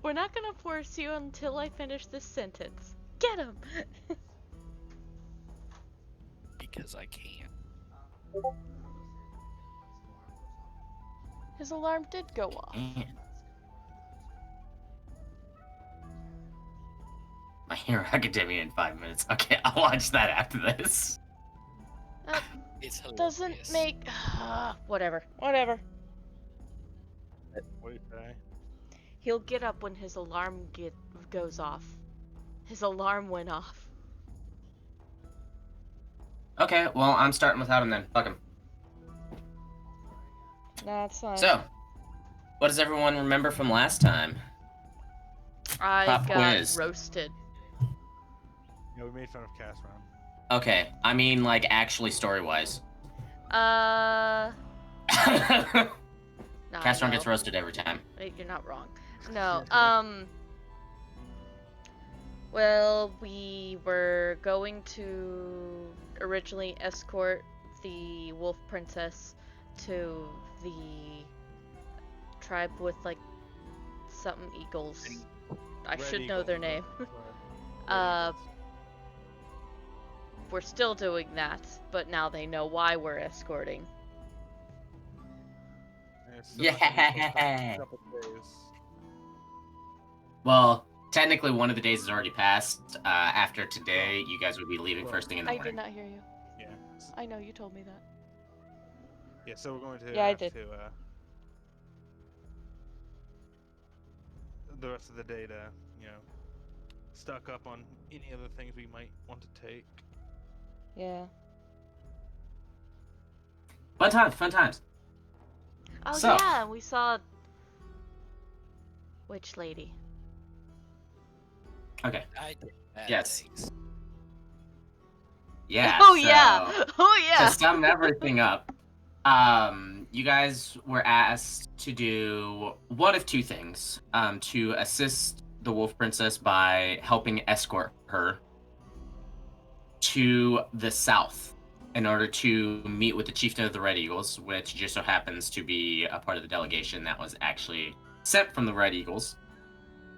We're not gonna force you until I finish this sentence. Get him! Because I can. His alarm did go off. My Hero Academia in 5 minutes. Okay, I'll watch that after this. It's hilarious. Doesn't make... whatever. Whatever. What do you say? He'll get up when his alarm goes off. His alarm went off. Okay, well, I'm starting without him then. Fuck him. That's fine. So, what does everyone remember from last time? I Pop got quiz. roasted. Yeah, we made fun of Castron. Okay, I mean, like, actually story-wise. Nah, Castron no. gets roasted every time. Wait, you're not wrong. No, well, we were going to originally escort the wolf princess to the tribe with, like, something eagles. I should know their name. We're still doing that, but now they know why we're escorting. Yeah! Well, technically one of the days has already passed. After today, you guys would be leaving first thing in the I morning. did not hear you. Yeah. I know, you told me that. Yeah, so we're going to Yeah, I have did. to, the rest of the day to, you know, stock up on any other things we might want to take. Yeah. Fun times, fun times. Oh, So- yeah, we saw... Which lady? Okay. I did bad Yes. things. Yeah. Oh, so, yeah! Oh, yeah! To sum everything up, you guys were asked to do one of two things. To assist the Wolf Princess by helping escort her to the south in order to meet with the Chieftain of the Red Eagles, which just so happens to be a part of the delegation that was actually sent from the Red Eagles.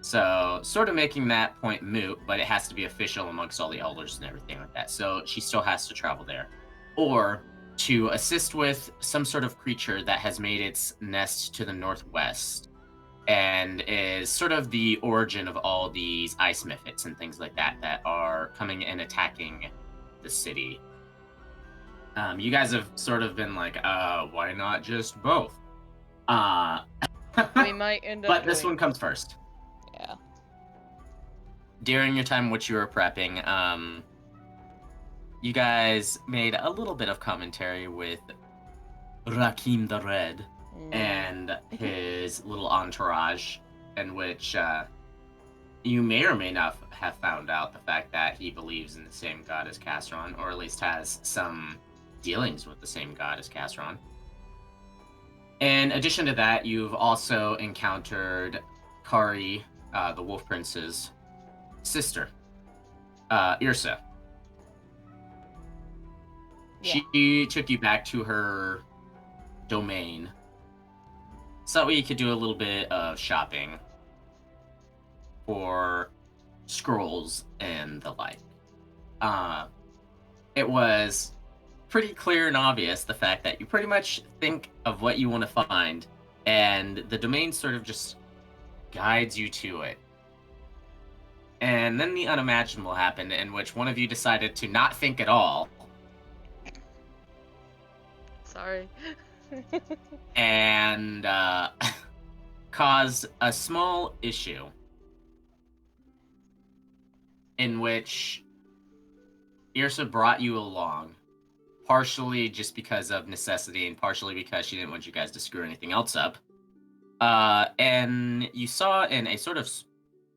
So, sort of making that point moot, but it has to be official amongst all the elders and everything like that. So, she still has to travel there. Or to assist with some sort of creature that has made its nest to the northwest and is sort of the origin of all these ice mephits and things like that that are coming and attacking the city. You guys have sort of been like, why not just both? We might end up But this doing... one comes first. Yeah. During your time in which you were prepping, you guys made a little bit of commentary with Rakim the Red and his little entourage, in which you may or may not have found out the fact that he believes in the same god as Castron, or at least has some dealings with the same god as Castron. In addition to that, you've also encountered Kari, the Wolf Prince's sister, Irsa. Yeah. She took you back to her domain so that we could do a little bit of shopping for scrolls and the like. It was pretty clear and obvious the fact that you pretty much think of what you want to find, and the domain sort of just guides you to it. And then the unimaginable happened, in which one of you decided to not think at all. Sorry. And caused a small issue in which Irsa brought you along, partially just because of necessity and partially because she didn't want you guys to screw anything else up. And you saw in a sort of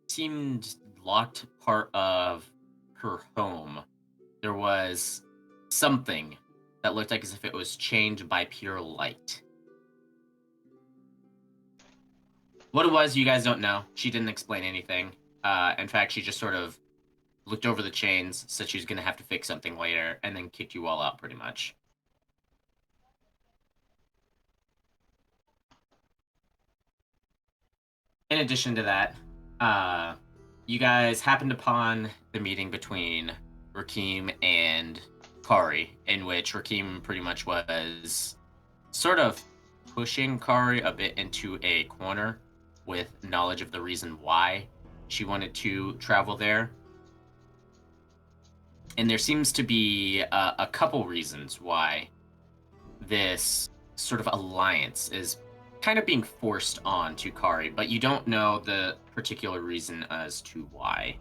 seemed locked part of her home, there was something that looked like as if it was chained by pure light. What it was, you guys don't know. She didn't explain anything. In fact, she just sort of looked over the chains, said she was going to have to fix something later, and then kicked you all out, pretty much. In addition to that, you guys happened upon the meeting between Rakim and Kari, in which Rakim pretty much was sort of pushing Kari a bit into a corner with knowledge of the reason why she wanted to travel there. And there seems to be a couple reasons why this sort of alliance is kind of being forced on to Kari, but you don't know the particular reason as to why.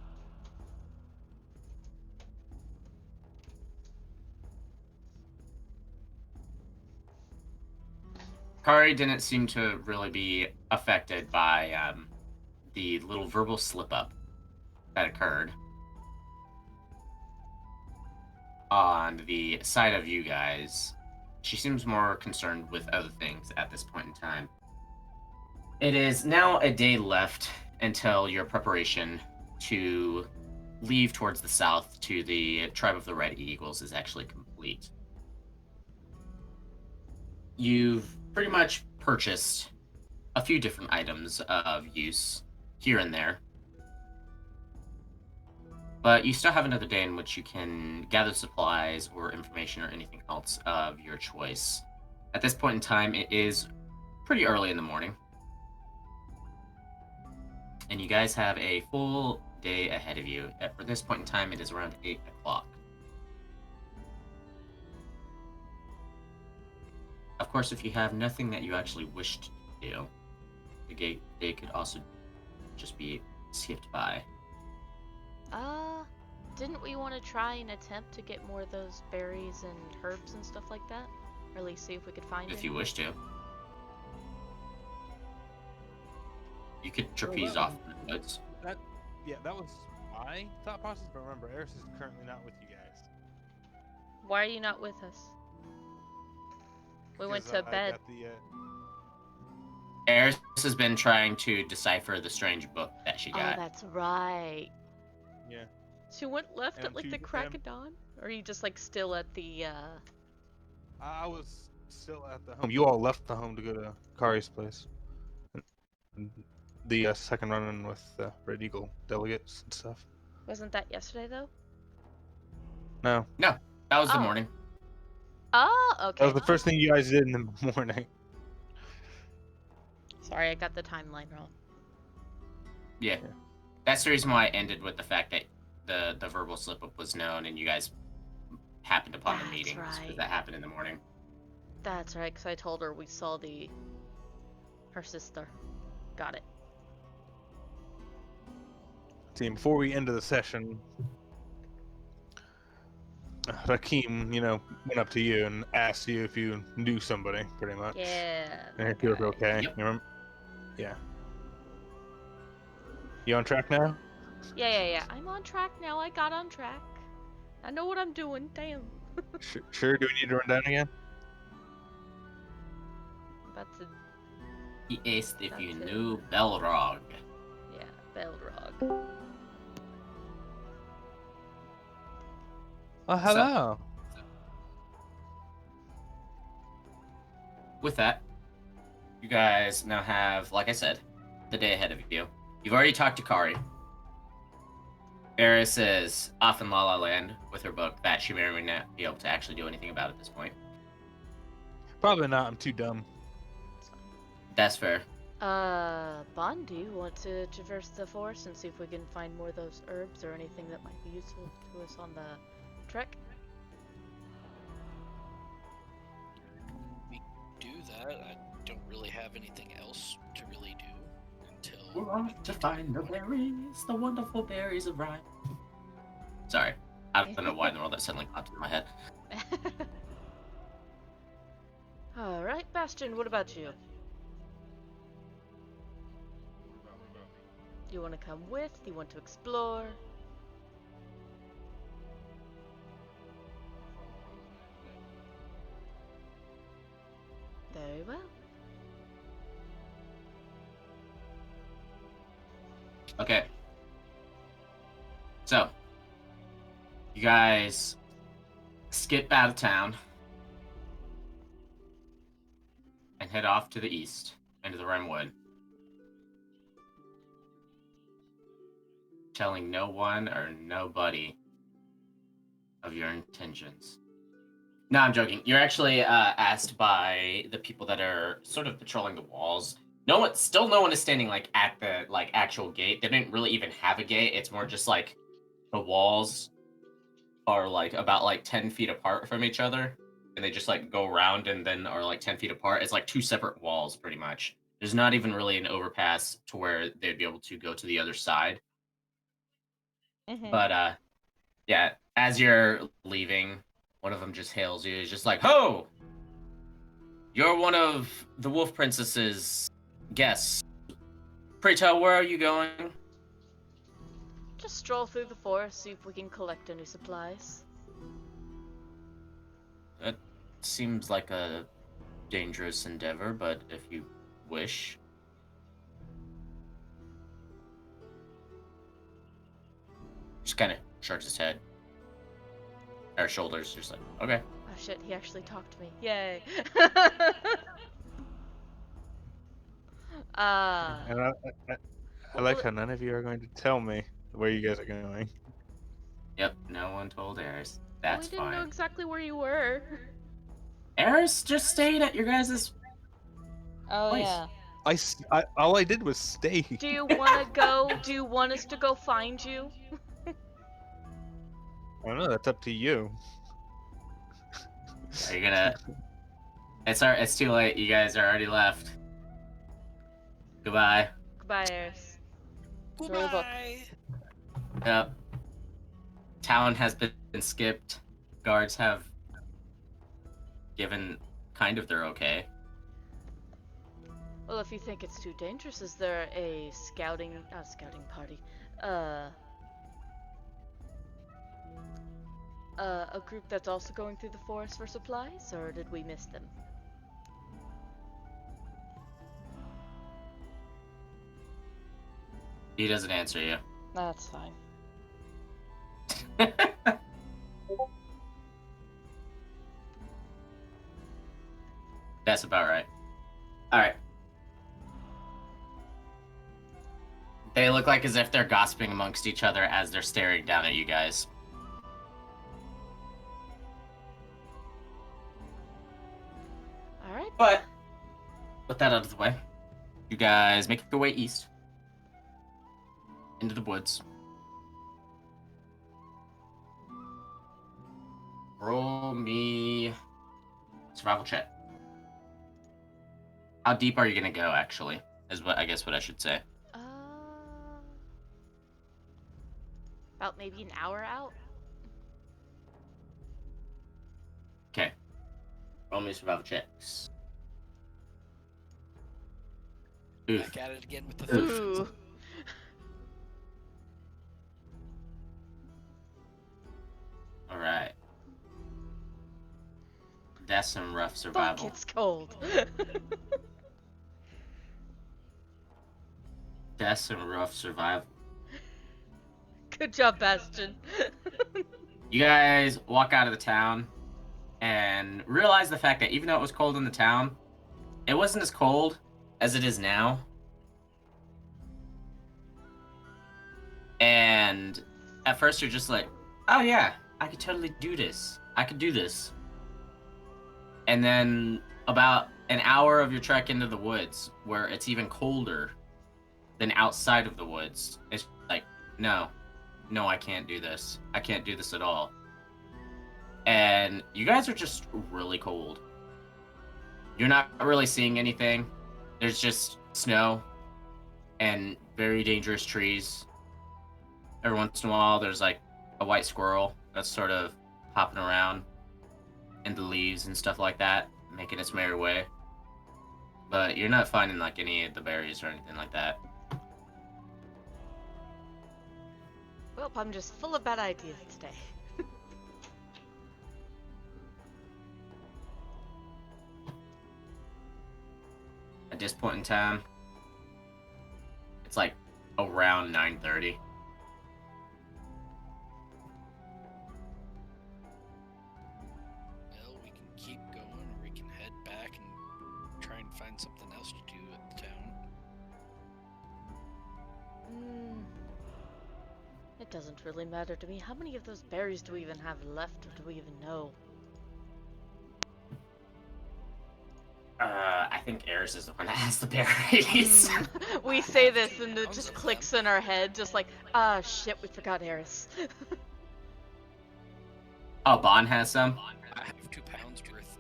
Kari didn't seem to really be affected by the little verbal slip-up that occurred on the side of you guys. She seems more concerned with other things at this point in time. It is now a day left until your preparation to leave towards the south to the tribe of the Red Eagles is actually complete. You've pretty much purchased a few different items of use here and there, but you still have another day in which you can gather supplies or information or anything else of your choice. At this point in time, it is pretty early in the morning, and you guys have a full day ahead of you. For this point in time, it is around 8 o'clock. Of course, if you have nothing that you actually wish to do, the day could also just be skipped by. Didn't we want to try and attempt to get more of those berries and herbs and stuff like that? Or at least see if we could find If any? you wish to. You could trapeze that off in the woods. That was my thought process, but remember, Eris is currently not with you guys. Why are you not with us? We went Because, to I bed. got the, Eris has been trying to decipher the strange book that she Oh, got. that's right. yeah. She went left And at like I'm the too crack damn- of dawn? Or are you just like still at the I was still at the home. You all left the home to go to Kari's place. And the second run-in with the Red Eagle delegates and stuff. wasn't that yesterday though? No. No, that was the Oh. morning. Oh, That okay. was the first thing you guys did in the morning. Sorry, I got the timeline wrong. Yeah. That's the reason why I ended with the fact that the verbal slip-up was known and you guys happened upon the That's meeting. Because right. that happened in the morning. That's right, because I told her we saw her sister. Got it. See, before we ended the session, Rakim, went up to you and asked you if you knew somebody, pretty much. Yeah. And that if you were guy. okay. Yep. You remember? Yeah. You on track now? Yeah. I'm on track now. I got on track. I know what I'm doing. Damn. Sure. Do we need to run down again? About to. He asked if you That's it. knew Belrog. Yeah, Beldrog. Oh, hello. With that, you guys now have, like I said, the day ahead of you. You've already talked to Kari. Eris is off in La La Land with her book that she may or may not be able to actually do anything about at this point. Probably not. I'm too dumb. That's fair. Bond, do you want to traverse the forest and see if we can find more of those herbs or anything that might be useful to us on the trek? We do that. I don't really have anything else to really do until. We're off to find the berries, the wonderful berries of rhyme. Sorry, I don't know why in the world that suddenly popped into my head. Alright, Bastion, what about you? Do you want to come with? Do you want to explore? Very well. Okay. So, you guys skip out of town and head off to the east into the Rimwood. telling no one or nobody of your intentions. No, I'm joking. You're actually asked by the people that are sort of patrolling the walls. No one is standing like at the like actual gate. They didn't really even have a gate. It's more just like the walls are like about like 10 feet apart from each other, and they just like go around and then are like 10 feet apart. It's like two separate walls pretty much. There's not even really an overpass to where they'd be able to go to the other side. Mm-hmm. But yeah, as you're leaving, one of them just hails you. He's just like, "Ho! You're one of the Wolf Princess's guests. Pray tell, where are you going?" Just stroll through the forest, see if we can collect any supplies. That seems like a dangerous endeavor, but if you wish. Just kind of shrugs his head. Or shoulders, just like, okay. Oh shit, he actually talked to me. Yay! And I like how none of you are going to tell me where you guys are going. Yep, no one told Eris. That's we didn't know fine. exactly where you were. Eris just stayed at your guys' Oh place. yeah. All I did was stay. Do you wanna go? Do you want us to go find you? I don't know. That's up to you. Are you gonna... It's too late. You guys are already left. Goodbye. Goodbye, Eris. Enjoy the book. Goodbye. Yep. Town has been skipped. Guards have given kind of their okay. Well, if you think it's too dangerous, is there a scouting party? A group that's also going through the forest for supplies, or did we miss them? He doesn't answer you. That's fine. That's about right. Alright. They look like as if they're gossiping amongst each other as they're staring down at you guys. Alright. But, with that out of the way, you guys make your way east. Into the woods. Roll me survival check. How deep are you gonna go, actually? Is what I should say. About maybe an hour out. Okay. Roll me survival checks. Oof. Back at it again with the thief. Ooh. Alright. That's some rough survival. Fuck, it's cold. That's some rough survival. Good job, Bastion. You guys walk out of the town and realize the fact that even though it was cold in the town, it wasn't as cold as it is now. And at first you're just like, oh yeah, I could totally do this. I could do this. And then about an hour of your trek into the woods, where it's even colder than outside of the woods, it's like, no, I can't do this. I can't do this at all. And you guys are just really cold. You're not really seeing anything. There's just snow and very dangerous trees. Every once in a while, there's like a white squirrel that's sort of hopping around in the leaves and stuff like that, making its merry way. But you're not finding like any of the berries or anything like that. Well, I'm just full of bad ideas today. At this point in time, it's like around 9:30. Well, we can keep going, or we can head back and try and find something else to do at the town. It doesn't really matter to me. How many of those berries do we even have left, or do we even know? I think Eris is the one that has the berries. We say this and it just clicks in our head, just like, ah, shit, we forgot Eris. Oh, Bon has some? I have 2 pounds worth.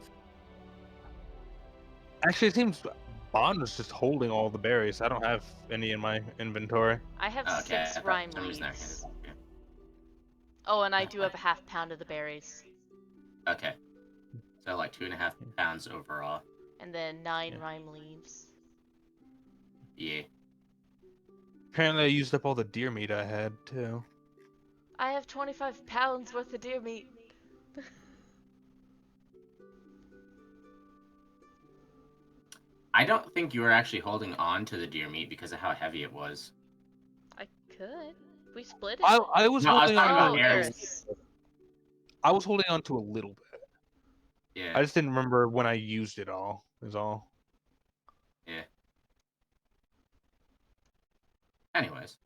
Actually, it seems Bond was just holding all the berries. I don't have any in my inventory. I have Okay, 6 I thought rhyme for some reason I leaves. handed that to you. Oh, and I do have a half pound of the berries. Okay. So like 2.5 pounds overall. And then 9 rhyme leaves. Yeah. Apparently, I used up all the deer meat I had too. I have 25 pounds worth of deer meat. I don't think you were actually holding on to the deer meat because of how heavy it was. I could. We split it. I was No, I was holding talking on about to Eris. I was holding on to a little bit. Yeah. I just didn't remember when I used it all. Is all. Yeah. Anyways.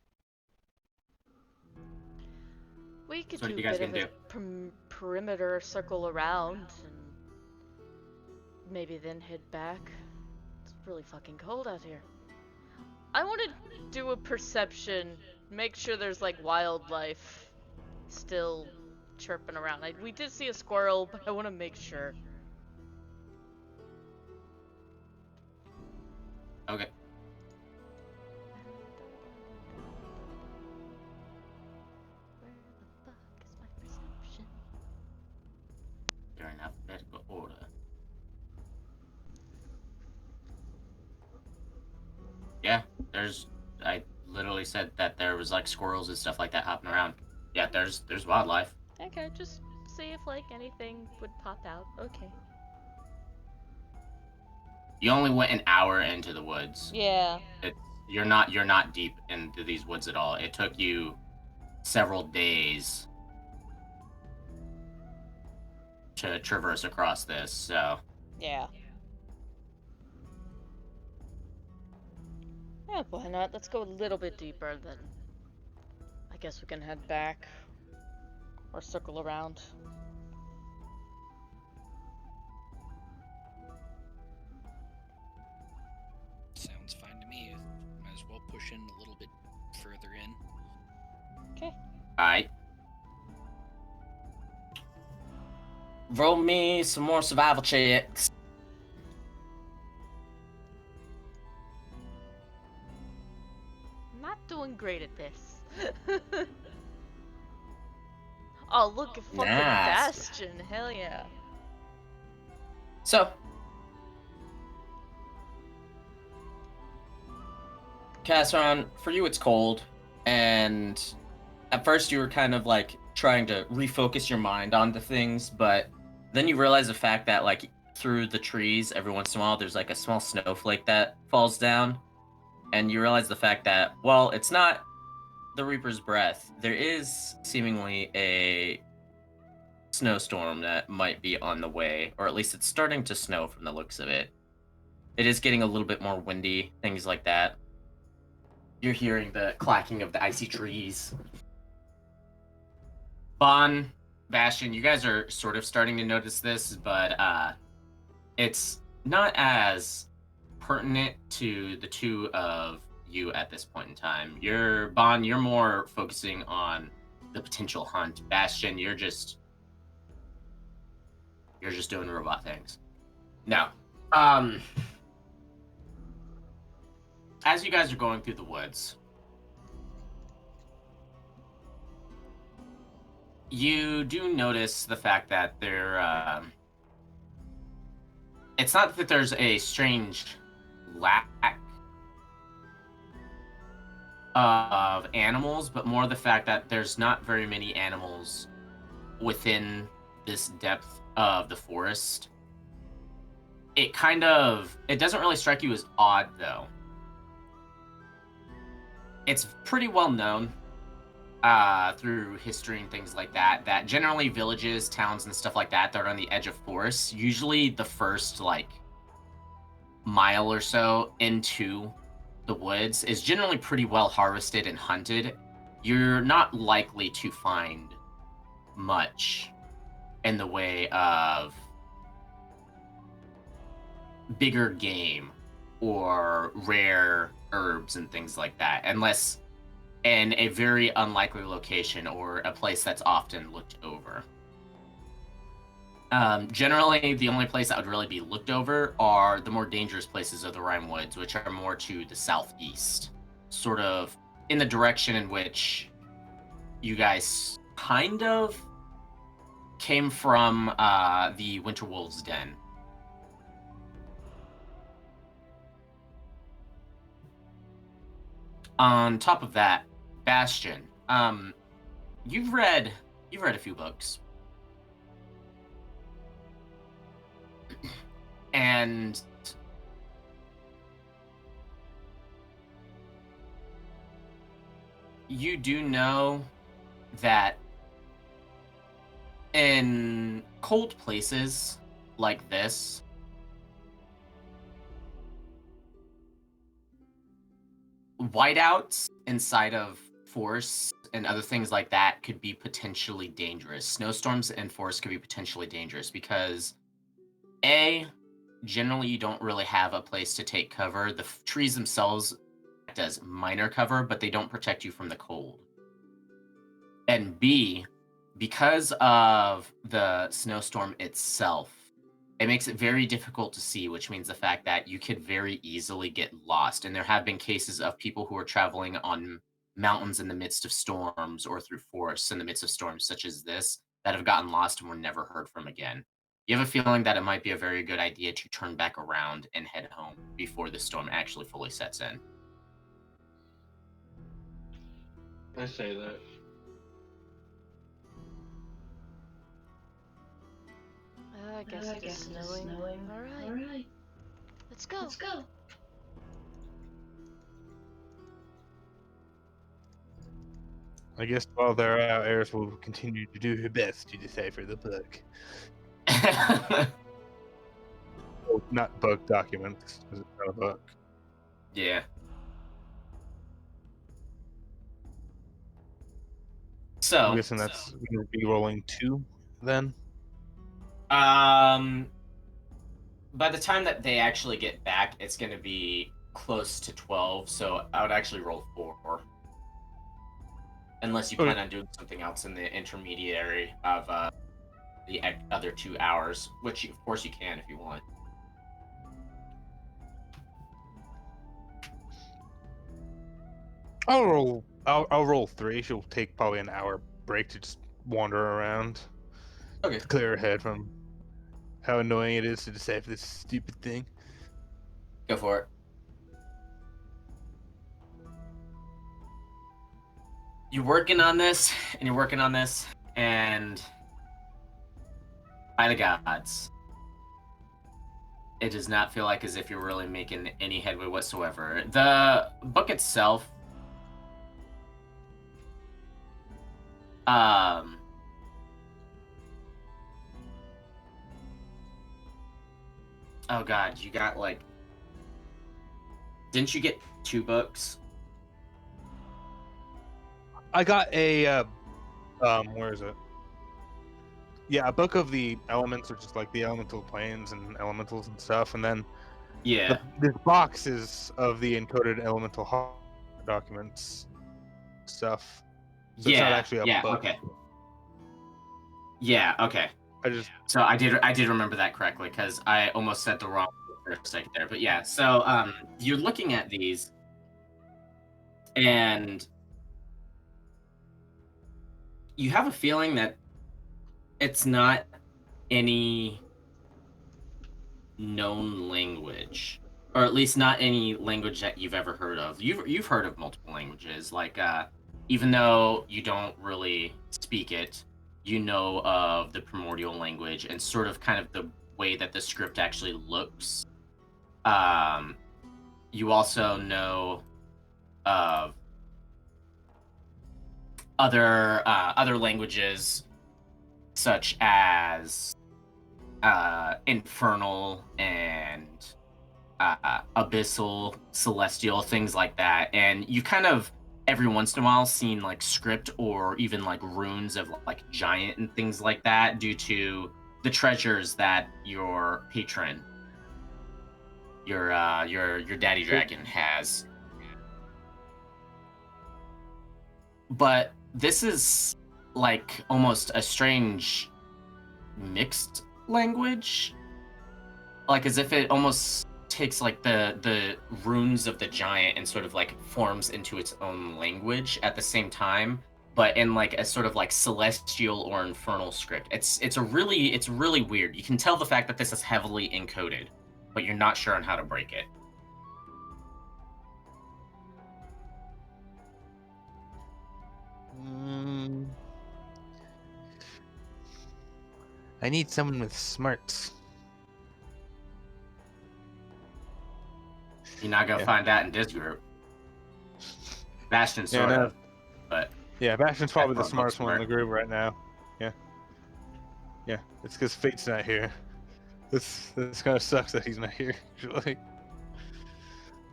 We could So what do you a guys bit of gonna a perimeter circle around and maybe then head back. It's really fucking cold out here. I want to do a perception, make sure there's like wildlife still chirping around. We did see a squirrel, but I want to make sure. Okay. Where the fuck is my perception? You're in alphabetical order. Yeah, I literally said that there was like squirrels and stuff like that hopping around. Yeah, there's wildlife. Okay, just see if like anything would pop out. Okay. You only went an hour into the woods. Yeah. You're not deep into these woods at all. It took you several days to traverse across this, so Yeah. Yeah, why not? Let's go a little bit deeper, then I guess we can head back. Or circle around. Sounds fine to me. Might as well push in a little bit further in. Okay. alright. Roll me some more survival checks. Not doing great at this. Oh, look at fucking Nice. Bastion. Hell yeah. So, Casseron, for you it's cold, and at first you were kind of like trying to refocus your mind onto things, but then you realize the fact that like through the trees every once in a while there's like a small snowflake that falls down, and you realize the fact that, well, it's not the Reaper's breath. There is seemingly a snowstorm that might be on the way, or at least it's starting to snow from the looks of it. It is getting a little bit more windy, things like that. You're hearing the clacking of the icy trees. Bon, Bastion, you guys are sort of starting to notice this, but it's not as pertinent to the two of you at this point in time. Bon, you're more focusing on the potential hunt. Bastion, you're just doing robot things. Now, as you guys are going through the woods, you do notice the fact that it's not that there's a strange lack of animals, but more the fact that there's not very many animals within this depth of the forest. It doesn't really strike you as odd, though. It's pretty well known through history and things like that, that generally villages, towns, and stuff like that are on the edge of forests, usually the first, like, mile or so into the woods is generally pretty well harvested and hunted, you're not likely to find much in the way of bigger game or rare herbs and things like that, unless in a very unlikely location or a place that's often looked over. Generally, the only place that would really be looked over are the more dangerous places of the Rime Woods, which are more to the southeast, sort of in the direction in which you guys kind of came from the Winter Wolves' Den. On top of that, Bastion, you've read a few books. And you do know that in cold places like this, whiteouts inside of forests and other things like that could be potentially dangerous. Snowstorms and forests could be potentially dangerous because generally you don't really have a place to take cover. The trees themselves act as minor cover, but they don't protect you from the cold. And B, because of the snowstorm itself, it makes it very difficult to see, which means the fact that you could very easily get lost. And there have been cases of people who are traveling on mountains in the midst of storms or through forests in the midst of storms such as this that have gotten lost and were never heard from again. You have a feeling that it might be a very good idea to turn back around and head home before the storm actually fully sets in. I say that. I guess it is snowing. Alright. Let's go. I guess while they're out, Eris will continue to do her best to decipher the book. Oh, not book documents, because it's not a book. Yeah. So I'm guessing that's going to be rolling 2 then. By the time that they actually get back, it's going to be close to 12, so I would actually roll 4. Unless you plan on doing something else in the intermediary of the other 2 hours, which of course you can if you want. I'll roll 3. She'll take probably an hour break to just wander around. Okay. To clear her head from how annoying it is to decipher this stupid thing. Go for it. You're working on this, and by the gods, it does not feel like as if you're really making any headway whatsoever. The book itself, oh god, you got like, didn't you get 2 books? I got a where is it? Yeah, a book of the elements, which is like the elemental planes and elementals and stuff, and then Yeah. this box is of the encoded elemental documents stuff. So it's not actually a book. Okay. Yeah, okay. So I did remember that correctly because I almost said the wrong for a second there. But yeah, so you're looking at these, and you have a feeling that it's not any known language, or at least not any language that you've ever heard of. You've heard of multiple languages, like even though you don't really speak it, you know of the primordial language and sort of kind of the way that the script actually looks. You also know of other languages such as infernal and abyssal, celestial, things like that, and you kind of every once in a while seen like script or even like runes of like giant and things like that due to the treasures that your patron, your daddy dragon has. But this is like almost a strange mixed language, like as if it almost takes like the runes of the giant and sort of like forms into its own language at the same time, but in like a sort of like celestial or infernal script. It's really weird. You can tell the fact that this is heavily encoded, but you're not sure on how to break it. I need someone with smarts. You're not gonna find that in this group. Bastion sort of, but yeah, Bastion's probably the That's smartest one in the smart. group right now. Yeah, it's because Fate's not here. This kind of sucks that he's not here, actually.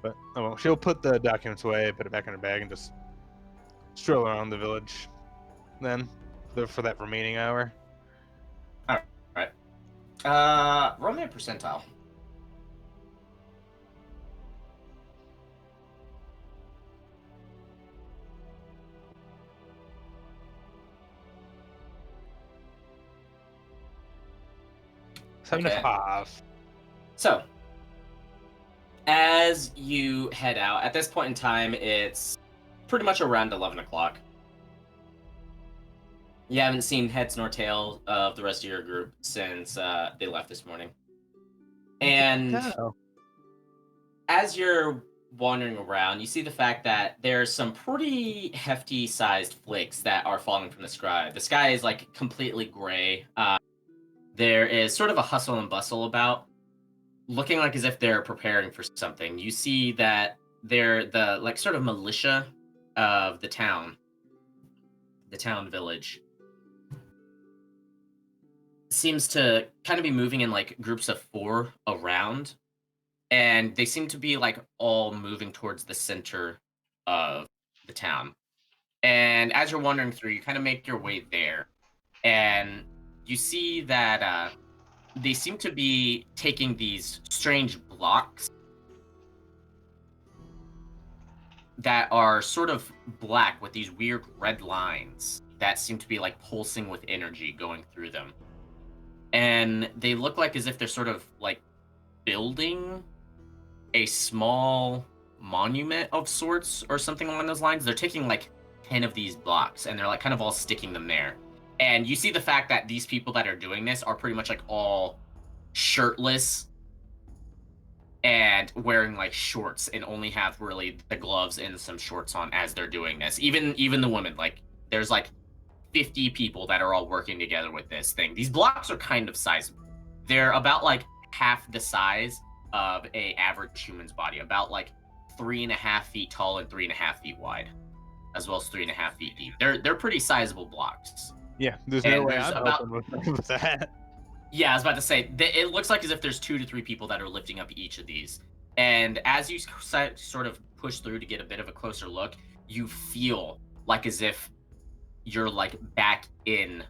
But oh well, she'll put the documents away, put it back in her bag, and just stroll around the village. Then, for that remaining hour. All right. Roll me a percentile. Seven Okay. and a half. So, as you head out, at this point in time, it's pretty much around 11 o'clock. You haven't seen heads nor tail of the rest of your group since they left this morning. And Oh. as you're wandering around, you see the fact that there's some pretty hefty sized flakes that are falling from the sky. The sky is like completely gray. There is sort of a hustle and bustle about, looking like as if they're preparing for something. You see that they're the like sort of militia of the town village. Seems to kind of be moving in like groups of 4 around, and they seem to be like all moving towards the center of the town. And as you're wandering through, you kind of make your way there, and you see that they seem to be taking these strange blocks that are sort of black with these weird red lines that seem to be like pulsing with energy going through them. And they look like as if they're sort of like building a small monument of sorts or something along those lines. They're taking like 10 of these blocks and they're like kind of all sticking them there. And you see the fact that these people that are doing this are pretty much like all shirtless and wearing like shorts and only have really the gloves and some shorts on as they're doing this. Even the women, like there's like 50 people that are all working together with this thing. These blocks are kind of sizable. They're about like half the size of a average human's body, about like 3.5 feet tall and 3.5 feet wide, as well as 3.5 feet deep. They're pretty sizable blocks. Yeah, there's no And way there's I'm about- helping with that. Yeah, I was about to say, it looks like as if there's 2 to 3 people that are lifting up each of these. And as you sort of push through to get a bit of a closer look, you feel like as if you're like back in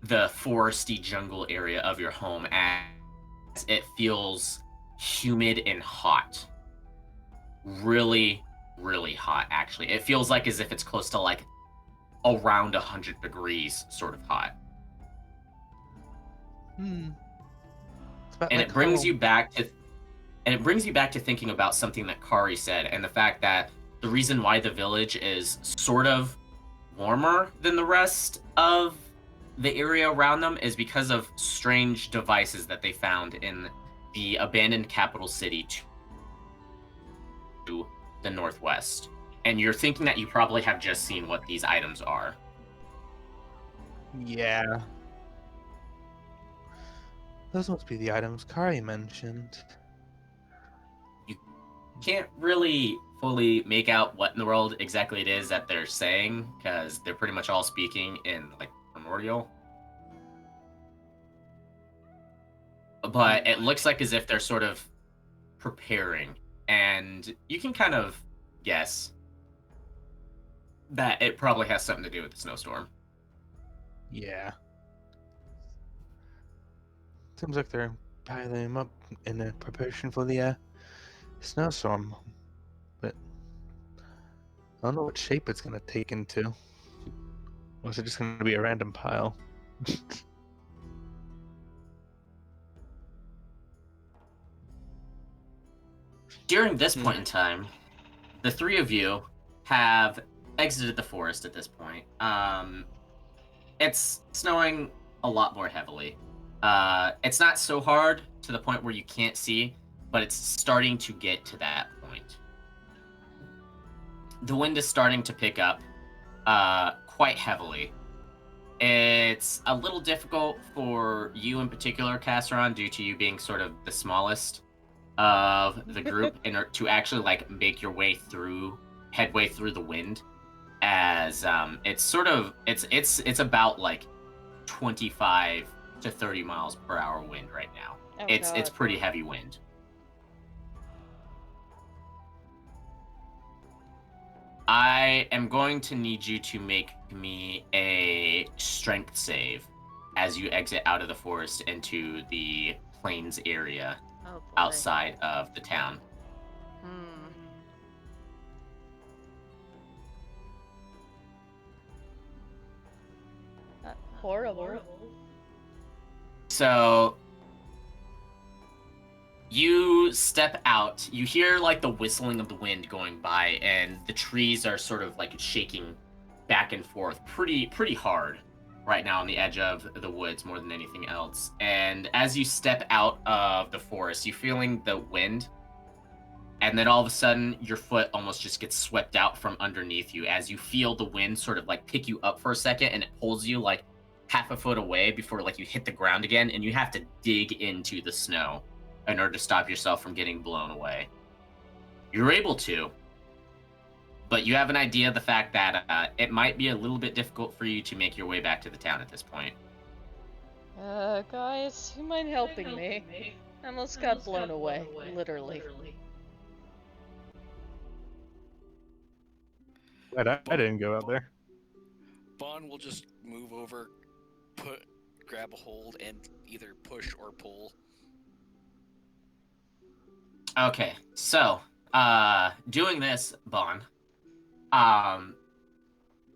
the foresty jungle area of your home, as it feels humid and hot. Really, really hot, actually. It feels like as if it's close to like around 100 degrees sort of hot. And it brings you back to thinking about something that Kari said, and the fact that the reason why the village is sort of warmer than the rest of the area around them is because of strange devices that they found in the abandoned capital city to the northwest. And you're thinking that you probably have just seen what these items are. Yeah. Those must be the items Kari mentioned. Can't really fully make out what in the world exactly it is that they're saying, because they're pretty much all speaking in like primordial. But it looks like as if they're sort of preparing, and you can kind of guess that it probably has something to do with the snowstorm. Yeah. Seems like they're piling them up in preparation for the snowstorm. But I don't know what shape it's gonna take into. Or is it just gonna be a random pile? During this point in time, the three of you have exited the forest at this point. It's snowing a lot more heavily. It's not so hard to the point where you can't see, but it's starting to get to that point. The wind is starting to pick up quite heavily. It's a little difficult for you in particular, Casseron, due to you being sort of the smallest of the group, in order to actually like make your way through, headway through the wind, as it's sort of it's about like 25 to 30 miles per hour wind right now. Oh, It's God. pretty heavy wind. I am going to need you to make me a strength save as you exit out of the forest into the plains area Oh, boy. outside of the town. Horrible. So you step out, you hear like the whistling of the wind going by, and the trees are sort of like shaking back and forth pretty hard right now on the edge of the woods more than anything else. And as you step out of the forest, you're feeling the wind, and then all of a sudden your foot almost just gets swept out from underneath you as you feel the wind sort of like pick you up for a second, and it pulls you like half a foot away before like you hit the ground again, and you have to dig into the snow in order to stop yourself from getting blown away. You're able to, but you have an idea of the fact that it might be a little bit difficult for you to make your way back to the town at this point. Guys, you mind helping me? I almost got blown away, literally. Glad I didn't go out there. Bond will just move over, grab a hold, and either push or pull. Okay, so doing this, Bon,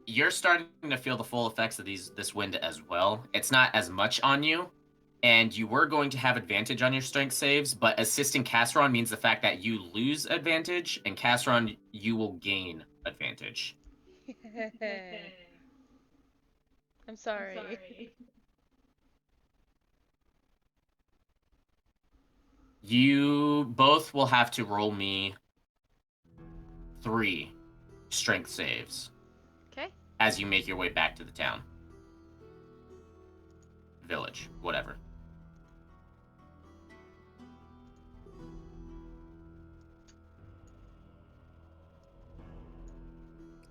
you're starting to feel the full effects of this wind as well. It's not as much on you, and you were going to have advantage on your strength saves, but assisting Casseron means the fact that you lose advantage, and Casseron, you will gain advantage. I'm sorry. You both will have to roll me 3 strength saves. Okay. As you make your way back to the town. Village, whatever.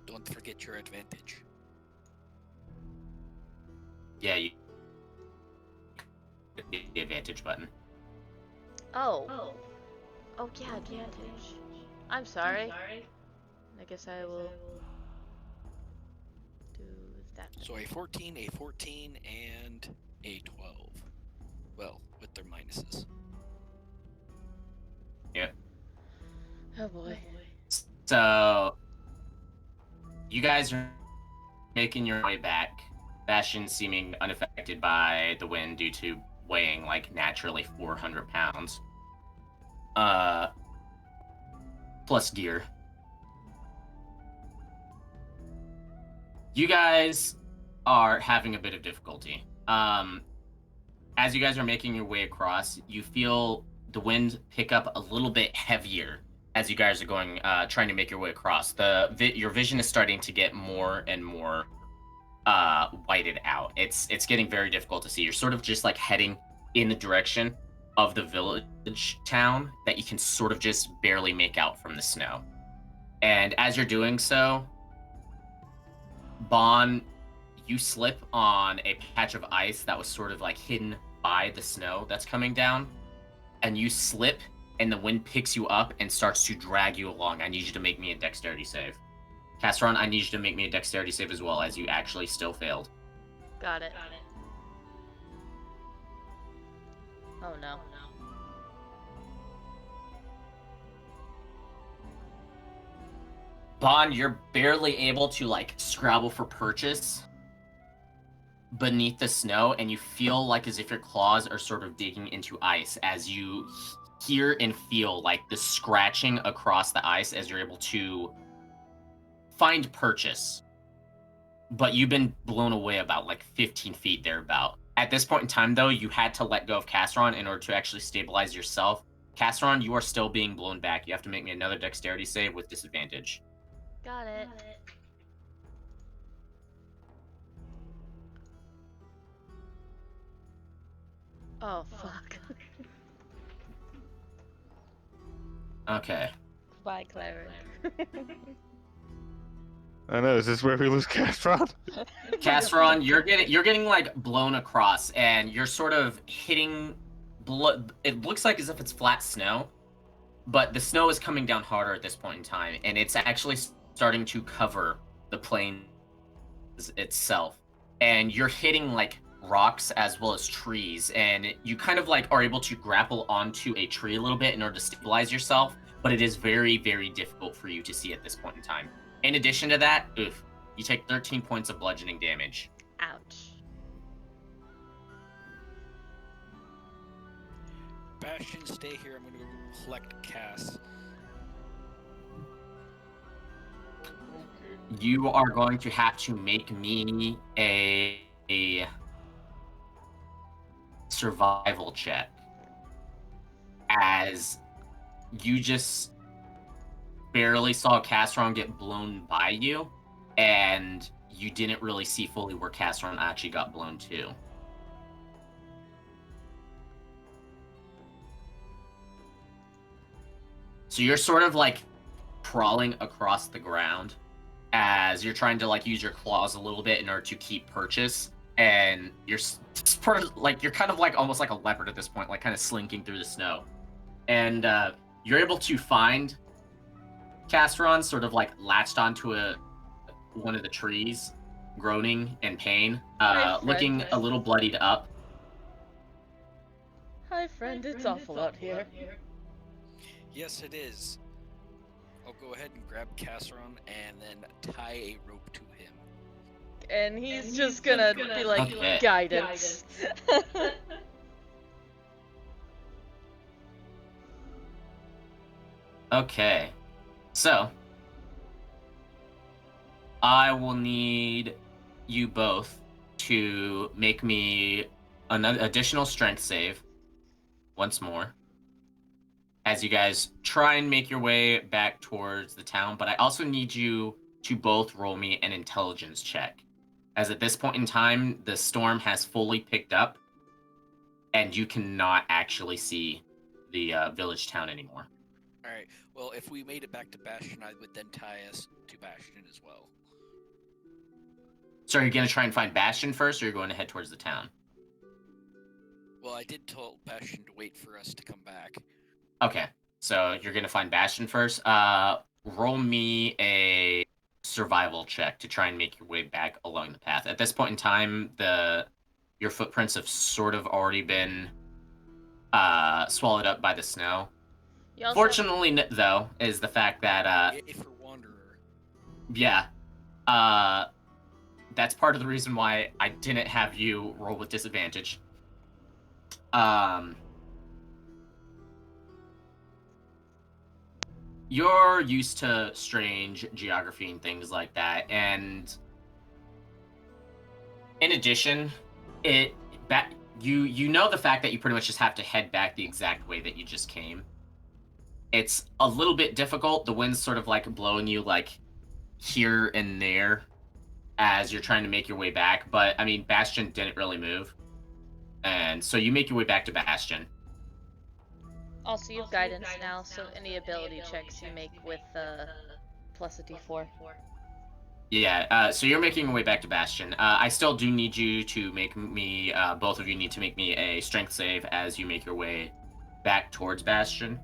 Don't forget your advantage. Yeah, you the advantage button. Oh. Oh, yeah, advantage. I'm sorry. I guess I will do that. So a 14, and a 12. Well, with their minuses. Yep. Oh boy. So, you guys are making your way back. Bastion seeming unaffected by the wind due to weighing like naturally 400 pounds. Plus gear. You guys are having a bit of difficulty. As you guys are making your way across, you feel the wind pick up a little bit heavier as you guys are going, trying to make your way across. Your vision is starting to get more and more whited out. It's getting very difficult to see. You're sort of just like heading in the direction of the village town that you can sort of just barely make out from the snow. And as you're doing so, Bon, you slip on a patch of ice that was sort of like hidden by the snow that's coming down, and you slip and the wind picks you up and starts to drag you along. I need you to make me a dexterity save. Castron, I need you to make me a dexterity save as well, as you actually still failed. Got it. Oh no. Bond, you're barely able to, like, scrabble for purchase beneath the snow, and you feel like as if your claws are sort of digging into ice as you hear and feel, like, the scratching across the ice as you're able to find purchase. But you've been blown away about, like, 15 feet thereabout. At this point in time, though, you had to let go of Castron in order to actually stabilize yourself. Castron, you are still being blown back. You have to make me another dexterity save with disadvantage. Got it. Oh, fuck. Okay. Bye, cleric. I know. Is this where we lose Castron? Castron, you're getting like blown across, and you're sort of hitting. It looks like as if it's flat snow, but the snow is coming down harder at this point in time, and it's actually starting to cover the plane itself. And you're hitting like rocks as well as trees, and you kind of like are able to grapple onto a tree a little bit in order to stabilize yourself, but it is very, very difficult for you to see at this point in time. In addition to that, you take 13 points of bludgeoning damage. Ouch. Bastion, stay here. I'm gonna go collect Cass. You are going to have to make me a survival check, as you just barely saw Castron get blown by you, and you didn't really see fully where Castron actually got blown to. So you're sort of like crawling across the ground as you're trying to like use your claws a little bit in order to keep purchase, and you're sort of like you're kind of like almost like a leopard at this point, like kind of slinking through the snow, and you're able to find Castron sort of like latched onto one of the trees, groaning in pain, looking a little bloodied up. Hi, friend. It's awful out here. Yes, it is. I'll go ahead and grab Casseron and then tie a rope to him. And he's just gonna be like, Okay. guidance. Okay, so I will need you both to make me an additional strength save once more as you guys try and make your way back towards the town, but I also need you to both roll me an intelligence check, as at this point in time, the storm has fully picked up, and you cannot actually see the village town anymore. Alright, well, if we made it back to Bastion, I would then tie us to Bastion as well. So are you going to try and find Bastion first, or you're going to head towards the town? Well, I did tell Bastion to wait for us to come back. Okay, so you're going to find Bastion first. Roll me a survival check to try and make your way back along the path. At this point in time, your footprints have sort of already been swallowed up by the snow. Fortunately, though, is the fact that If we're Wanderer. yeah, that's part of the reason why I didn't have you roll with disadvantage. You're used to strange geography and things like that, and in addition, you know the fact that you pretty much just have to head back the exact way that you just came. It's a little bit difficult. The wind's sort of like blowing you like here and there as you're trying to make your way back, but I mean, Bastion didn't really move, and so you make your way back to Bastion. Also, you have guidance now, so any ability checks you make with plus a d4. Yeah, so you're making your way back to Bastion. I still do need you to make me, both of you need to make me a strength save as you make your way back towards Bastion.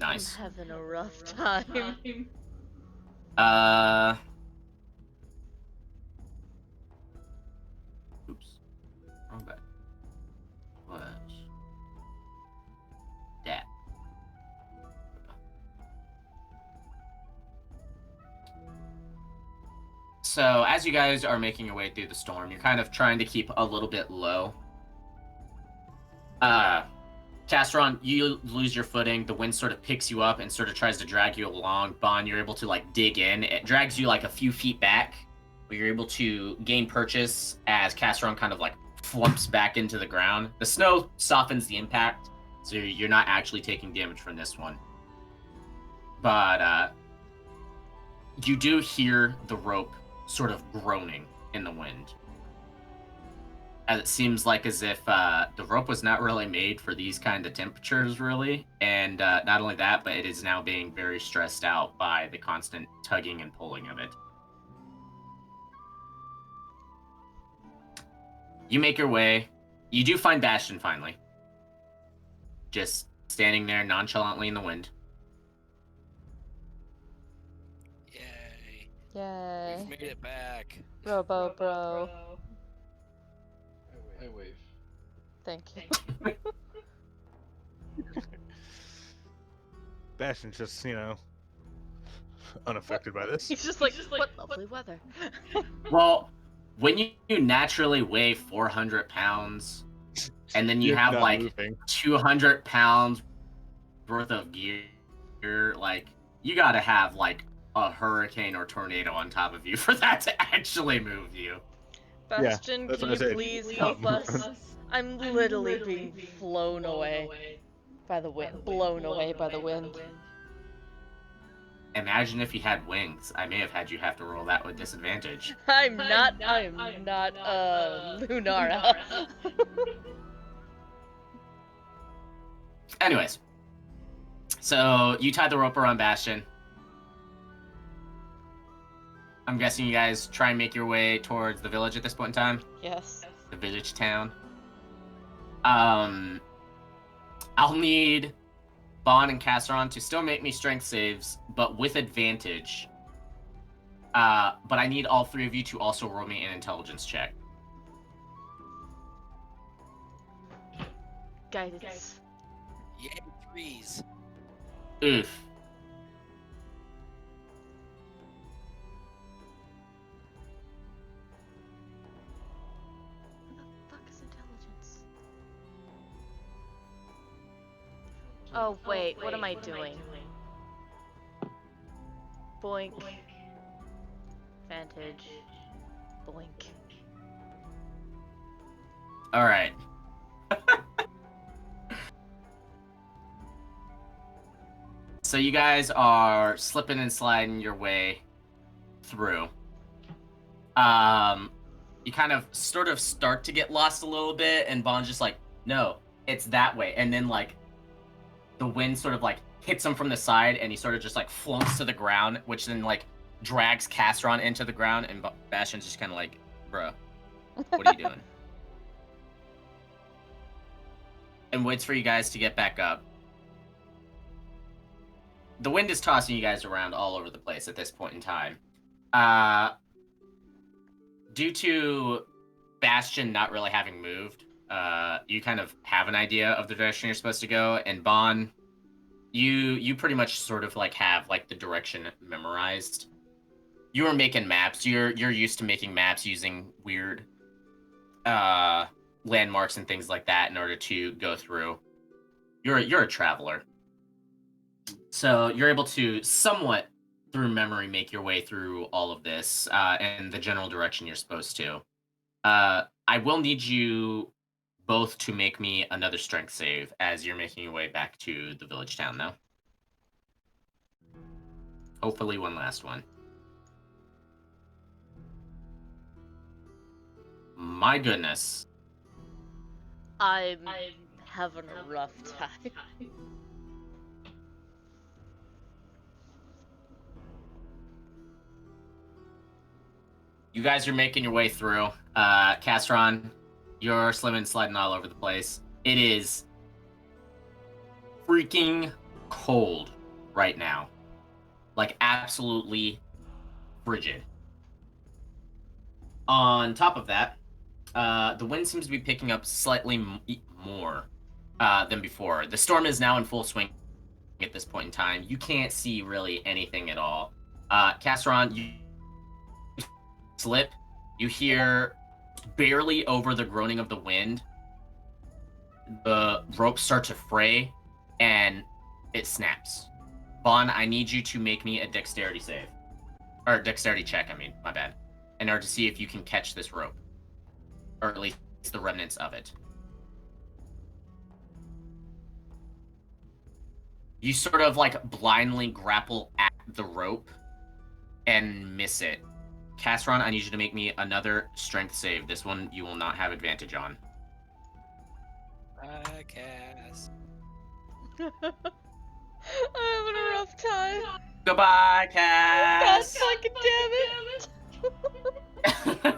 Nice. I'm having a rough time. Oops. Wrong button. Was that. So, as you guys are making your way through the storm, you're kind of trying to keep a little bit low. Castron, you lose your footing. The wind sort of picks you up and sort of tries to drag you along. Bon, you're able to, like, dig in. It drags you, like, a few feet back, but you're able to gain purchase as Castron kind of, like, flumps back into the ground. The snow softens the impact, so you're not actually taking damage from this one. But, you do hear the rope sort of groaning in the wind. As it seems like as if the rope was not really made for these kind of temperatures, really. And not only that, but it is now being very stressed out by the constant tugging and pulling of it. You make your way. You do find Bastion, finally. Just standing there nonchalantly in the wind. Yay. Yay. We've made it back. Robo bro. I wave. Thank you. Bastion's just, unaffected by this. He's just like, what lovely weather. Well, when you naturally weigh 400 pounds, and then you You're have not like moving. 200 pounds worth of gear, like, you gotta have like a hurricane or tornado on top of you for that to actually move you. Bastion, that's can what you I said. please help us? I'm literally being flown away by the wind. Blown away by the wind. Imagine if you had wings. I may have had you have to roll that with disadvantage. I'm not Lunara. Anyways, so you tie the rope around Bastion. I'm guessing you guys try and make your way towards the village at this point in time. Yes. The village town. I'll need Bon and Casseron to still make me strength saves, but with advantage. But I need all three of you to also roll me an intelligence check. Guidance. Yay, trees. Oof. What the fuck is intelligence? Oh wait, what am I doing? Boink. Vantage. Blink. All right. So you guys are slipping and sliding your way through. You kind of sort of start to get lost a little bit, and Bond's just like, no, it's that way. And then like the wind sort of like hits him from the side, and he sort of just like flumps to the ground, which then like drags Casseron into the ground, and Bastion's just kind of like, bro, what are you doing? And waits for you guys to get back up. The wind is tossing you guys around all over the place at this point in time. Due to Bastion not really having moved, you kind of have an idea of the direction you're supposed to go, and Bon, you pretty much sort of like have like the direction memorized. You are making maps. You're used to making maps using weird landmarks and things like that in order to go through. You're a traveler. So you're able to somewhat, through memory, make your way through all of this and the general direction you're supposed to. I will need you both to make me another strength save as you're making your way back to the village town, though. Hopefully one last one. My goodness. I'm having a rough time. You guys are making your way through. Casseron, you're slimming and sliding all over the place. It is freaking cold right now. Like, absolutely frigid. On top of that, the wind seems to be picking up slightly more than before. The storm is now in full swing at this point in time. You can't see really anything at all. Casseron, you slip. You hear barely over the groaning of the wind. The ropes start to fray, and it snaps. Vaughn, I need you to make me a dexterity save. Or dexterity check, I mean, my bad. In order to see if you can catch this rope. Or at least the remnants of it. You sort of like blindly grapple at the rope and miss it. Casseron, I need you to make me another strength save. This one you will not have advantage on. Cass. I'm having a rough time. Goodbye, God Cass! fucking damn it!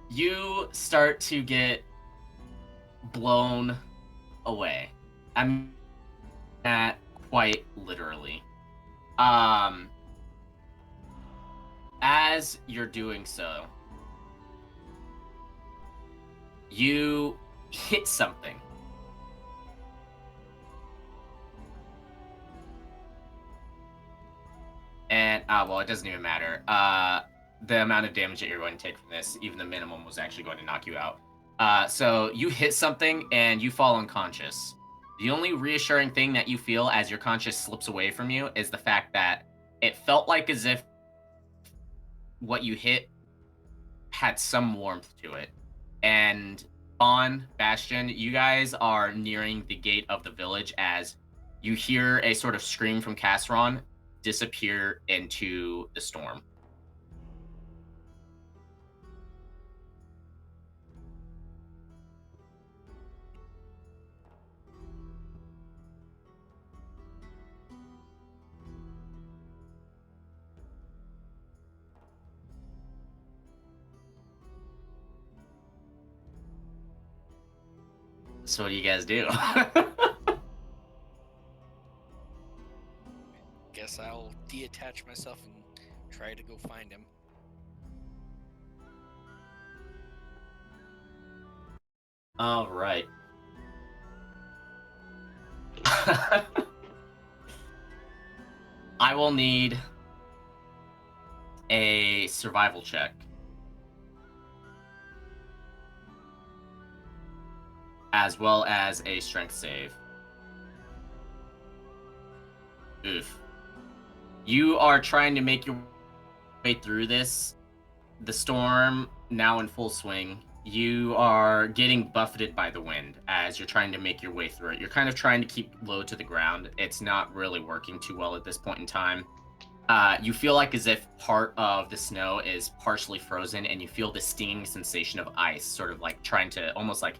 You start to get blown away. I'm not quite literally. As you're doing so, you hit something. And, well, it doesn't even matter. The amount of damage that you're going to take from this, even the minimum, was actually going to knock you out. So you hit something and you fall unconscious. The only reassuring thing that you feel as your conscious slips away from you is the fact that it felt like as if what you hit had some warmth to it. And Vaughn, Bastion, you guys are nearing the gate of the village as you hear a sort of scream from Casseron disappear into the storm. So what do you guys do? Guess I'll detach myself and try to go find him. All right. I will need a survival check. As well as a strength save. Oof. You are trying to make your way through this. The storm now in full swing. You are getting buffeted by the wind as you're trying to make your way through it. You're kind of trying to keep low to the ground. It's not really working too well at this point in time. You feel like as if part of the snow is partially frozen, and you feel the stinging sensation of ice sort of like trying to almost like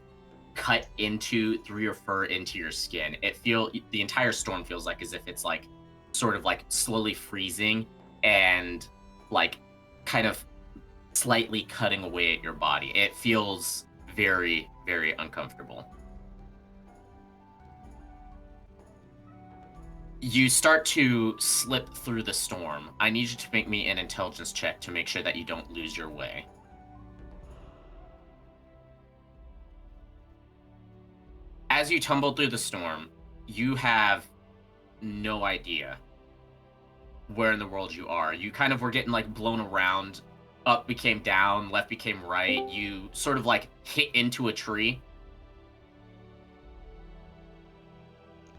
cut through your fur into your skin. The entire storm feels like as if it's like sort of like slowly freezing and like kind of slightly cutting away at your body. It feels very, very uncomfortable. You start to slip through the storm. I need you to make me an intelligence check to make sure that you don't lose your way. As you tumble through the storm, you have no idea where in the world you are. You kind of were getting like blown around. Up became down, left became right. You sort of like hit into a tree.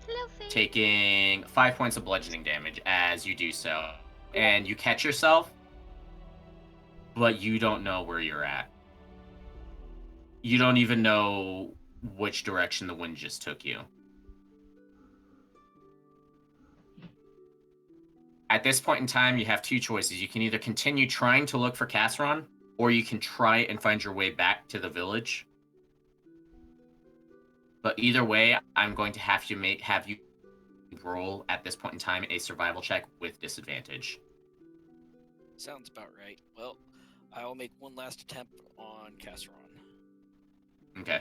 Hello, Faye. Taking 5 points of bludgeoning damage as you do so. And you catch yourself, but you don't know where you're at. You don't even know which direction the wind just took you. At this point in time, you have two choices. You can either continue trying to look for Casseron, or you can try and find your way back to the village. But either way, I'm going to have you roll at this point in time a survival check with disadvantage. Sounds about right. Well, I'll make one last attempt on Casseron. Okay.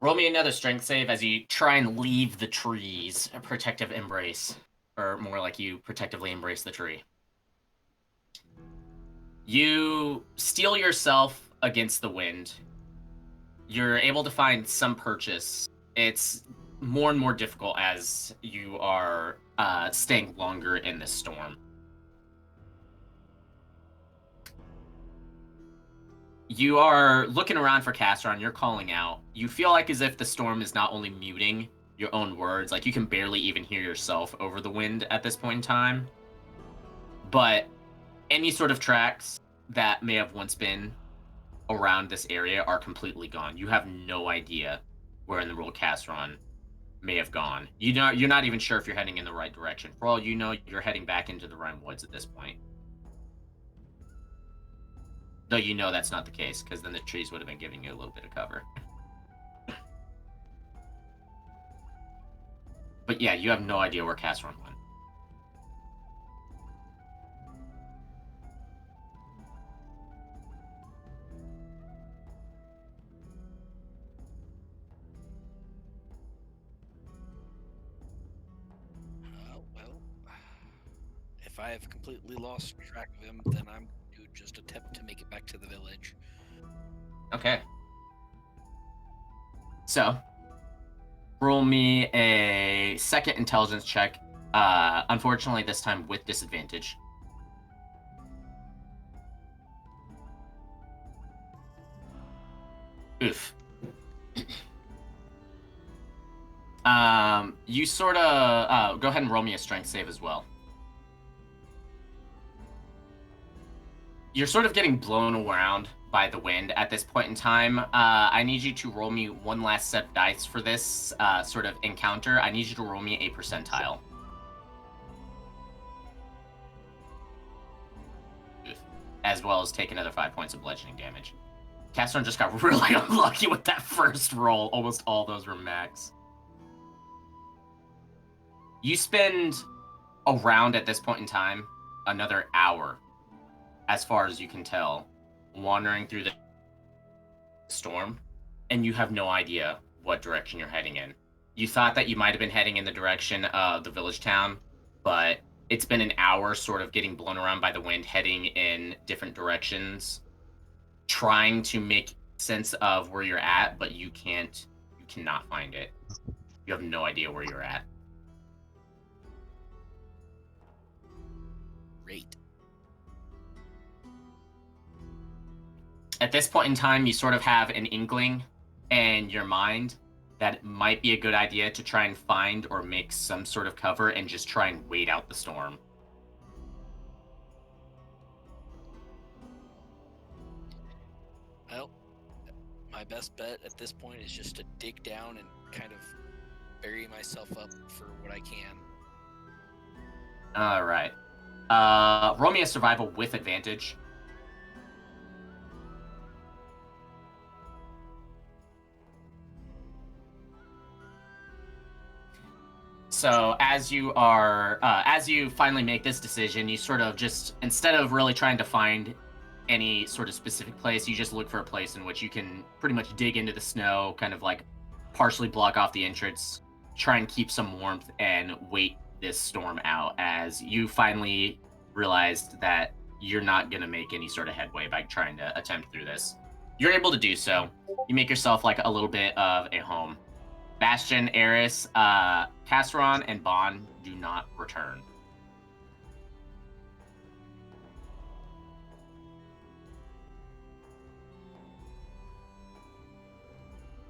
Roll me another strength save as you try and leave the trees. A protective embrace. Or more like you protectively embrace the tree. You steel yourself against the wind. You're able to find some purchase. It's more and more difficult as you are staying longer in this storm. You are looking around for Castron. You're calling out. You feel like as if the storm is not only muting your own words, like you can barely even hear yourself over the wind at this point in time, but any sort of tracks that may have once been around this area are completely gone. You have no idea where in the world Castron may have gone. You're not even sure if you're heading in the right direction. For all you know, you're heading back into the Rhine Woods at this point. Though you know that's not the case, because then the trees would have been giving you a little bit of cover. But yeah, you have no idea where Castron went. Well, if I have completely lost track of him, then I'm going to just attempt to make it back to the village. Okay. So, roll me a second intelligence check. Unfortunately, this time with disadvantage. Oof. You sort of go ahead and roll me a strength save as well. You're sort of getting blown around by the wind at this point in time. I need you to roll me one last set of dice for this sort of encounter. I need you to roll me a percentile. As well as take another 5 points of bludgeoning damage. Castron just got really unlucky with that first roll. Almost all those were max. You spend around, at this point in time, another hour, as far as you can tell, wandering through the storm, and you have no idea what direction you're heading in. You thought that you might have been heading in the direction of the village town, but it's been an hour sort of getting blown around by the wind, heading in different directions, trying to make sense of where you're at, but you cannot find it. You have no idea where you're at. Great. At this point in time, you sort of have an inkling in your mind that it might be a good idea to try and find or make some sort of cover and just try and wait out the storm. Well, my best bet at this point is just to dig down and kind of bury myself up for what I can. All right. Roll me a survival with advantage. So as you finally make this decision, you sort of just, instead of really trying to find any sort of specific place, you just look for a place in which you can pretty much dig into the snow, kind of like partially block off the entrance, try and keep some warmth, and wait this storm out as you finally realized that you're not going to make any sort of headway by trying to attempt through this. You're able to do so. You make yourself like a little bit of a home. Bastion, Eris, Casseron, and Bon do not return.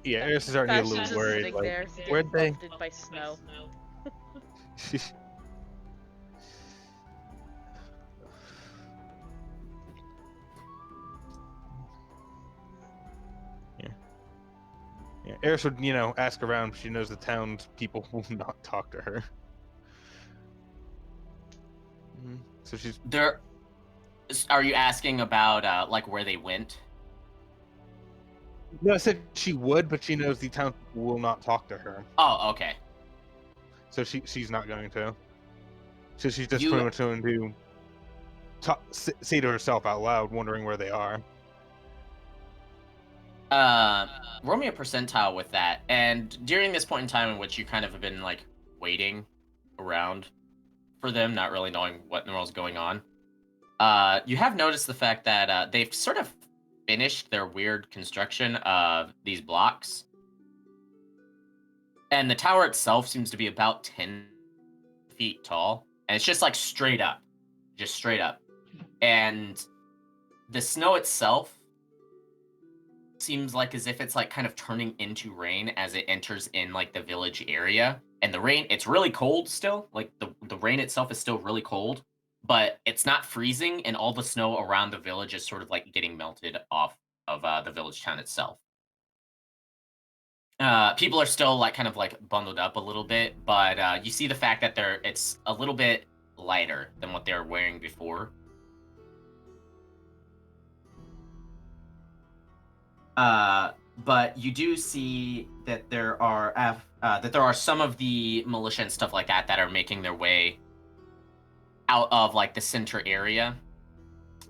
Yeah, Eris is already a Bastion's little just worried. sitting Like, there, where'd they? buffeted by snow. Yeah, Eris would, ask around, but she knows the town's people will not talk to her. So she's... Are you asking about, like, where they went? No, I said she would, but she knows the town people will not talk to her. Oh, okay. So she's not going to. So she's just pretty much going to say to herself out loud, wondering where they are. Roll me a percentile with that. And during this point in time in which you kind of have been like waiting around for them, not really knowing what in the world's going on, you have noticed the fact that they've sort of finished their weird construction of these blocks. And the tower itself seems to be about 10 feet tall. And it's just like straight up. Just straight up. And the snow itself seems like as if it's like kind of turning into rain as it enters in like the village area. And the rain, it's really cold still. Like the rain itself is still really cold, but it's not freezing, and all the snow around the village is sort of like getting melted off of the village town itself. People are still like kind of like bundled up a little bit, but you see the fact that it's a little bit lighter than what they were wearing before. But you do see that there are some of the militia and stuff like that that are making their way out of like the center area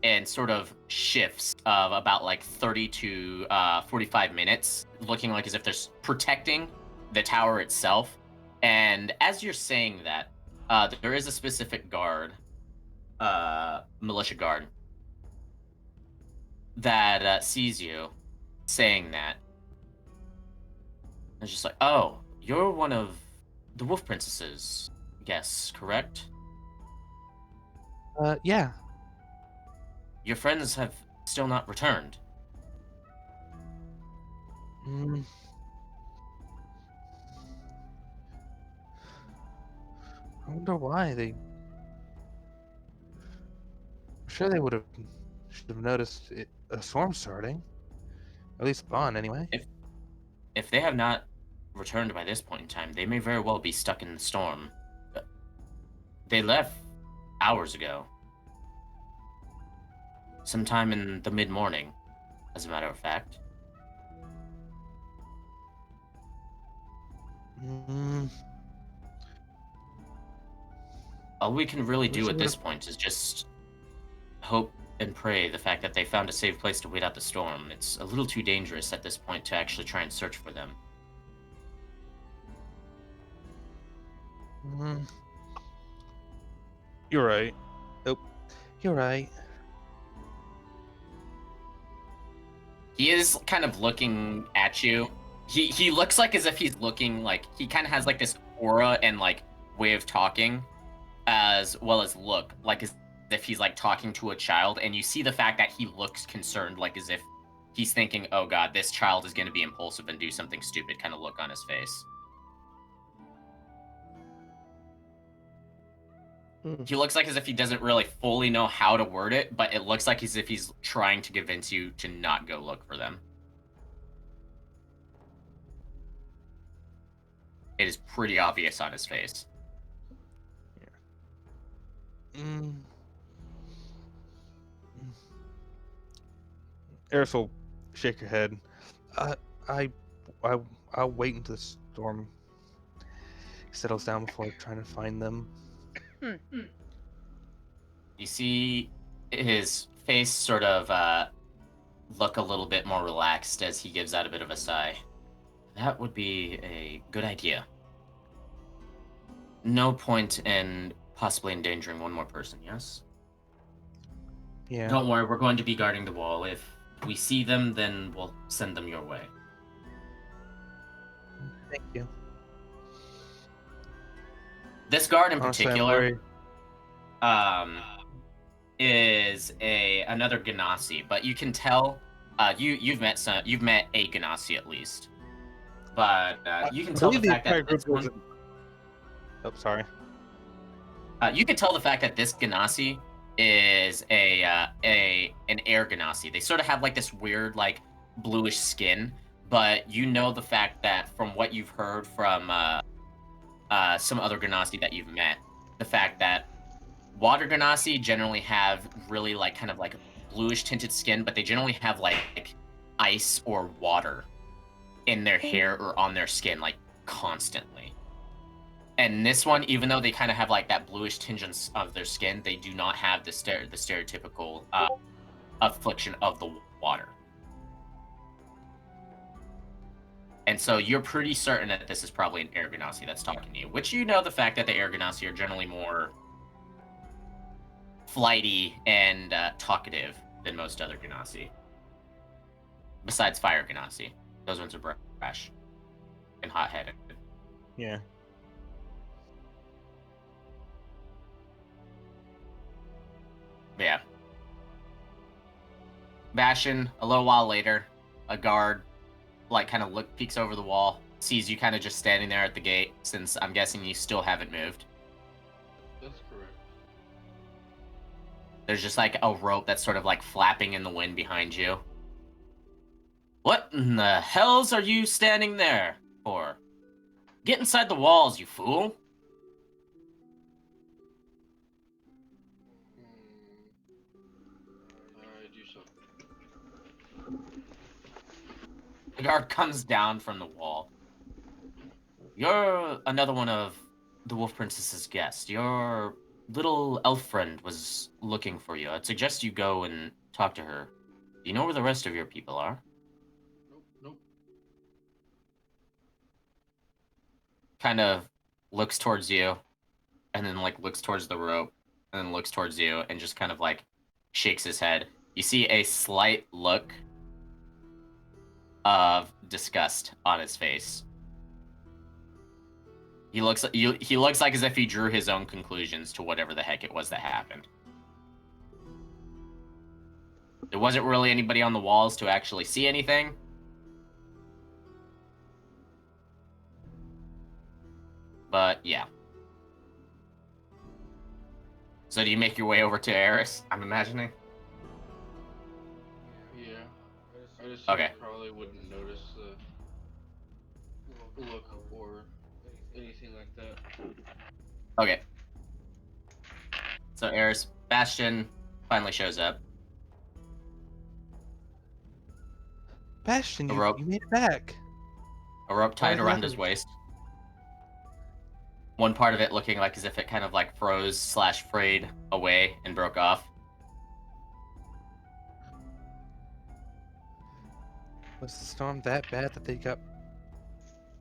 in sort of shifts of about like 30 to 45 minutes, looking like as if they're protecting the tower itself. And as you're saying that, there is a specific guard, militia guard, that sees you saying that. It's just like, oh, you're one of the Wolf Princesses, yes, correct? Yeah. Your friends have still not returned. Mm. I wonder why I'm sure they should have noticed a storm starting. At least spawn, anyway. If they have not returned by this point in time, they may very well be stuck in the storm. They left hours ago. Sometime in the mid-morning, as a matter of fact. Mm. All we can really do at this point is just hope and pray the fact that they found a safe place to wait out the storm. It's a little too dangerous at this point to actually try and search for them. Mm. You're right. Nope. You're right. He is kind of looking at you. He looks like as if he's looking like he kind of has like this aura and like way of talking, as well as look like as if he's like talking to a child, and you see the fact that he looks concerned, like as if he's thinking, oh god, this child is going to be impulsive and do something stupid kind of look on his face. He looks like as if he doesn't really fully know how to word it, but it looks like as if he's trying to convince you to not go look for them. It is pretty obvious on his face. Eris will shake her head. I'll wait until the storm settles down before trying to find them. You see his face sort of look a little bit more relaxed as he gives out a bit of a sigh. That would be a good idea. No point in possibly endangering one more person, yes? Yeah. Don't worry, we're going to be guarding the wall. If we see them, then we'll send them your way. Thank you. This guard in Honestly, I'm particular worried. is another Ganassi, but you can tell you've met a Ganassi at least. But you can tell the fact that this one, Oh, sorry. you can tell the fact that this Ganassi is an air Ganassi. They sort of have like this weird like bluish skin, but you know the fact that from what you've heard from some other Ganassi that you've met, the fact that water Ganassi generally have really like kind of like bluish tinted skin, but they generally have like ice or water in their hair or on their skin like constantly. And this one, even though they kind of have like that bluish tinge of their skin, they do not have the stereotypical affliction of the water. And so you're pretty certain that this is probably an air ganassi that's talking to you, which you know the fact that the air ganassi are generally more flighty and talkative than most other ganassi. Besides fire ganassi. Those ones are brash and hot-headed. Yeah. But yeah. Bastion, a little while later, a guard, like, kind of peeks over the wall, sees you kind of just standing there at the gate, since I'm guessing you still haven't moved. That's correct. There's just, like, a rope that's sort of, like, flapping in the wind behind you. What in the hells are you standing there for? Get inside the walls, you fool! I do so. The guard comes down from the wall. You're another one of the Wolf Princess's guests. Your little elf friend was looking for you. I'd suggest you go and talk to her. Do you know where the rest of your people are? Nope. Kind of looks towards you, and then, like, looks towards the rope, and then looks towards you, and just kind of, like, shakes his head. You see a slight look of disgust on his face. He looks like as if he drew his own conclusions to whatever the heck it was that happened. There wasn't really anybody on the walls to actually see anything. But yeah. So do you make your way over to Eris, I'm imagining? Yeah. I just Okay. probably wouldn't notice the look or anything like that. Okay. So Eris, Bastion finally shows up. Bastion, A you rope. made it back. A rope tied Why around the his others? waist. One part of it looking like as if it kind of like froze/frayed away and broke off. Was the storm that bad that they got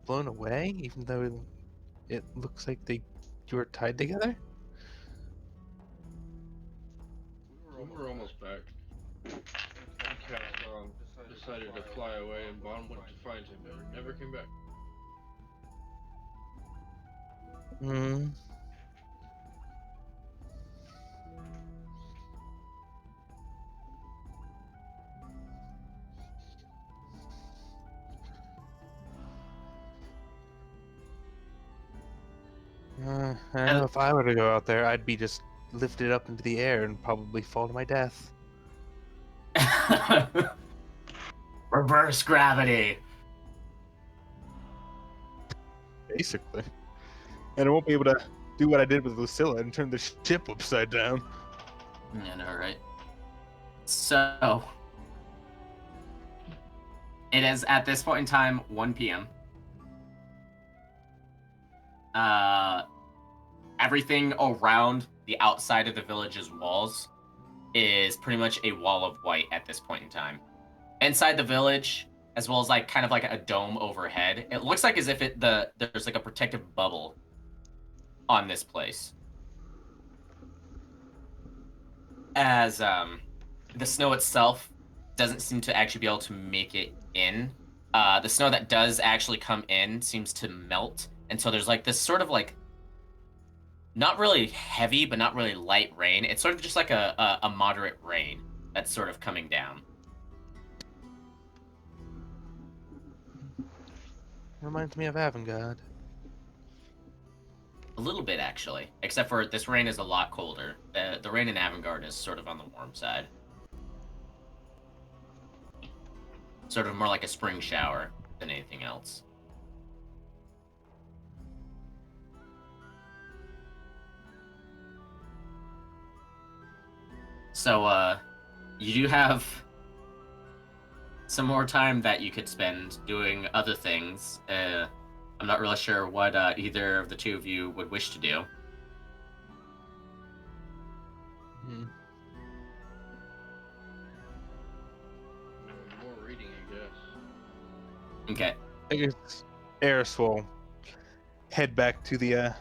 blown away, even though it looks like you were tied together? We were almost back. Castron decided to fly away, and Bond went to find him and never came back. Hmm. I know if I were to go out there, I'd be just lifted up into the air and probably fall to my death. Reverse gravity. Basically. And I won't be able to do what I did with Lucilla and turn the ship upside down. Yeah, no, right. So it is at this point in time 1 p.m. Everything around the outside of the village's walls is pretty much a wall of white at this point in time. Inside the village, as well as like kind of like a dome overhead, it looks like as if there's like a protective bubble on this place. As the snow itself doesn't seem to actually be able to make it in. The snow that does actually come in seems to melt, and so there's like this sort of like not really heavy but not really light rain. It's sort of just like a moderate rain that's sort of coming down. Reminds me of Avengarde. A little bit, actually. Except for this rain is a lot colder. The rain in Avengarde is sort of on the warm side. Sort of more like a spring shower than anything else. So, you do have some more time that you could spend doing other things. I'm not really sure what either of the two of you would wish to do. Hmm. More reading, I guess. Okay. I guess Eris will head back to the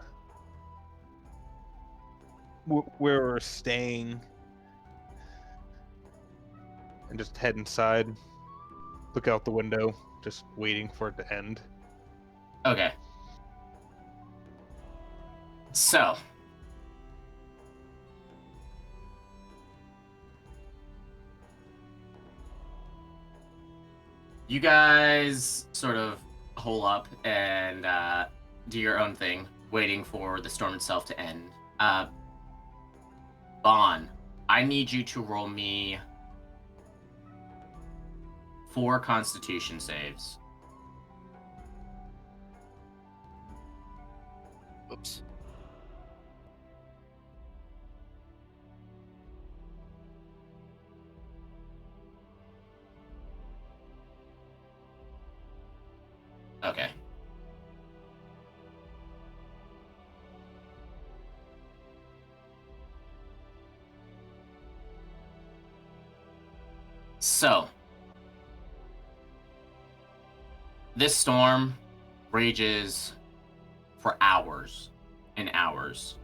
where we're staying and just head inside. Look out the window, just waiting for it to end. Okay. So, you guys sort of hole up and do your own thing, waiting for the storm itself to end. Bon, I need you to roll me 4 Constitution saves. Oops. Okay. So, this storm rages for hours and hours.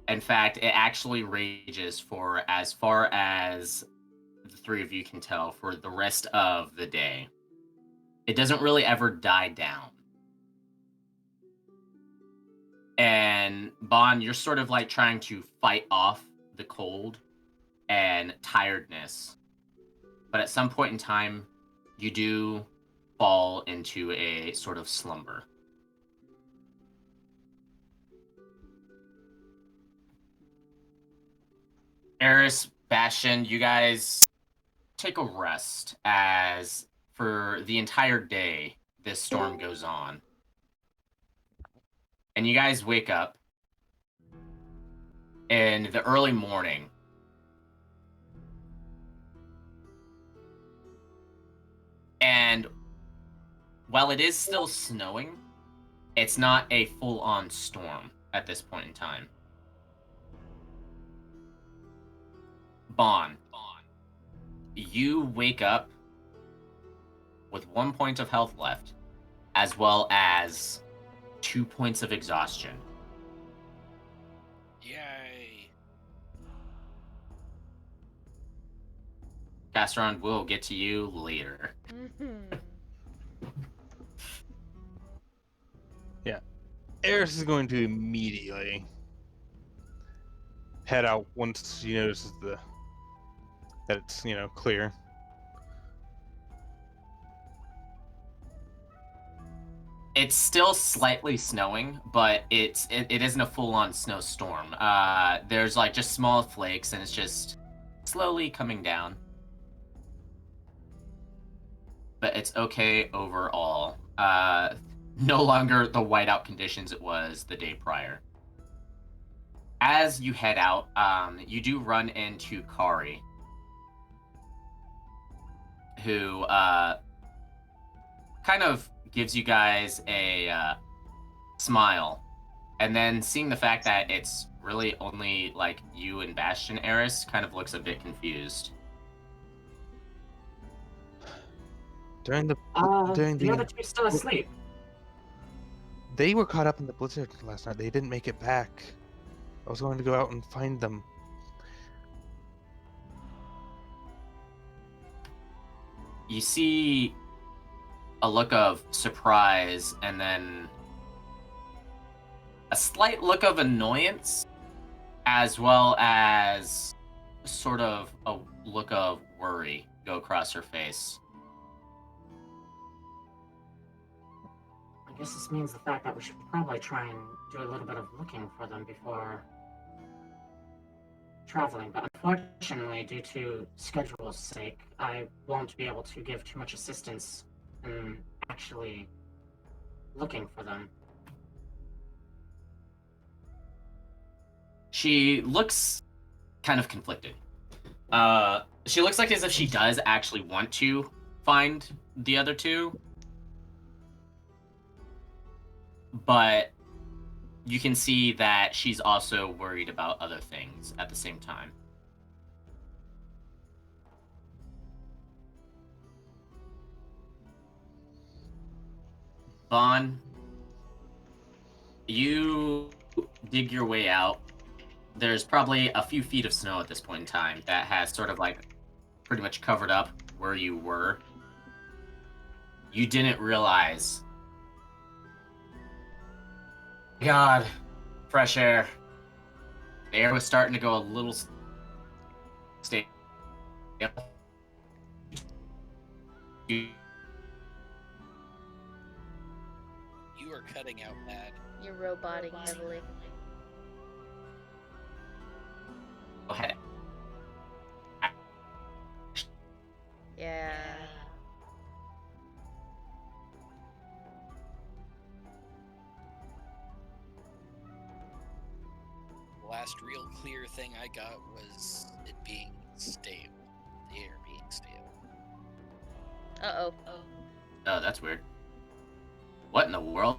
In fact, it actually rages for as far as the 3 of you can tell for the rest of the day. It doesn't really ever die down. And Bon, you're sort of like trying to fight off the cold and tiredness. But at some point in time, you do fall into a sort of slumber. Eris, Bastion, you guys take a rest as for the entire day this storm goes on. And you guys wake up in the early morning. And while it is still snowing, it's not a full-on storm at this point in time. Bon, you wake up with 1 point of health left, as well as 2 points of exhaustion. Yay. Castron, we'll get to you later. Eris is going to immediately head out once she notices that it's clear. It's still slightly snowing, but it isn't a full-on snowstorm. There's like just small flakes, and it's just slowly coming down. But it's okay overall. No longer the whiteout conditions it was the day prior. As you head out, you do run into Kari, who kind of gives you guys a smile, and then seeing the fact that it's really only like you and Bastion, Eris kind of looks a bit confused. During the other two still asleep. They were caught up in the blizzard last night. They didn't make it back. I was going to go out and find them. You see a look of surprise and then a slight look of annoyance, as well as sort of a look of worry go across her face. I guess this means the fact that we should probably try and do a little bit of looking for them before traveling. But unfortunately, due to schedule's sake, I won't be able to give too much assistance in actually looking for them. She looks kind of conflicted. She looks like as if she does actually want to find the other two, but you can see that she's also worried about other things at the same time. Vaughn, you dig your way out. There's probably a few feet of snow at this point in time that has sort of like pretty much covered up where you were. You didn't realize. God, fresh air. The air was starting to go a little stale. You You are cutting out bad. You're roboting heavily. go ahead. Yeah. The last real clear thing I got was it being stale. The air being stale. Uh-oh. Oh, that's weird. What in the world?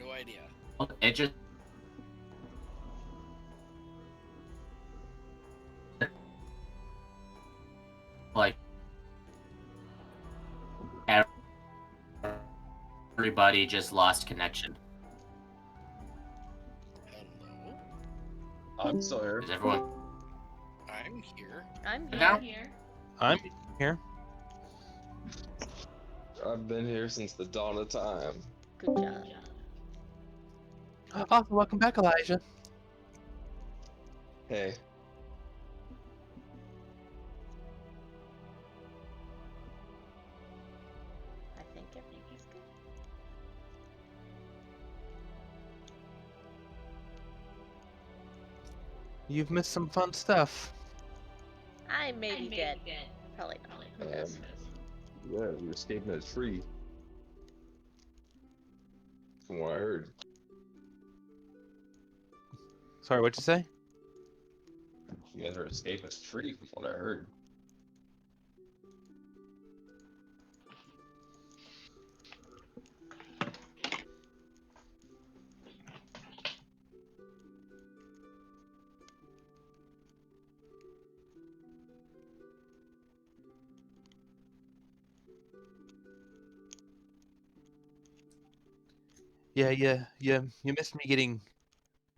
No idea. It just like everybody just lost connection. Hello? I'm still here. Is everyone I'm here. I'm Now? here. I'm here. I've been here since the dawn of time. Good job. Awesome. Welcome back, Elijah. Hey, I think everything's good. You've missed some fun stuff. I may be dead. Probably not. Who knows? yeah, you're escaping a tree. From what I heard. Sorry, what'd you say? You guys are escaping a tree from what I heard. Yeah, you missed me getting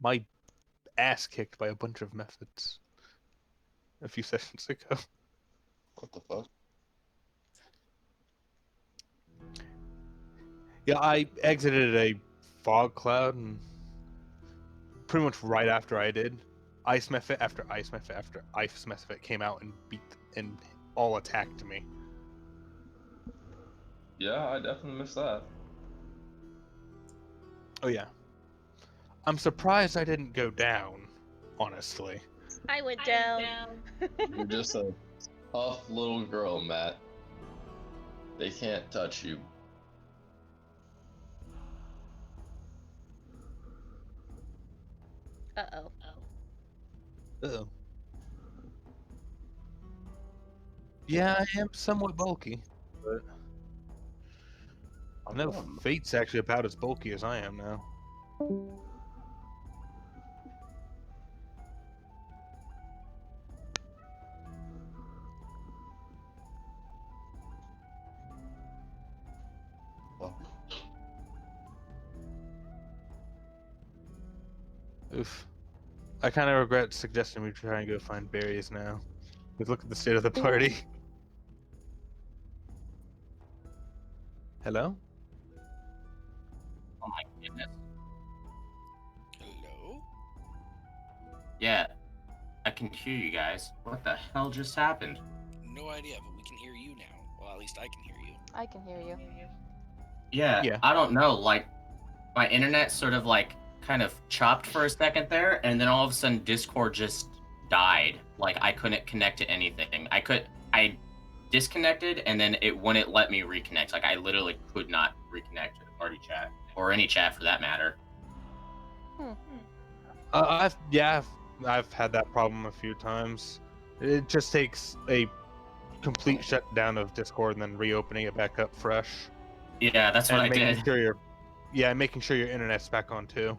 my ass kicked by a bunch of methods a few sessions ago. What the fuck? Yeah, I exited a fog cloud, and pretty much right after I did, Ice Mephit after Ice Mephit after Ice Mephit came out and beat and all attacked me. Yeah, I definitely missed that. Oh yeah. I'm surprised I didn't go down, honestly. I went down. You're just a tough little girl, Matt. They can't touch you. Uh-oh. Uh-oh. Yeah, I am somewhat bulky, but I know Fate's actually about as bulky as I am now. Fuck. Oof. I kind of regret suggesting we try and go find berries now. Let's look at the state of the party. Hello? Oh my goodness. Hello? Yeah, I can hear you guys. What the hell just happened? No idea, but we can hear you now. Well, at least I can hear you. I can hear you. Yeah, I don't know. Like, my internet sort of like kind of chopped for a second there, and then all of a sudden Discord just died. Like, I couldn't connect to anything. I disconnected, and then it wouldn't let me reconnect. Like, I literally could not reconnect to the party chat or any chat for that matter. I've had that problem a few times. It just takes a complete shutdown of Discord and then reopening it back up fresh. Yeah, that's what I did. Making sure your internet's back on too.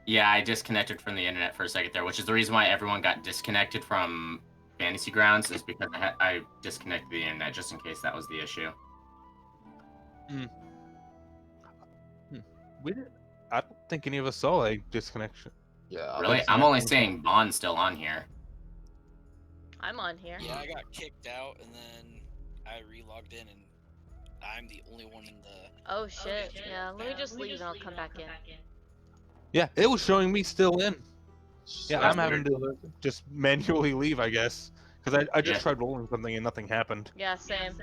Yeah, I disconnected from the internet for a second there, which is the reason why everyone got disconnected from Fantasy Grounds, is because I disconnected the internet just in case that was the issue. We did. I don't think any of us saw a disconnection. Yeah. Really? I'm only seeing Bond's still on here. I'm on here. Yeah, I got kicked out and then I re-logged in and I'm the only one in the. Oh shit. Yeah, let me just leave and I'll come back in. Yeah, it was showing me still in. Yeah, That's I'm having to just manually leave, I guess, because I just Yeah. tried rolling something and nothing happened. Yeah, same.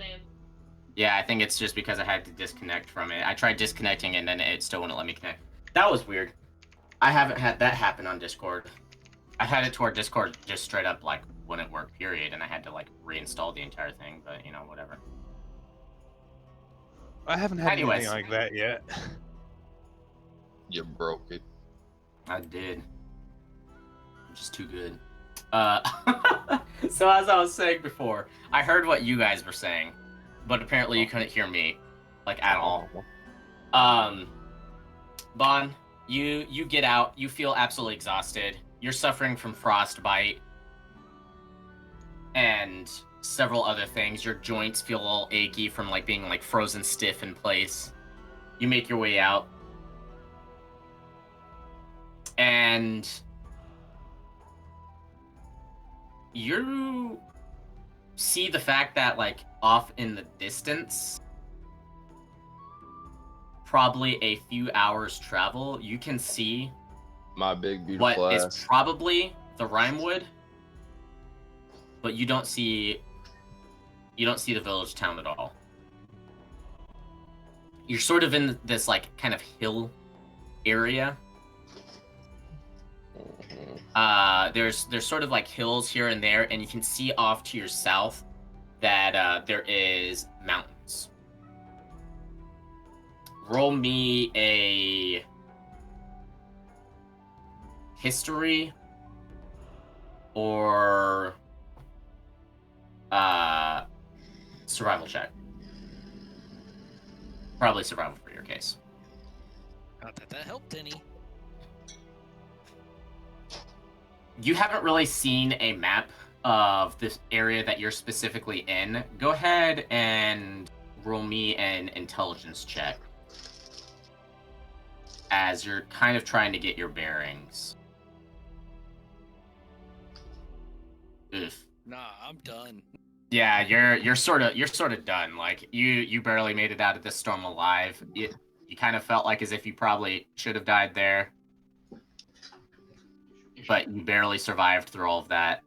Yeah, I think it's just because I had to disconnect from it. I tried disconnecting and then it still wouldn't let me connect. That was weird. I haven't had that happen on Discord. I had it to where Discord just straight up like wouldn't work, period, and I had to like reinstall the entire thing, but you know, whatever. I haven't had Anyways. anything like that yet. You broke it. I did. I'm just too good. So as I was saying before, I heard what you guys were saying, but apparently you couldn't hear me, like, at all. Bon, you get out, you feel absolutely exhausted. You're suffering from frostbite and several other things. Your joints feel all achy from like being like frozen stiff in place. You make your way out. And you see the fact that like off in the distance, probably a few hours travel, you can see My big beautiful what ass. is probably the Rimewood, but you don't see the village town at all. You're sort of in this like kind of hill area. There's sort of like hills here and there, and you can see off to your south that there is mountains. Roll me a history or survival check. Probably survival for your case. Not that that helped any. You haven't really seen a map of this area that you're specifically in. Go ahead and roll me an intelligence check, as you're kind of trying to get your bearings. Oof. Nah, I'm done. Yeah, you're sort of done. Like you barely made it out of this storm alive. You kind of felt like as if you probably should have died there, but you barely survived through all of that.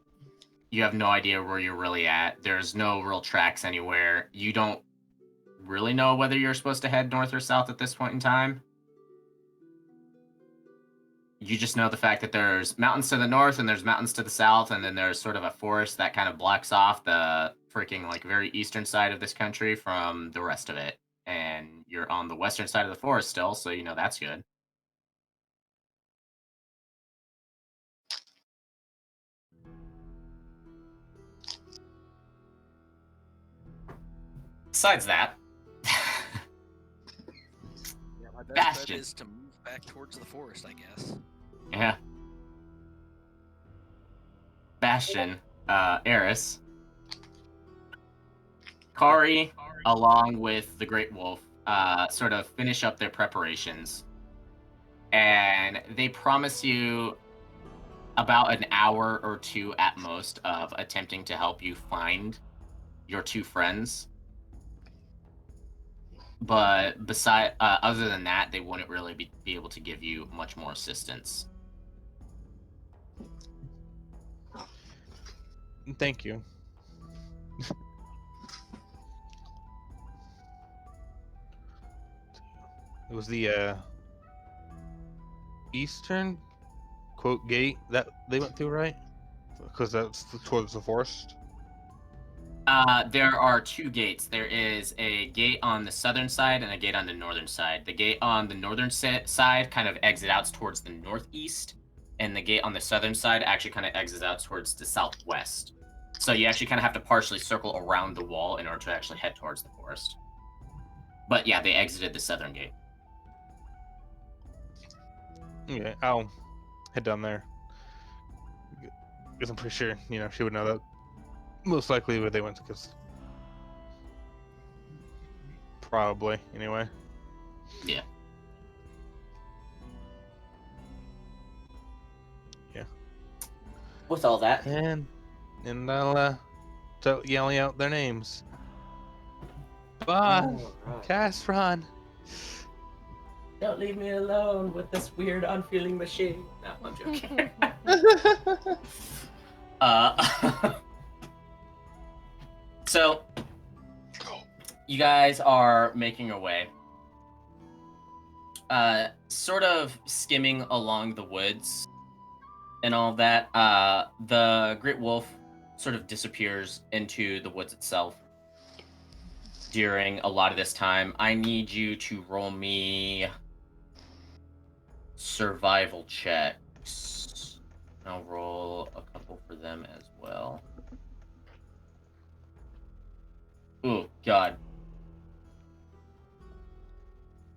You have no idea where you're really at. There's no real tracks anywhere. You don't really know whether you're supposed to head north or south at this point in time. You just know the fact that there's mountains to the north and there's mountains to the south, and then there's sort of a forest that kind of blocks off the freaking like very eastern side of this country from the rest of it. And you're on the western side of the forest still, so you know that's good. Besides that, Yeah, my best Bastion. bet is to move back towards the forest, I guess. yeah. Bastion, Eris, Kari, along with the Great Wolf, sort of finish up their preparations. And they promise you about an hour or two at most of attempting to help you find your two friends. But other than that, they wouldn't really be able to give you much more assistance. Thank you. It was the eastern quote gate that they went through, right? Because that's towards the forest. There are two gates. There is a gate on the southern side and a gate on the northern side. The gate on the northern side kind of exits out towards the northeast, and the gate on the southern side actually kind of exits out towards the southwest. So you actually kind of have to partially circle around the wall in order to actually head towards the forest. But yeah, they exited the southern gate. Okay, I'll head down there. Because I'm pretty sure, she would know that. Most likely where they went to, because probably, anyway. Yeah. with all that, And I'll start yelling out their names. Bon, Alright. Castron. Don't leave me alone with this weird, unfeeling machine. No, I'm joking. So, you guys are making your way. Sort of skimming along the woods and all of that. The Great Wolf sort of disappears into the woods itself during a lot of this time. I need you to roll me survival checks. I'll roll a couple for them as well. Oh, God.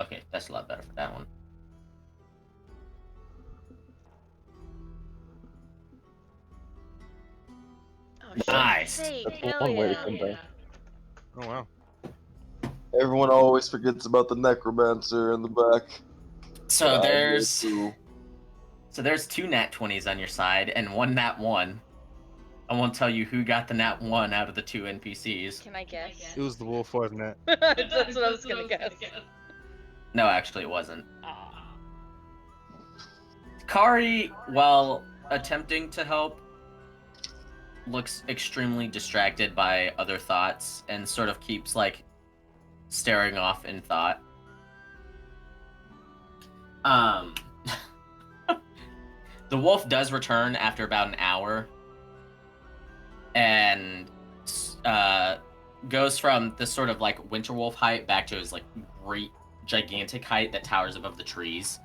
Okay, that's a lot better for that one. Oh, shit's Nice. sake, That's hell one way to yeah. come back. Oh wow. Everyone always forgets about the necromancer in the back. So But I will there's too. two nat 20s on your side and one nat 1. I won't tell you who got the nat 1 out of the two NPCs. Can I guess? It was the wolf, wasn't it? That's what I was gonna guess. No, actually it wasn't. Aw. Kari, while attempting to help, looks extremely distracted by other thoughts and sort of keeps like staring off in thought. The wolf does return after about an hour and goes from this sort of like winter wolf height back to his like great gigantic height that towers above the trees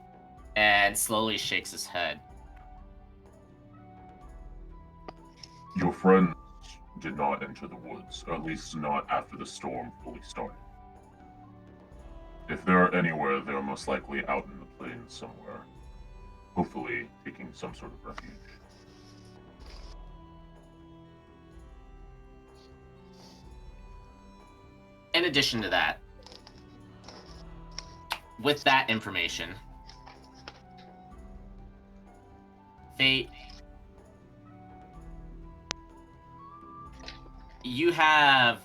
and slowly shakes his head. Your friends did not enter the woods, or at least not after the storm fully started. If they're anywhere, they're most likely out in the plains somewhere, hopefully taking some sort of refuge. In addition to that, with that information, Fate, you have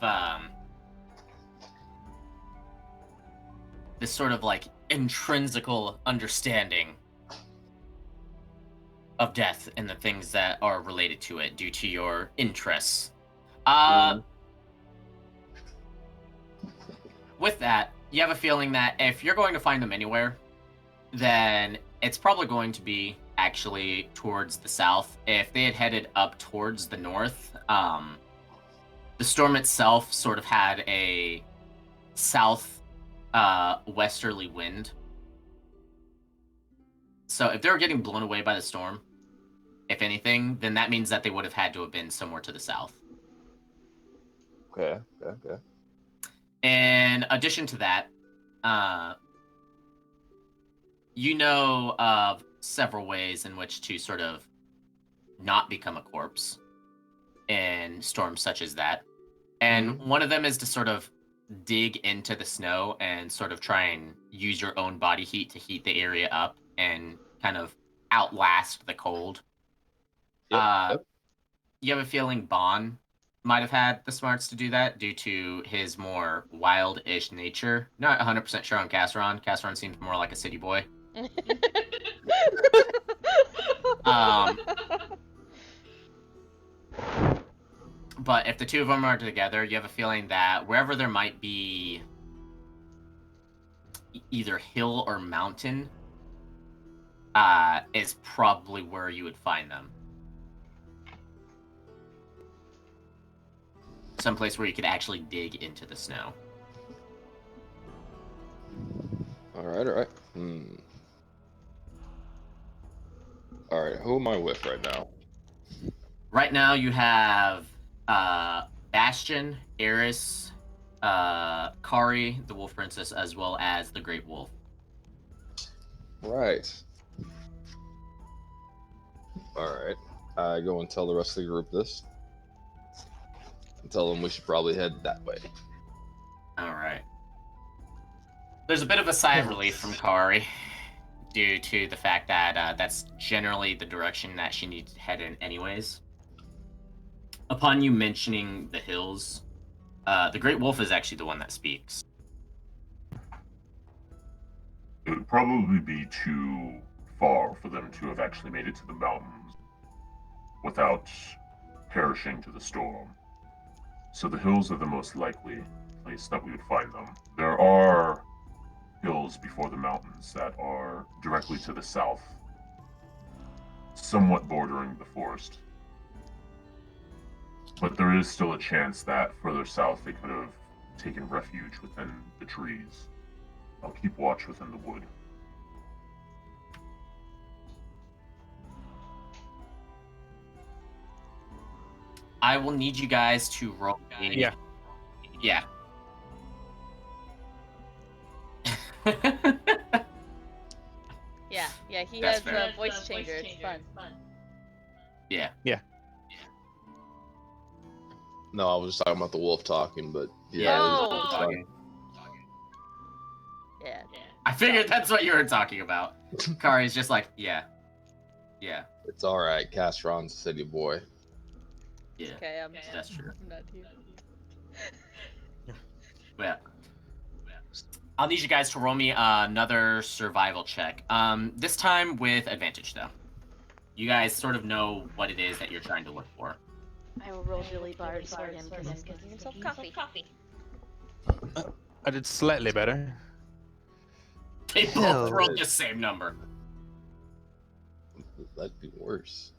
this sort of like intrinsical understanding of death and the things that are related to it due to your interests. With that, you have a feeling that if you're going to find them anywhere, then it's probably going to be actually towards the south. If they had headed up towards the north, the storm itself sort of had a south westerly wind. So if they were getting blown away by the storm, if anything, then that means that they would have had to have been somewhere to the south. Okay. In addition to that, you know of several ways in which to sort of not become a corpse in storms such as that. And one of them is to sort of dig into the snow and sort of try and use your own body heat to heat the area up and kind of outlast the cold. Yep. You have a feeling Bon might have had the smarts to do that due to his more wild-ish nature. Not 100% sure on Casseron. Casseron seems more like a city boy. But if the two of them are together, you have a feeling that wherever there might be either hill or mountain is probably where you would find them. Someplace where you could actually dig into the snow. Alright. Alright, who am I with right now? Right now you have Bastion, Eris, Kari, the Wolf Princess, as well as the Great Wolf. Right. Alright. I go and tell the rest of the group this. And tell them we should probably head that way. Alright. There's a bit of a sigh of relief from Kari. due to the fact that that's generally the direction that she needs to head in anyways. Upon you mentioning the hills, the Great Wolf is actually the one that speaks. It would probably be too far for them to have actually made it to the mountains without perishing to the storm. So the hills are the most likely place that we would find them. There are hills before the mountains that are directly to the south, somewhat bordering the forest. But there is still a chance that further south they could have taken refuge within the trees. I'll keep watch within the wood. I will need you guys to roll. Yeah. Yeah. Yeah, he That's has fair. a voice changer. It's fun. Yeah. No, I was just talking about the wolf talking, but yeah. Oh! It's fun. Yeah. I figured that's what you were talking about. Kari's just like, yeah. It's all right. Castron's a city boy. Yeah. Okay, That's true. I'm not here. Yeah. I'll need you guys to roll me another survival check. This time with advantage, though. You guys sort of know what it is that you're trying to look for. I will roll Billy Bard for him because he's getting himself coffee. I did slightly better. They both Hell. rolled the same number. That'd be worse.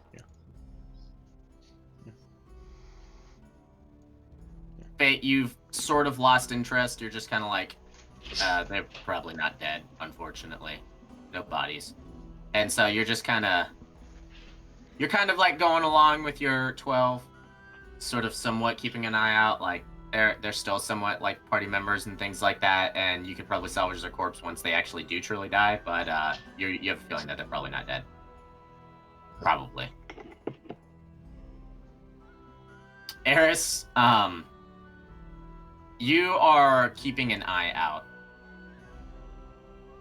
Fate, you've sort of lost interest. You're just kind of like, they're probably not dead, unfortunately. No bodies. And so you're just kind of like going along with your 12, sort of somewhat keeping an eye out. Like, they're still somewhat like party members and things like that, and you could probably salvage their corpse once they actually do truly die, but you have a feeling that they're probably not dead. Probably. Eris, you are keeping an eye out.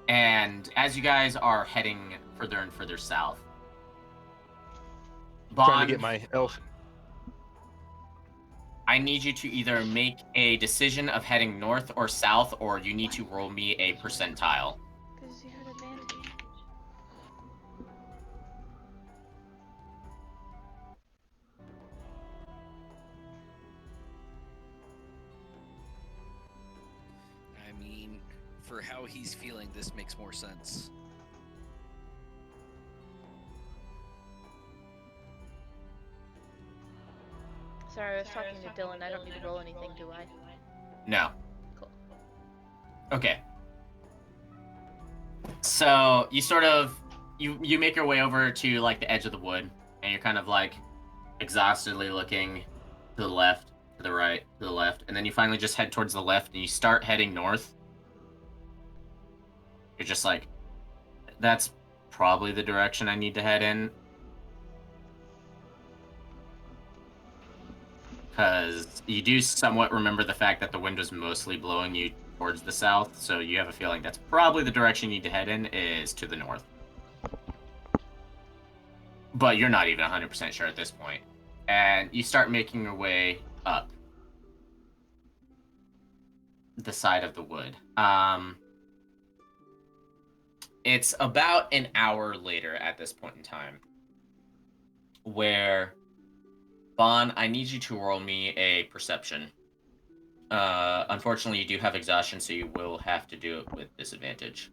And as you guys are heading further and further south, Trying to Bond, get my elf. I need you to either make a decision of heading north or south, or you need to roll me a percentile. Because you had advantage. I mean, for how he's feeling, this makes more sense. Sorry, I was talking to Dylan. I don't need to roll anything, do I? No. Cool. Okay. So you sort of you make your way over to like the edge of the wood, and you're kind of like exhaustedly looking to the left, to the right, to the left, and then you finally just head towards the left, and you start heading north. You're just like, that's probably the direction I need to head in. Because you do somewhat remember the fact that the wind was mostly blowing you towards the south, so you have a feeling that's probably the direction you need to head in is to the north. But you're not even 100% sure at this point. And you start making your way up the side of the wood. It's about an hour later at this point in time, where Bon, I need you to roll me a perception. Unfortunately, you do have exhaustion, so you will have to do it with disadvantage.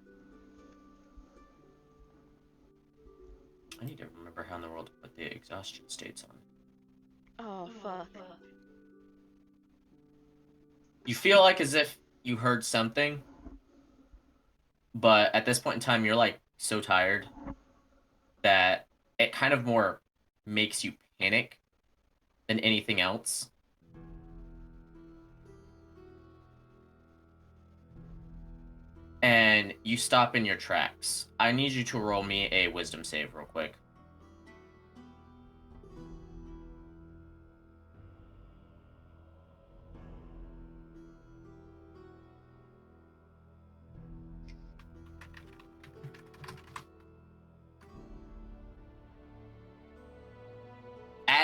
I need to remember how in the world to put the exhaustion states on. Oh, fuck. You feel like as if you heard something, but at this point in time, you're like so tired that it kind of more makes you panic than anything else. And you stop in your tracks. I need you to roll me a wisdom save real quick.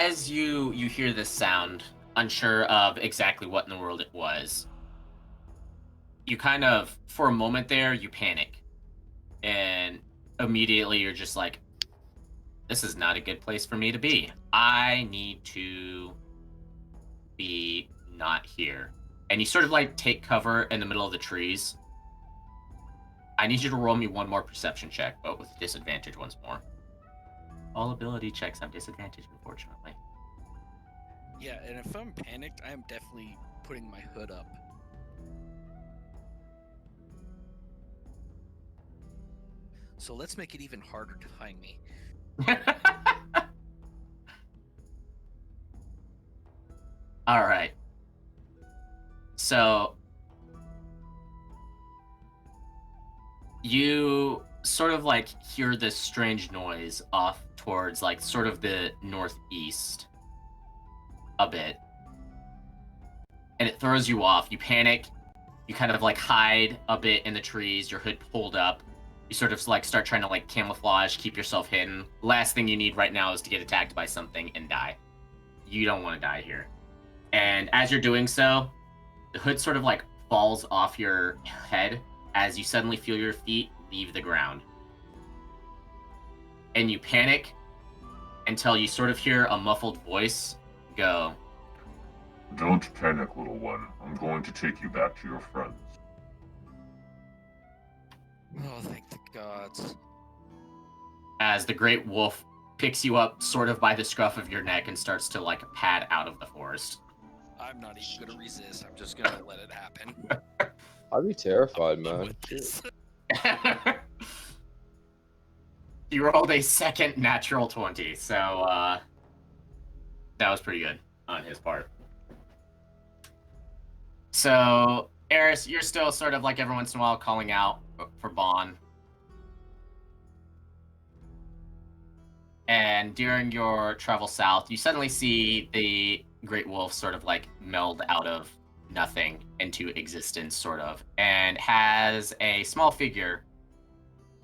as you hear this sound, unsure of exactly what in the world it was, you kind of, for a moment there, you panic. And immediately you're just like, this is not a good place for me to be. I need to be not here. And you sort of like take cover in the middle of the trees. I need you to roll me one more perception check, but with disadvantage once more. All ability checks have disadvantage, unfortunately. Yeah, and if I'm panicked, I am definitely putting my hood up. So let's make it even harder to find me. All right. So you sort of like hear this strange noise off towards like sort of the northeast a bit. And it throws you off. You panic. You kind of like hide a bit in the trees, your hood pulled up. You sort of like start trying to like camouflage, keep yourself hidden. Last thing you need right now is to get attacked by something and die. You don't want to die here. And as you're doing so, the hood sort of like falls off your head as you suddenly feel your feet leave the ground. And you panic until you sort of hear a muffled voice go, Don't panic, little one. I'm going to take you back to your friends. Oh, thank the gods. as the great wolf picks you up sort of by the scruff of your neck and starts to like pad out of the forest. I'm not even gonna resist. I'm just gonna let it happen. I'd be terrified, I'm man. with this. You rolled a second natural 20, so that was pretty good on his part. So, Eris, you're still sort of like every once in a while calling out for Bon. And during your travel south, you suddenly see the Great Wolf sort of like meld out of nothing into existence, sort of, and has a small figure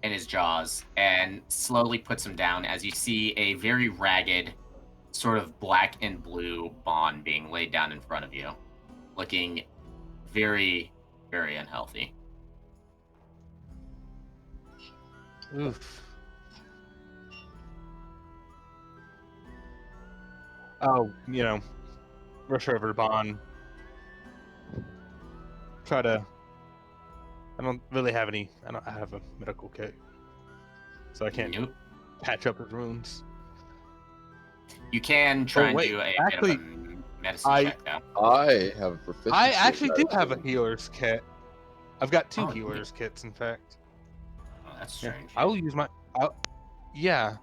in his jaws and slowly puts him down as you see a very ragged, sort of black and blue Bon being laid down in front of you, looking very, very unhealthy. Oof. Oh, rush over to Bond. Try to. I don't really have any. I have a medical kit, so I can't Nope. patch up his wounds. You can try and wait, do a actually, bit of a medicine I- check, though. I have a proficiency. I in actually do have a medicine. healer's kit. I've got two Oh, healer's kits, in fact. Oh, that's Yeah, strange. I will use my. Yeah.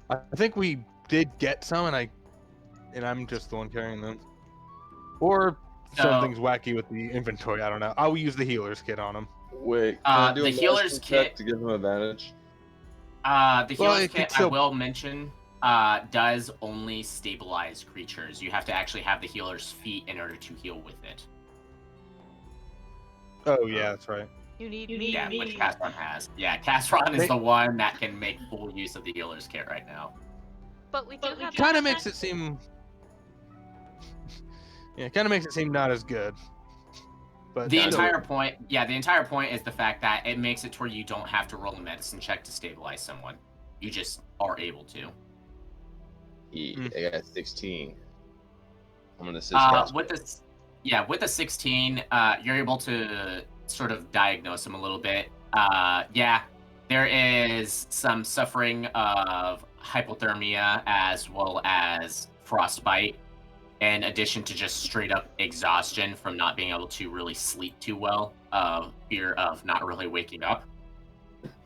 I think we did get some, and I'm just the one carrying them. Or So- something's wacky with the inventory. I don't know. I will use the healer's kit on him. Wait, can I do the a healer's medicine check kit- to give him advantage? The Well, healer's it could kit, I still- will mention, does only stabilize creatures. You have to actually have the healer's feet in order to heal with it. Oh yeah, that's right. You need Yeah, me. which Castron has. Yeah, Castron is They- the one that can make full use of the healer's kit right now. But we do have Kind of makes it seem. Yeah, kind of makes it seem not as good. But The still- entire point is the fact that it makes it to where you don't have to roll a medicine check to stabilize someone. You just are able to. I got 16. I'm gonna assist Casper. With the 16, you're able to sort of diagnose him a little bit. There is some suffering of hypothermia as well as frostbite, in addition to just straight up exhaustion from not being able to really sleep too well, fear of not really waking up,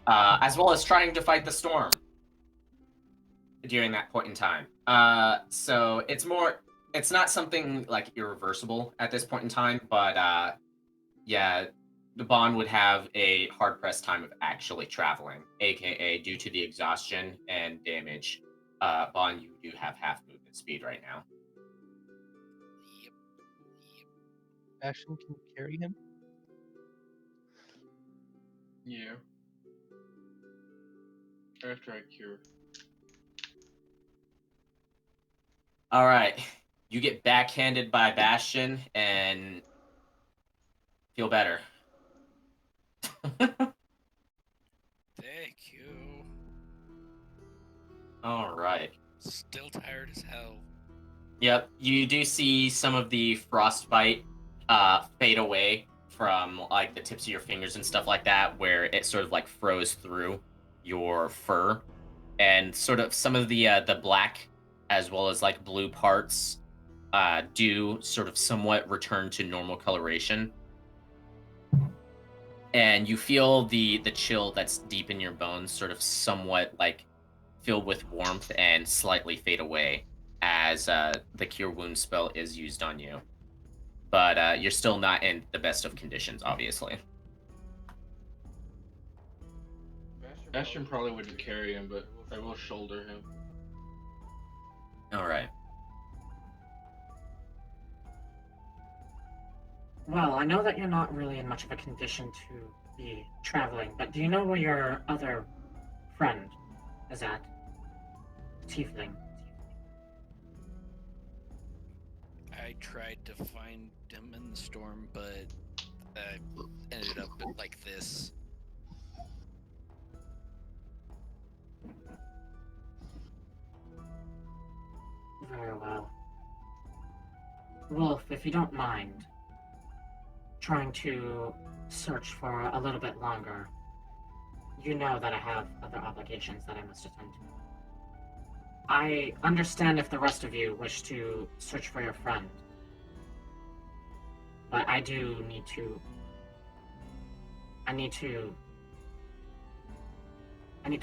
as well as trying to fight the storm during that point in time. So it's not something like irreversible at this point in time, but the Bond would have a hard-pressed time of actually traveling, aka due to the exhaustion and damage. Bond, you do have half movement speed right now. Yep. Ashton can carry him. Yeah. After I cure. All right. You get backhanded by Bastion and feel better. Thank you. All right. Still tired as hell. Yep, you do see some of the frostbite fade away from like the tips of your fingers and stuff like that, where it sort of like froze through your fur, and sort of some of the black as well as like blue parts do sort of somewhat return to normal coloration, and you feel the chill that's deep in your bones sort of somewhat like filled with warmth and slightly fade away as the cure wound spell is used on you, but you're still not in the best of conditions, obviously. Bastion probably wouldn't carry him, but I will shoulder him. All right. Well, I know that you're not really in much of a condition to be traveling, but do you know where your other friend is at? Tiefling. I tried to find him in the storm, but I ended up like this. Very well. Wolf, if you don't mind trying to search for a little bit longer, you know that I have other obligations that I must attend to. I understand if the rest of you wish to search for your friend, but I need to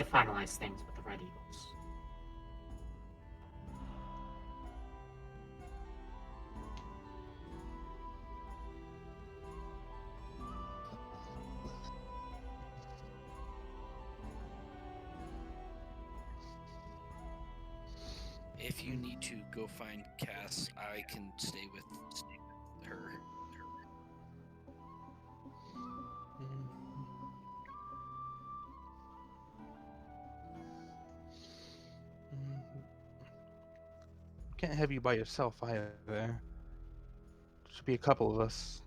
finalize things with the Red Eagles. If you need to go find Cass, I can stay with her. Can't have you by yourself either. Should be a couple of us.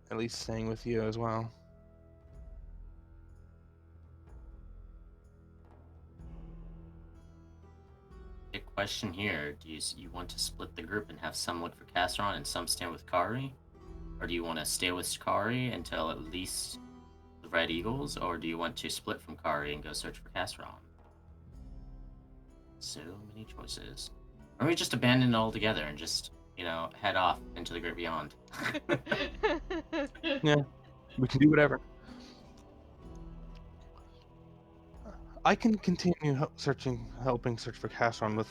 At least staying with you as well. Big question here: do you want to split the group and have some look for Casseron and some stand with Kari, or do you want to stay with Kari until at least the Red Eagles, or do you want to split from Kari and go search for Casseron? So many choices. Or we just abandon it altogether and just, head off into the great beyond. Yeah, we can do whatever. I can continue helping search for Casseron with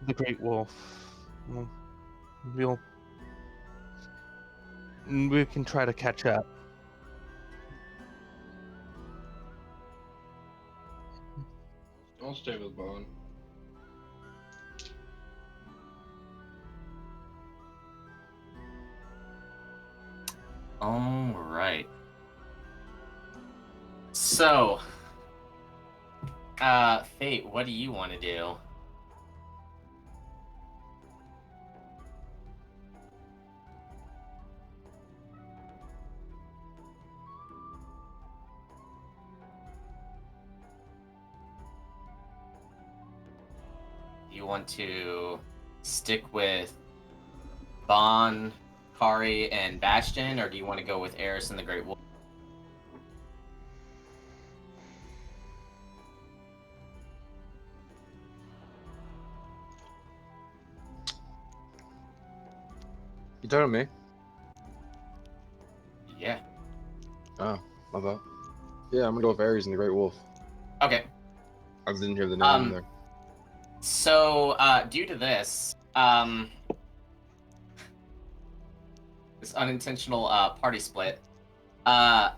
the Great Wolf. We can try to catch up. I'll stay with Bond. All right. So, Fate, what do you want to do? You want to stick with Bon, Kari, and Bastion, or do you want to go with Eris and the Great Wolf? You talking to me? Yeah. Oh, my bad. Yeah, I'm gonna go with Ares and the Great Wolf. Okay. I didn't hear the name there. So, due to this, this unintentional party split, I'm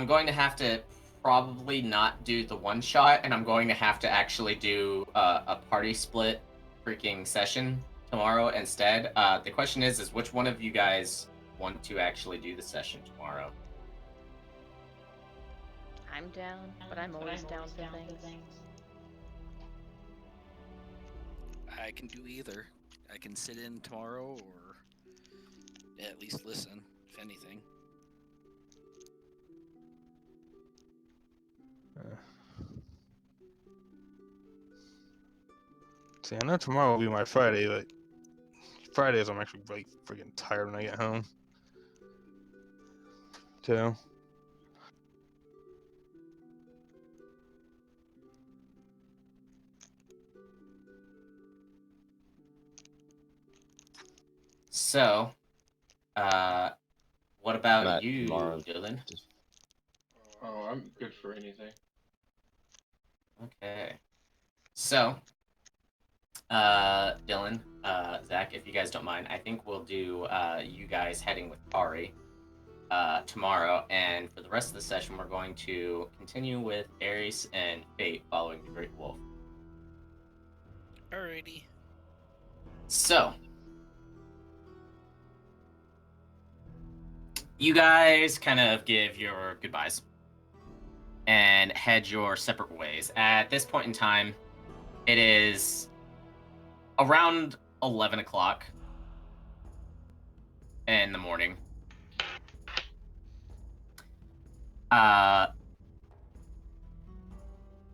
going to have to probably not do the one shot, and I'm going to have to actually do a party split freaking session tomorrow instead. The question is which one of you guys want to actually do the session tomorrow? I'm down, but I'm always down for things. I can do either. I can sit in tomorrow or at least listen, if anything. See, I know tomorrow will be my Friday, but Fridays I'm actually really freaking tired when I get home. Too. So, what about Matt, you, tomorrow. Dylan? Oh, I'm good for anything. Okay. So, Dylan, Zach, if you guys don't mind, I think we'll do you guys heading with Ari tomorrow, and for the rest of the session, we're going to continue with Ares and Fate following the Great Wolf. Alrighty. So, you guys kind of give your goodbyes and head your separate ways. At this point in time, it is around 11 o'clock in the morning.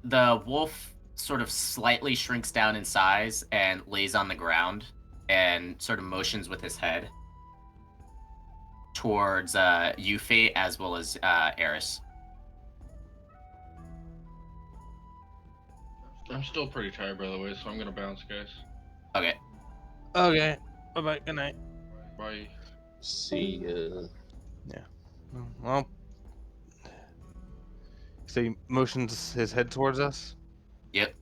The wolf sort of slightly shrinks down in size and lays on the ground and sort of motions with his head towards you, Fate, as well as Eris. I'm still pretty tired, by the way, so I'm gonna bounce, guys. Okay. Okay. Bye-bye. Good night. Bye. See ya. Well, so he motions his head towards us? Yep.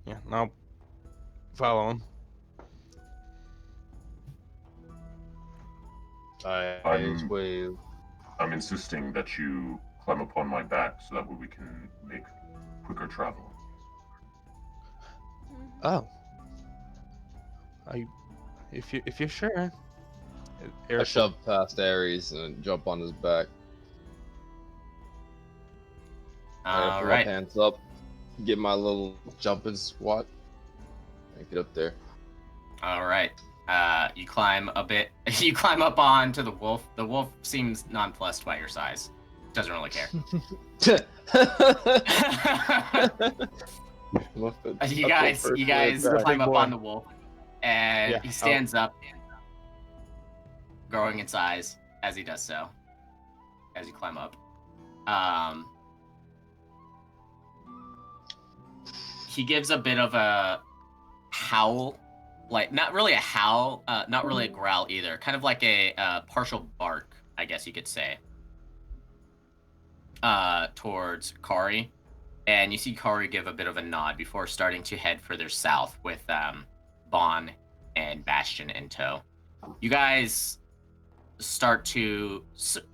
Yeah, and I'll follow him. Eyes wave. I'm insisting that you climb upon my back so that way we can make quicker travel. Oh. If you're sure. I shove past Ares and jump on his back. All put right. my hands up, get my little jumping squat, and get up there. All right. You climb a bit. You climb up onto the wolf. The wolf seems nonplussed by your size. Doesn't really care. You guys climb up on the wolf, and he stands up, growing in size as he does so. As you climb up, he gives a bit of a howl, like not really a howl, not really a growl either, kind of like a partial bark, I guess you could say, towards Kari. And you see Kari give a bit of a nod before starting to head further south with Bon and Bastion in tow. You guys start to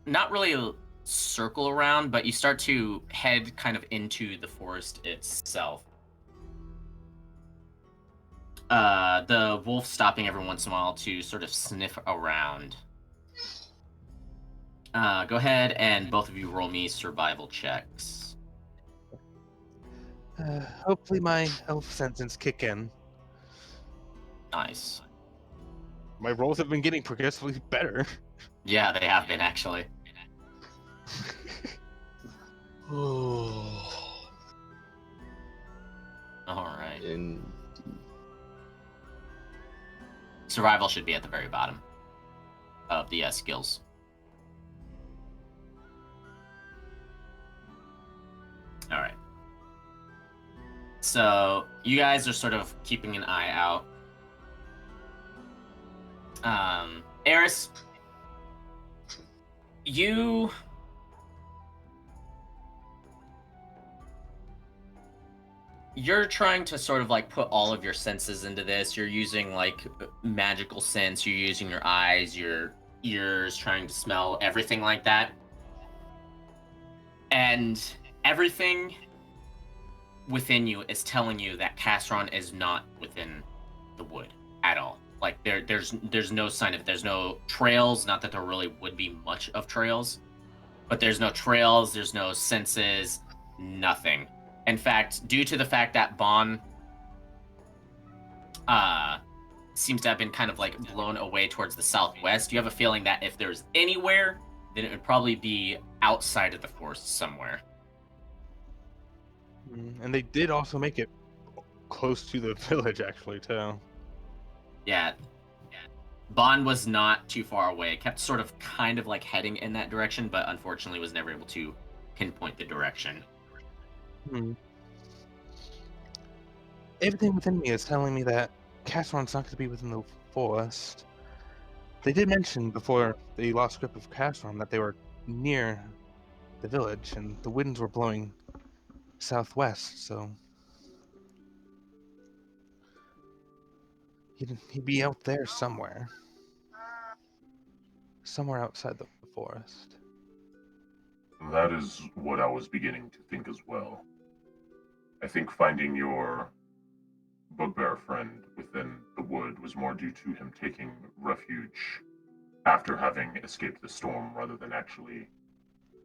not really circle around, but you start to head kind of into the forest itself. The wolf stopping every once in a while to sort of sniff around. Go ahead and both of you roll me survival checks. Hopefully my elf sentence kick in. Nice. My rolls have been getting progressively better. Yeah, they have been, actually. Alright. Survival should be at the very bottom of the skills. Alright. So, you guys are sort of keeping an eye out. Eris, you're trying to sort of like put all of your senses into this. You're using like magical sense, you're using your eyes, your ears, trying to smell, everything like that. And everything within you is telling you that Castron is not within the wood at all. Like there's no sign of it. There's no trails, not that there really would be much of trails, but there's no trails, there's no senses, nothing. In fact, due to the fact that Bon seems to have been kind of like blown away towards the southwest, you have a feeling that if there's anywhere, then it would probably be outside of the forest somewhere. And they did also make it close to the village, actually, too. Yeah. Bon was not too far away. Kept sort of kind of like heading in that direction, but unfortunately was never able to pinpoint the direction. Everything within me is telling me that Casseron's not going to be within the forest. They did mention before they lost grip of Casseron that they were near the village, and the winds were blowing southwest, so he'd be out there somewhere. Somewhere outside the forest. That is what I was beginning to think as well. I think finding your bugbear friend within the wood was more due to him taking refuge after having escaped the storm rather than actually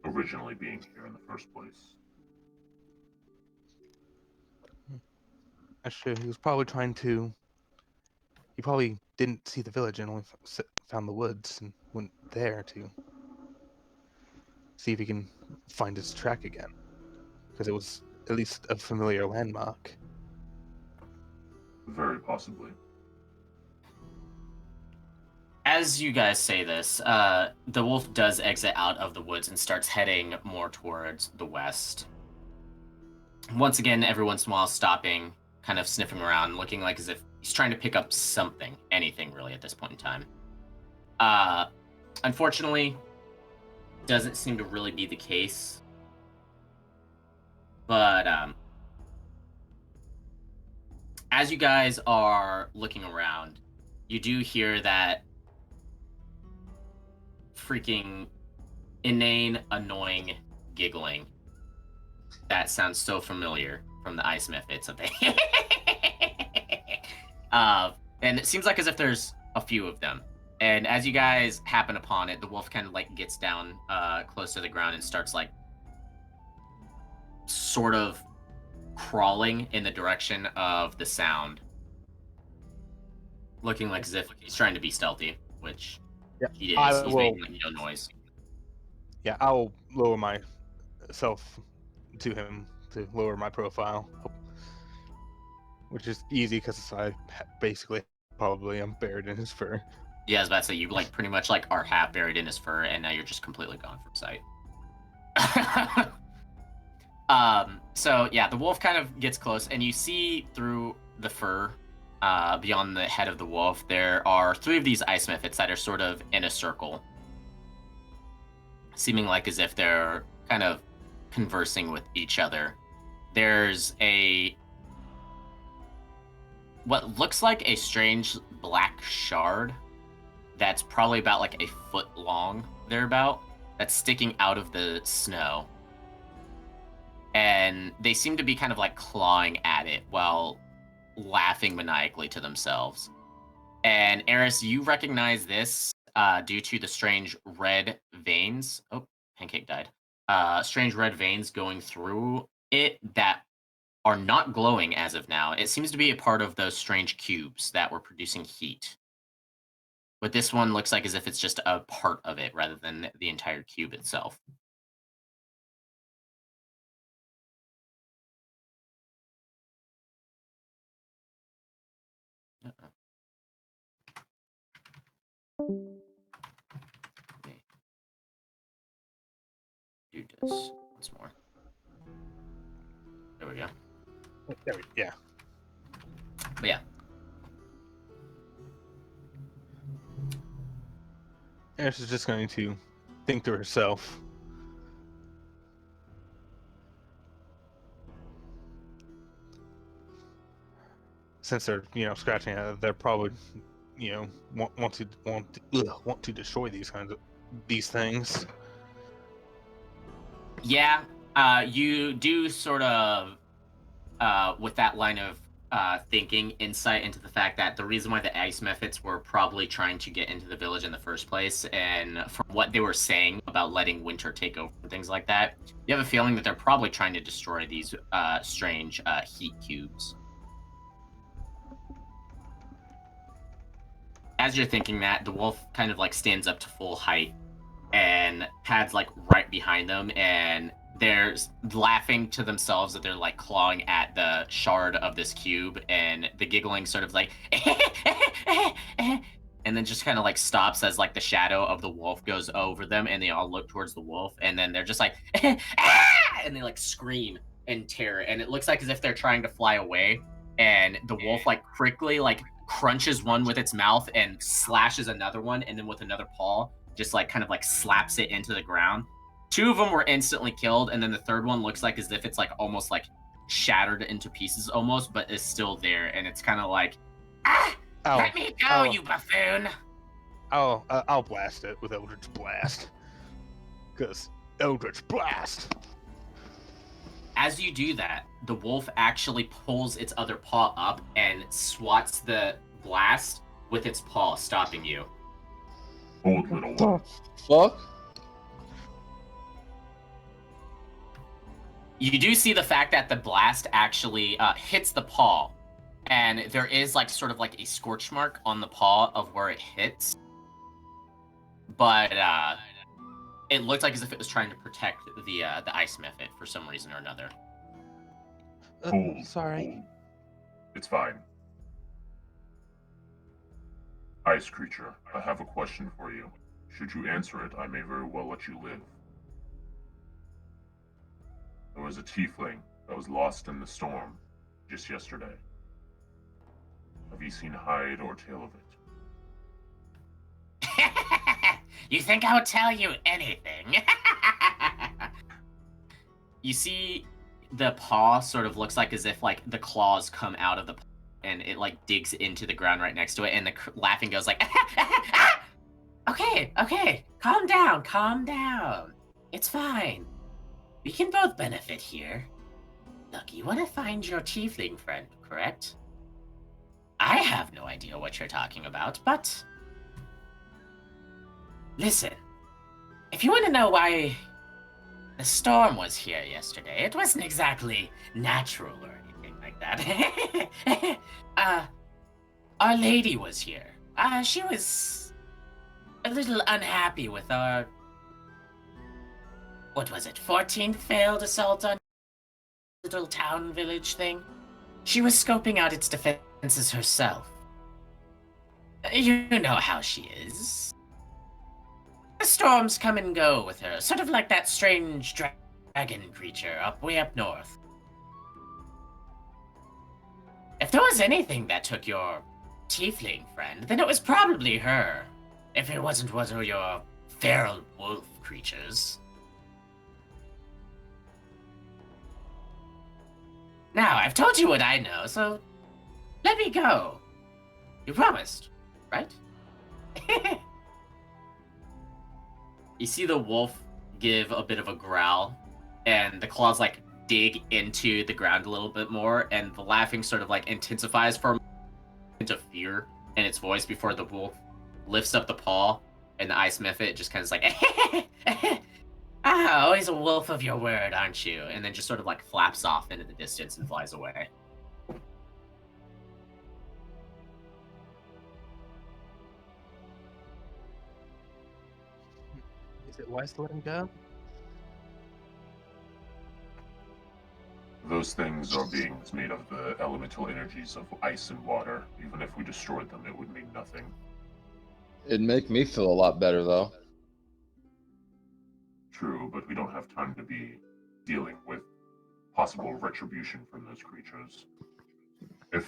originally being here in the first place. That's true. He was probably trying to. He probably didn't see the village and only found the woods and went there to see if he can find his track again, because it was at least a familiar landmark. Very possibly. As you guys say this, the wolf does exit out of the woods and starts heading more towards the west. Once again, every once in a while stopping, kind of sniffing around, looking like as if he's trying to pick up something, anything really at this point in time. Unfortunately, doesn't seem to really be the case. But as you guys are looking around, you do hear that freaking inane, annoying giggling. That sounds so familiar from the Ice Myth. It's a thing. And it seems like as if there's a few of them. And as you guys happen upon it, the wolf kind of like gets down close to the ground and starts like sort of crawling in the direction of the sound. Looking like as if he's trying to be stealthy, which he is. He's making like, no noise. Yeah, I'll lower myself to him to lower my profile, which is easy because I basically probably am buried in his fur. Yeah, I was about to say, you like pretty much like are half buried in his fur, and now you're just completely gone from sight. So yeah, the wolf kind of gets close, and you see through the fur, beyond the head of the wolf, there are 3 of these ice methods that are sort of in a circle, seeming like as if they're kind of conversing with each other. There's what looks like a strange black shard that's probably about like a foot long, thereabout, that's sticking out of the snow. And they seem to be kind of like clawing at it while laughing maniacally to themselves. And Eris, you recognize this due to the strange red veins. Oh, Pancake died. Strange red veins going through it that are not glowing as of now. It seems to be a part of those strange cubes that were producing heat. But this one looks like as if it's just a part of it rather than the entire cube itself. Okay. Do this once more. There we go. Yeah. But yeah. Eris is just going to think to herself. Since they're, scratching at it, they're probably, want to destroy these things. Yeah, you do sort of, with that line of thinking insight into the fact that the reason why the ice methods were probably trying to get into the village in the first place, and from what they were saying about letting winter take over and things like that, you have a feeling that they're probably trying to destroy these strange heat cubes. As you're thinking that, the wolf kind of like stands up to full height, and Pad's like right behind them, and they're laughing to themselves that they're like clawing at the shard of this cube, and the giggling sort of like and then just kind of like stops as like the shadow of the wolf goes over them, and they all look towards the wolf, and then they're just like and they like scream in terror, and it looks like as if they're trying to fly away, and the wolf like quickly like crunches one with its mouth and slashes another one, and then with another paw just like kind of like slaps it into the ground. Two of them were instantly killed, and then the third one looks like as if it's like almost like shattered into pieces almost, but is still there, and it's kind of like, let me go, you buffoon. I'll blast it with Eldritch Blast. Because Eldritch Blast. As you do that, the wolf actually pulls its other paw up and swats the blast with its paw, stopping you. Old little one. Fuck? You do see the fact that the blast actually hits the paw, and there is like sort of like a scorch mark on the paw of where it hits, but it looked like as if it was trying to protect the ice method for some reason or another. Sorry. It's fine. Ice creature, I have a question for you. Should you answer it, I may very well let you live. There was a tiefling that was lost in the storm just yesterday. Have you seen hide or tail of it? You think I would tell you anything? You see the paw sort of looks like as if like the claws come out of the paw, and it like digs into the ground right next to it, and the laughing goes like, okay, calm down. It's fine. We can both benefit here. Look, you want to find your tiefling friend, correct? I have no idea what you're talking about, but listen, if you want to know why the storm was here yesterday, it wasn't exactly natural or anything like that. Our lady was here. She was a little unhappy with our, what was it, 14th failed assault on little town village thing? She was scoping out its defenses herself. You know how she is. The storms come and go with her, sort of like that strange dragon creature way up north. If there was anything that took your tiefling friend, then it was probably her. If it wasn't one of your feral wolf creatures. Now, I've told you what I know, so let me go. You promised, right? You see the wolf give a bit of a growl, and the claws like dig into the ground a little bit more, and the laughing sort of like intensifies for a moment into fear in its voice before the wolf lifts up the paw, and the ice method just kind of like, always a wolf of your word, aren't you? And then just sort of like flaps off into the distance and flies away. Is it wise to let him go? Those things are beings made of the elemental energies of ice and water. Even if we destroyed them, it would mean nothing. It'd make me feel a lot better, though. True, but we don't have time to be dealing with possible retribution from those creatures. If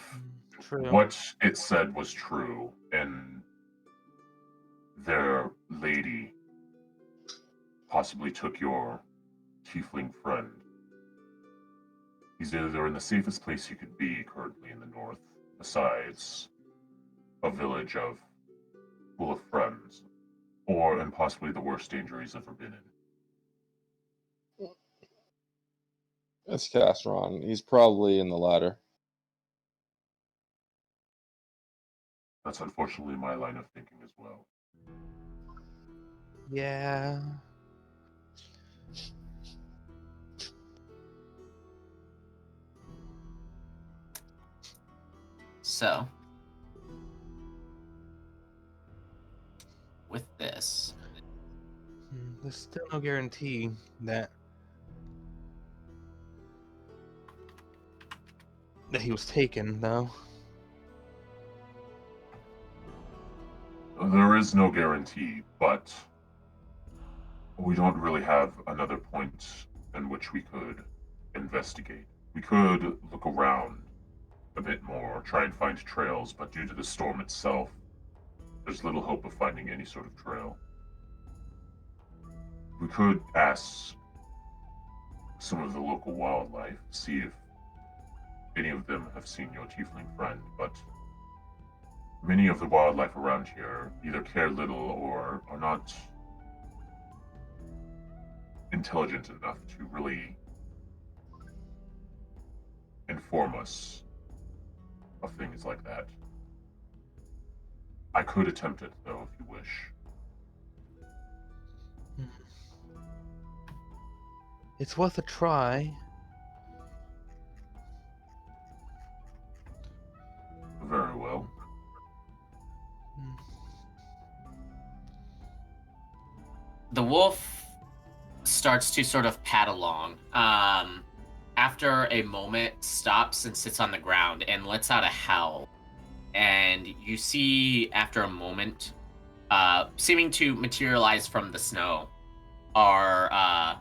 what it said was true, and their lady possibly took your tiefling friend, he's either in the safest place he could be currently in the north, besides a village full of friends, or in possibly the worst danger he's ever been in. That's Castron. He's probably in the latter. That's unfortunately my line of thinking as well. Yeah. So, with this, There's still no guarantee that he was taken, though. There is no guarantee, but we don't really have another point in which we could investigate. We could look around a bit more, try and find trails, but due to the storm itself, there's little hope of finding any sort of trail. We could ask some of the local wildlife, see if any of them have seen your tiefling friend, but many of the wildlife around here either care little or are not intelligent enough to really inform us of things like that. I could attempt it, though, if you wish. It's worth a try. Very well. the wolf starts to sort of pad along. After a moment, stops and sits on the ground and lets out a howl. And you see, after a moment, seeming to materialize from the snow, are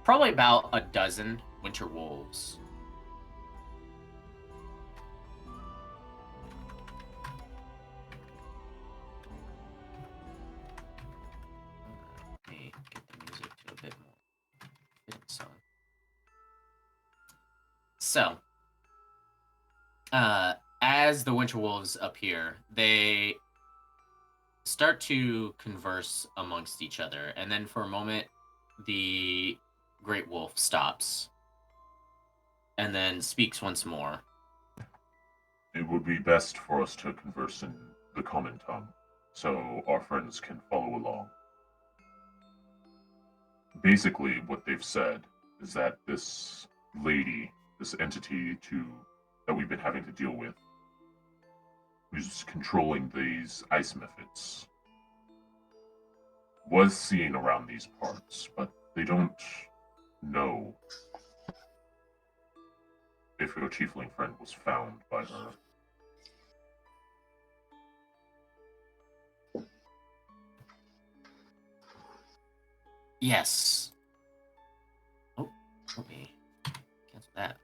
probably about a dozen winter wolves. Let me get the music to a bit more fitting song. So, as the winter wolves appear, they start to converse amongst each other, and then for a moment, the great wolf stops and then speaks once more. It would be best for us to converse in the common tongue, so our friends can follow along. Basically, what they've said is that this lady, this entity that we've been having to deal with, who's controlling these ice methods, was seen around these parts, but they don't know if your tiefling friend was found by her. Yes. Oh, let me cancel that.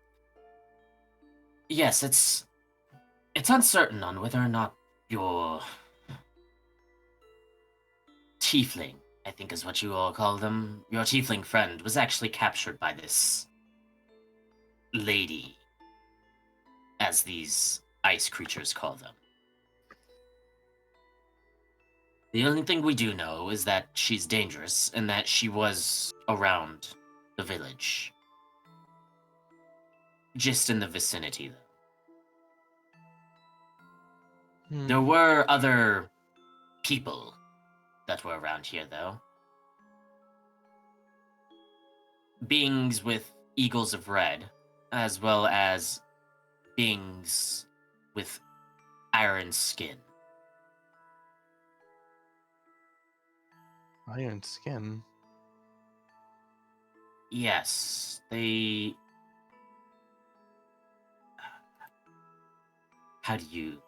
Yes, it's uncertain on whether or not your tiefling, I think is what you all call them, your tiefling friend was actually captured by this lady, as these ice creatures call them. The only thing we do know is that she's dangerous and that she was around the village. Just in the vicinity, though. There were other people that were around here, though. Beings with eagles of red, as well as beings with iron skin. Iron skin? Yes, they... How do you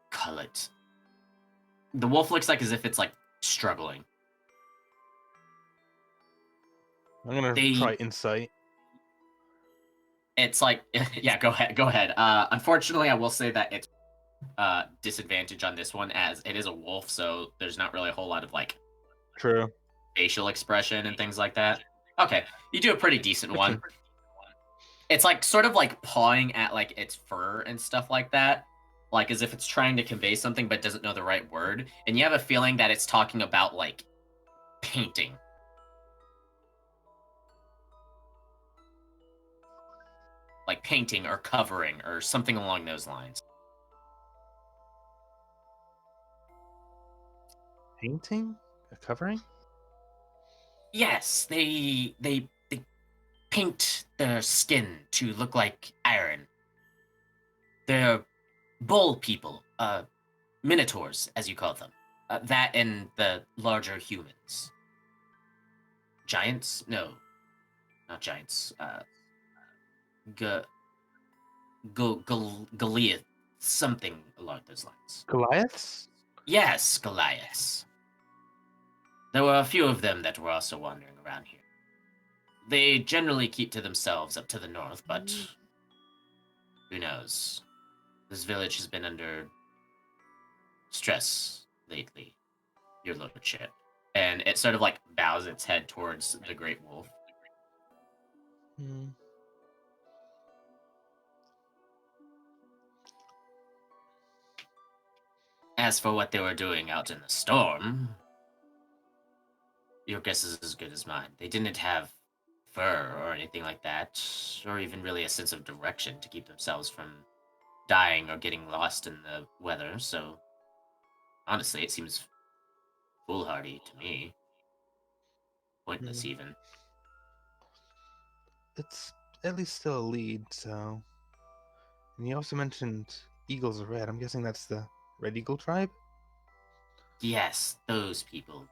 call it? The wolf looks like as if it's, like, struggling. I'm gonna try insight. It's like, yeah, go ahead. Unfortunately, I will say that it's disadvantage on this one, as it is a wolf, so there's not really a whole lot of, like, True. facial expression and things like that. Okay, you do a pretty decent one. It's like sort of like pawing at like its fur and stuff like that, like as if it's trying to convey something but doesn't know the right word, and you have a feeling that it's talking about like painting. Like painting or covering or something along those lines. painting? A covering? Yes, they paint their skin to look like iron. They're bull people, minotaurs, as you call them. That and the larger humans. Giants? No, not giants. G- Goliath, something along those lines. Goliaths? Yes, Goliaths. There were a few of them that were also wandering around here. They generally keep to themselves up to the north, but who knows? This village has been under stress lately, your lordship. And it sort of like bows its head towards the great wolf. Hmm. As for what they were doing out in the storm, your guess is as good as mine. They didn't have fur or anything like that, or even really a sense of direction to keep themselves from dying or getting lost in the weather, so honestly, it seems foolhardy to me. Pointless, even. It's at least still a lead, so. And you also mentioned eagles are red. I'm guessing that's the Red Eagle tribe? Yes, those people.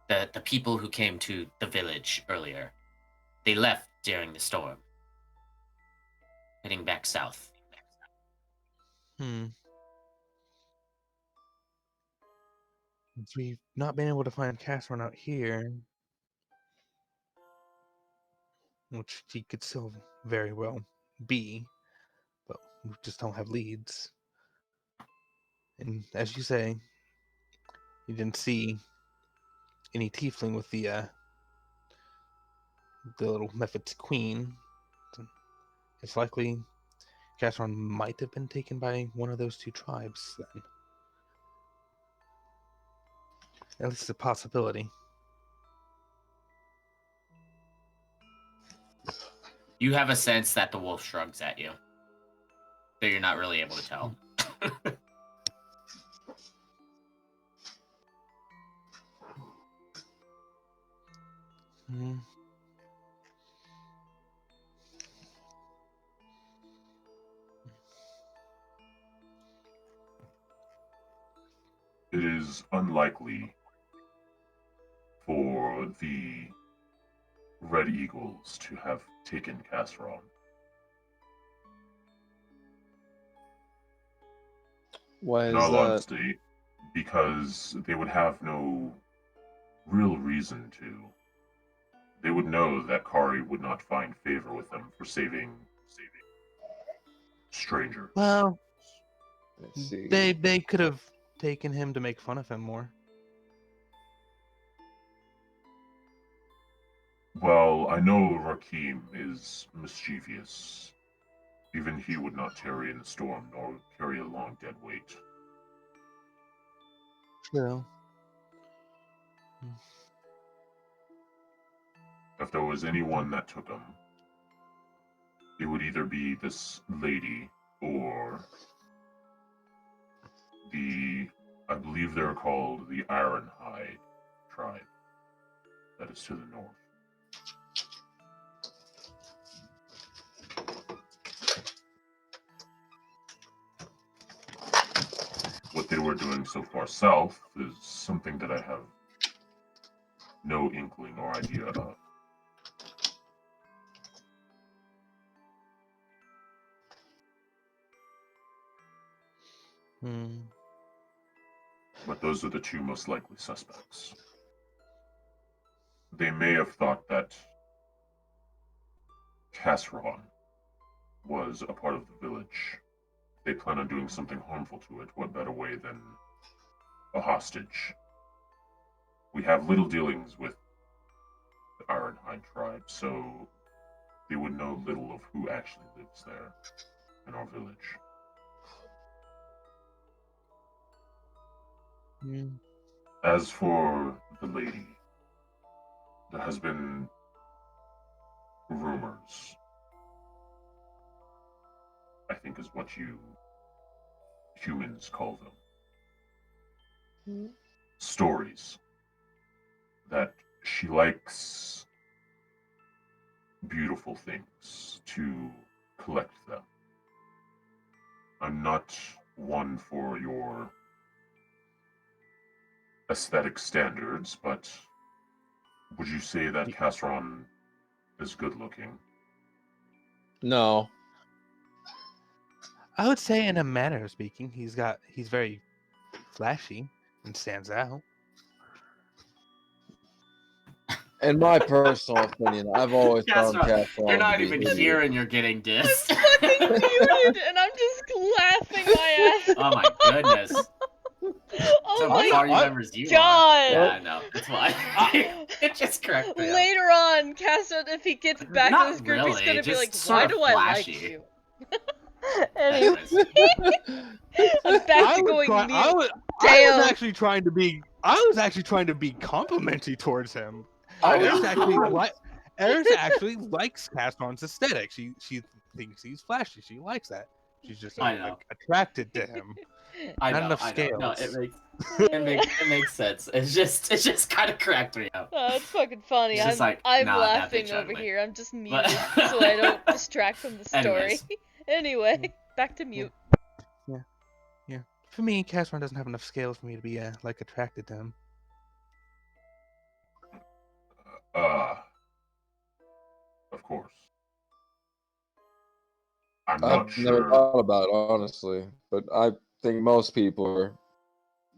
The people who came to the village earlier. They left during the storm, heading back south. Hmm. Since we've not been able to find Castorn out here, which he could still very well be, but we just don't have leads. And as you say, you didn't see any tiefling with the little Mephit's queen. So it's likely Castorn might have been taken by one of those two tribes then. At least a possibility. You have a sense that the wolf shrugs at you, so you're not really able to tell. Hmm. It is unlikely for the Red Eagles to have taken Casseron. Why In is all that? honesty, because they would have no real reason to. They would know that Kari would not find favor with them for saving strangers. Well, I see. they could have taken him to make fun of him more. Well, I know Rakim is mischievous. Even he would not tarry in the storm nor carry a long dead weight. True. If there was anyone that took him, it would either be this lady or I believe they're called the Ironhide tribe that is to the north. What they were doing so far south is something that I have no inkling or idea of. Hmm. But those are the two most likely suspects. They may have thought that Casseron was a part of the village. They plan on doing something harmful to it. What better way than a hostage? We have little dealings with the Ironhide tribe, so they would know little of who actually lives there in our village. Hmm. As for the lady, there has been rumors, I think is what you humans call them. stories that she likes beautiful things to collect them. I'm not one for your aesthetic standards, but would you say that Casseron is good looking? No. I would say, in a manner of speaking, he's very flashy and stands out. In my personal opinion, I've always found Casseron, Casseron you're to not be even hideous. here and you're getting dissed. Fucking muted, and I'm just laughing my ass. Oh my goodness. Oh Some my party members you God. are. Yeah, I know. That's why. It just cracked me up. Later on, Castor, if he gets back Not in this group, he's really, gonna be just like, sort "Why of do I like flashy." you?" Anyway, I'm back I to would going try- mute. I was Damn. actually trying to be complimentary towards him. I Eris was- actually likes Casseron's aesthetic. She thinks he's flashy. She likes that. She's just I know. attracted to him. I Not know. enough I know. No, scales. it makes sense. It just kind of cracked me up. Oh, it's fucking funny. It's just like, I'm nah, that laughing bitch over ugly. here. I'm just But- muted so I don't distract from the story. Anyways. Anyway, back to mute. Yeah. For me, Casseron doesn't have enough scales for me to be attracted to him. Of course. I'm I've not never sure. thought about it, honestly, but I think most people are at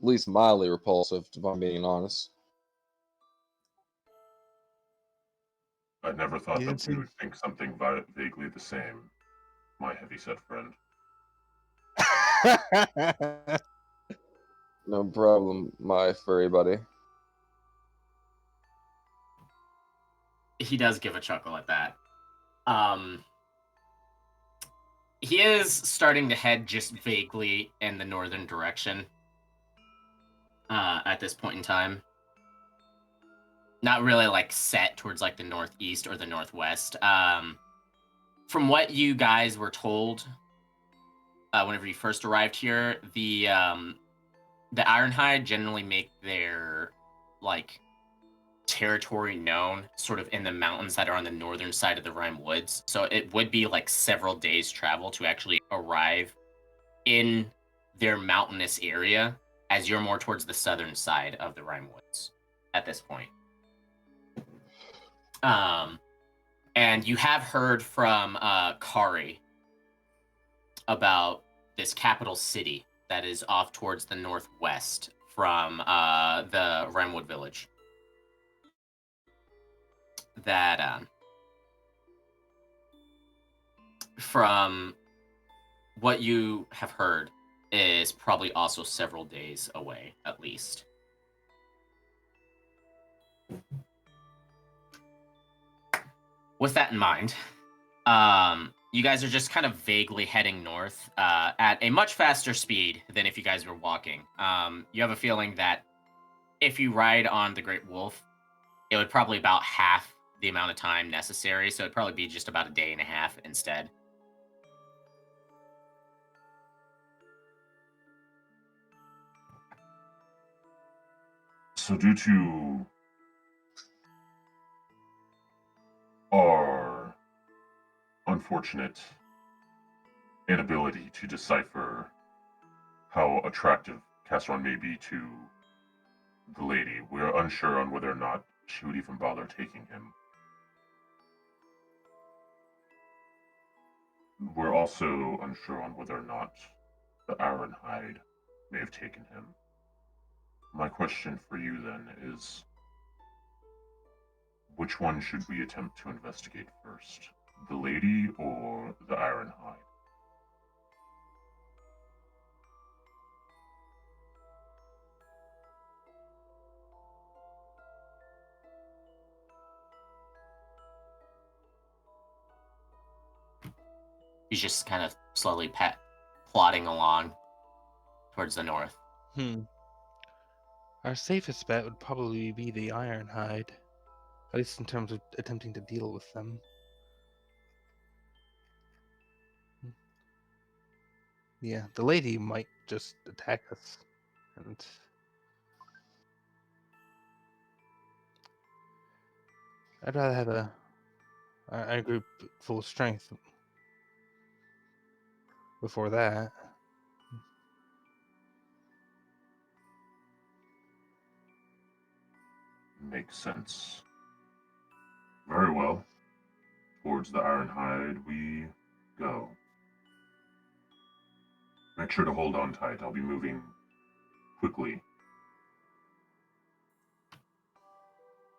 least mildly repulsive, if I'm being honest. I never thought You that didn't we see- would think something vaguely the same, my heavyset friend. No problem, my furry buddy. He does give a chuckle at that. He is starting to head just vaguely in the northern direction. At this point in time. Not really like set towards like the northeast or the northwest. From what you guys were told, whenever you first arrived here, the Ironhide generally make their like territory known sort of in the mountains that are on the northern side of the Rime Woods. So it would be like several days travel to actually arrive in their mountainous area, as you're more towards the southern side of the Rime Woods at this point. And you have heard from Kari about this capital city that is off towards the northwest from the Rimewood village. That from what you have heard is probably also several days away, at least. With that in mind, you guys are just kind of vaguely heading north at a much faster speed than if you guys were walking. You have a feeling that if you ride on the Great Wolf, it would probably about half the amount of time necessary, so it'd probably be just about a day and a half instead. So due to our unfortunate inability to decipher how attractive Casseron may be to the lady, we're unsure on whether or not she would even bother taking him. We're also unsure on whether or not the Ironhide may have taken him. My question for you then is, which one should we attempt to investigate first? The lady or the Ironhide? He's just kind of slowly plodding along towards the north. Our safest bet would probably be the Ironhide, at least in terms of attempting to deal with them. Yeah, the lady might just attack us, and I'd rather have a group full of strength before that. Makes sense. Very well. Towards the Ironhide we go. Make sure to hold on tight. I'll be moving quickly.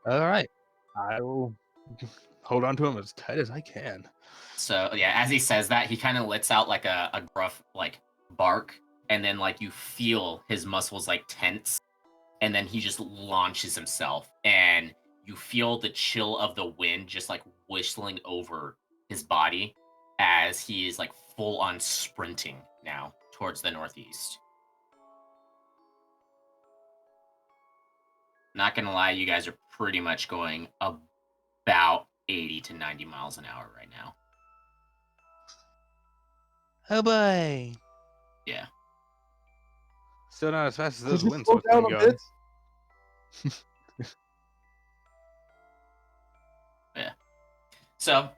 All right. I will hold on to him as tight as I can. So yeah, as he says that, he kind of lets out like a gruff like bark, and then like you feel his muscles like tense, and then he just launches himself, and you feel the chill of the wind just like whistling over his body as he is like full on sprinting now towards the northeast. Not gonna lie, you guys are pretty much going about 80 to 90 miles an hour right now. Oh boy. Yeah. Still not as fast as Could those you winds slow down going. a bit? Yeah. So,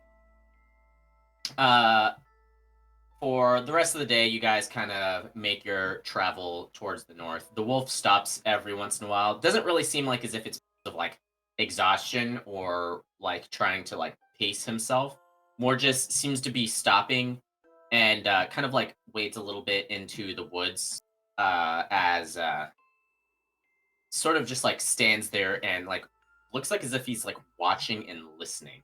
for the rest of the day, you guys kind of make your travel towards the north. The wolf stops every once in a while. Doesn't really seem like as if it's of like exhaustion or like trying to like pace himself. More just seems to be stopping and kind of like wades a little bit into the woods as sort of just like stands there and like looks like as if he's like watching and listening.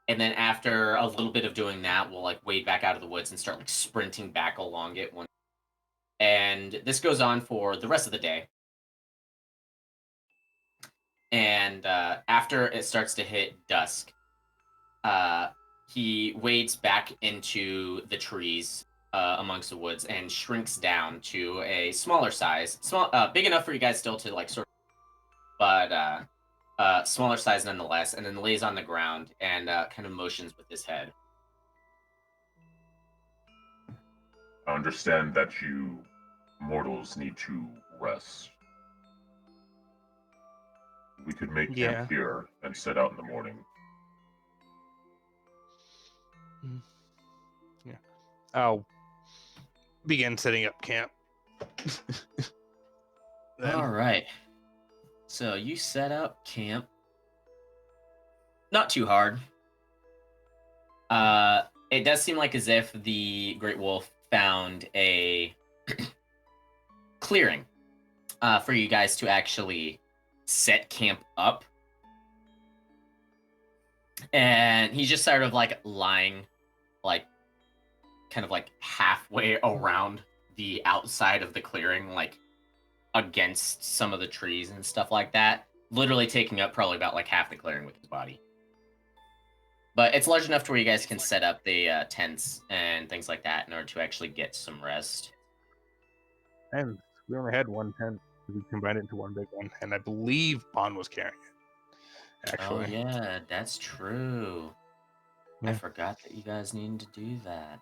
And then after a little bit of doing that, we'll like wade back out of the woods and start like sprinting back along it. And this goes on for the rest of the day. And after it starts to hit dusk, he wades back into the trees amongst the woods and shrinks down to a smaller size, big enough for you guys still to like sort of, but smaller size nonetheless, and then lays on the ground and kind of motions with his head. I understand that you mortals need to rest. We could make camp here and set out in the morning. Yeah. I'll begin setting up camp. All right. So you set up camp. Not too hard. It does seem like as if the Great Wolf found a clearing for you guys to actually set camp up. And he's just sort of like lying, like kind of like halfway around the outside of the clearing, like against some of the trees and stuff like that. Literally taking up probably about like half the clearing with his body. But it's large enough to where you guys can set up the tents and things like that in order to actually get some rest. And we only had one tent. We combined it into one big one. And I believe Bond was carrying it. Actually. Oh, yeah, that's true. Yeah. I forgot that you guys needed to do that.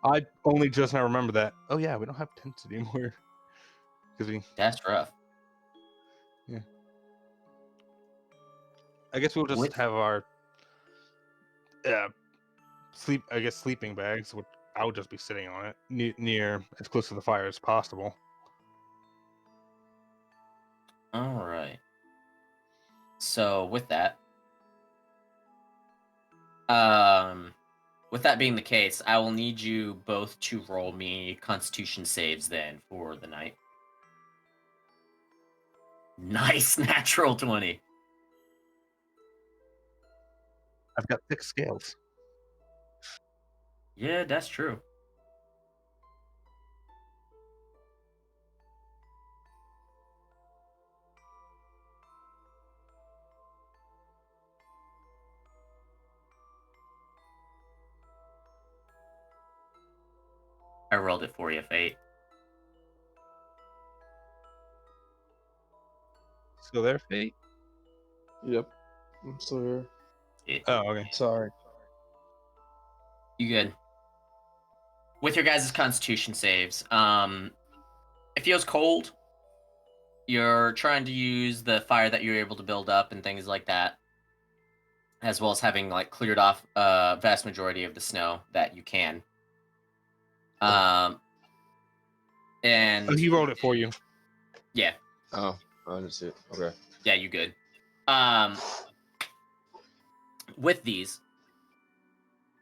I only just now remember that. Oh, yeah, we don't have tents anymore. That's rough. Yeah. I guess we'll just have our sleeping bags, which I'll just be sitting on it near as close to the fire as possible. All right. So with that being the case, I will need you both to roll me Constitution saves then for the night. Nice, natural 20. I've got 6 scales. Yeah, that's true. I rolled it for you, Fate. Still there, Fate? Yep. I'm still here. Yeah. Oh, okay. Sorry. You good. With your guys' Constitution saves, it feels cold. You're trying to use the fire that you're able to build up and things like that, as well as having like cleared off a vast majority of the snow that you can. And Oh, he rolled it for you. yeah, Oh, I didn't see it. Okay. yeah, you good. With these,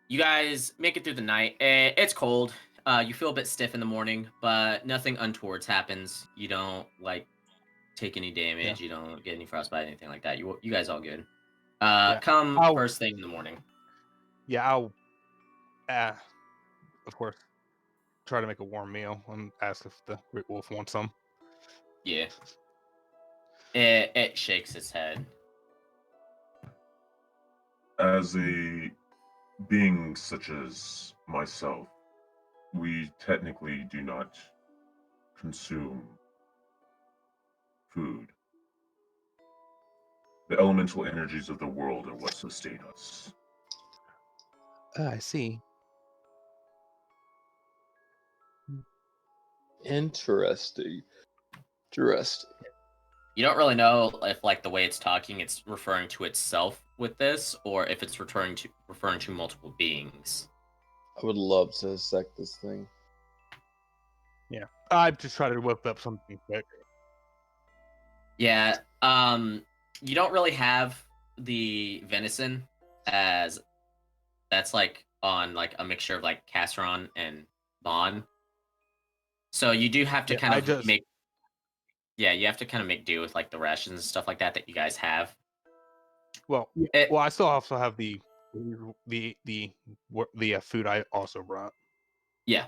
you guys make it through the night. It's cold. You feel a bit stiff in the morning, but nothing untowards happens. You don't like take any damage. You don't get any frostbite, anything like that. You guys all good. Come first thing in the morning. Yeah, I'll, of course, try to make a warm meal and ask if the Great Wolf wants some. Yeah. It shakes its head. As a being such as myself, we technically do not consume food. The elemental energies of the world are what sustain us. I see. Interesting. Interesting. You don't really know if like the way it's talking, it's referring to itself with this, or if it's referring to multiple beings. I would love to dissect this thing. Yeah, I just try to whip up something quick. Yeah. You don't really have the venison, as that's like on like a mixture of like casseron and bon. So you do have to kind of make. Yeah, you have to kind of make do with like the rations and stuff like that you guys have. Well, I still also have the food I also brought. Yeah.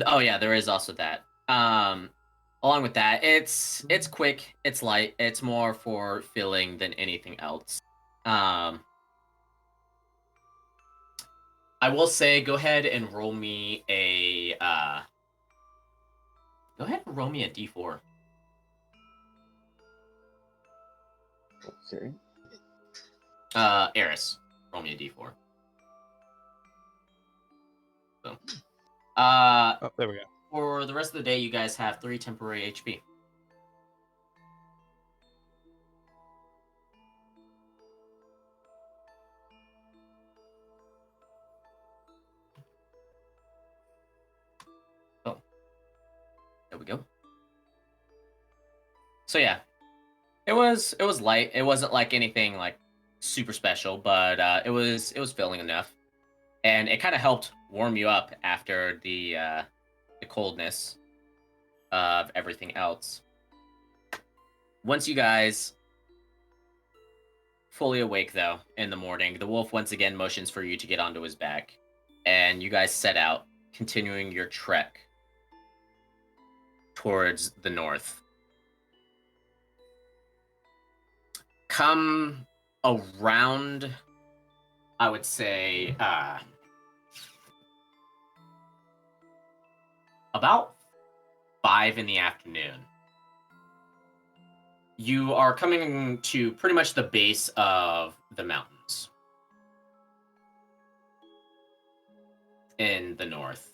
Oh yeah, there is also that. Along with that, it's quick, it's light, it's more for filling than anything else. I will say, go ahead and roll me a D4. Okay. Eris, roll me a D4. So, there we go. For the rest of the day, you guys have 3 temporary HP. Oh, there we go. So yeah, it was light. It wasn't like anything like super special, but it was filling enough, and it kind of helped warm you up after the coldness of everything else. Once you guys fully awake, though, in the morning, the wolf once again motions for you to get onto his back, and you guys set out, continuing your trek towards the north. Come around, I would say, about 5 in the afternoon. You are coming to pretty much the base of the mountains in the north.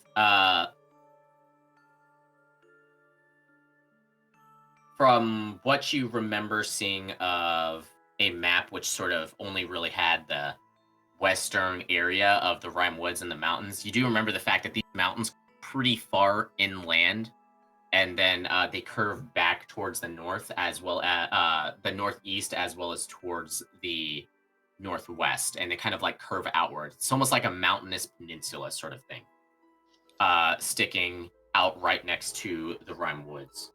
From what you remember seeing of a map, which sort of only really had the western area of the Rime Woods and the mountains, you do remember the fact that these mountains are pretty far inland, and then they curve back towards the north, as well as the northeast, as well as towards the northwest, and they kind of like curve outward. It's almost like a mountainous peninsula sort of thing, sticking out right next to the Rime Woods.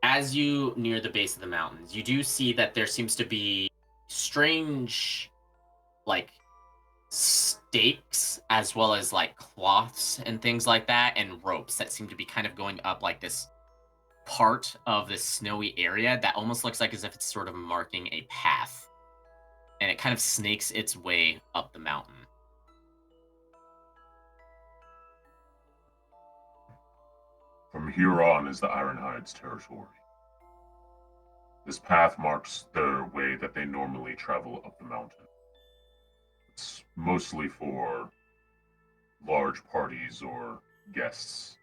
As you near the base of the mountains, you do see that there seems to be strange, like, stakes, as well as, like, cloths and things like that, and ropes that seem to be kind of going up, like, this part of this snowy area that almost looks like as if it's sort of marking a path. And it kind of snakes its way up the mountain. From here on is the Ironhide's territory. This path marks their way that they normally travel up the mountain. It's mostly for large parties or guests.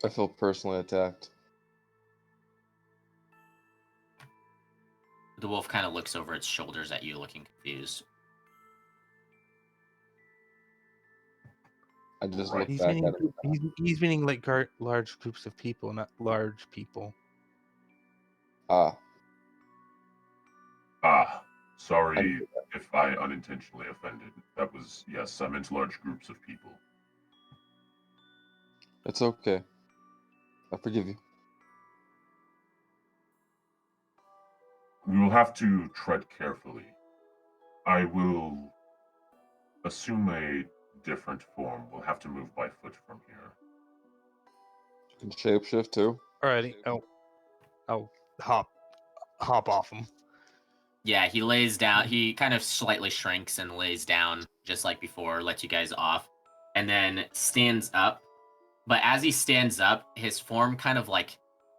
I feel personally attacked. The wolf kind of looks over its shoulders at you, looking confused. I just Right. look He's back meaning, at him. he's meaning like large groups of people, not large people. Ah, Sorry if I unintentionally offended. That was, yes, I meant large groups of people. it's okay. I forgive you. We will have to tread carefully. I will assume a different form. We'll have to move by foot from here. Can shapeshift too. Alrighty, I'll hop off him. Yeah, he lays down. He kind of slightly shrinks and lays down, just like before, lets you guys off, and then stands up. But as he stands up, his form kind of like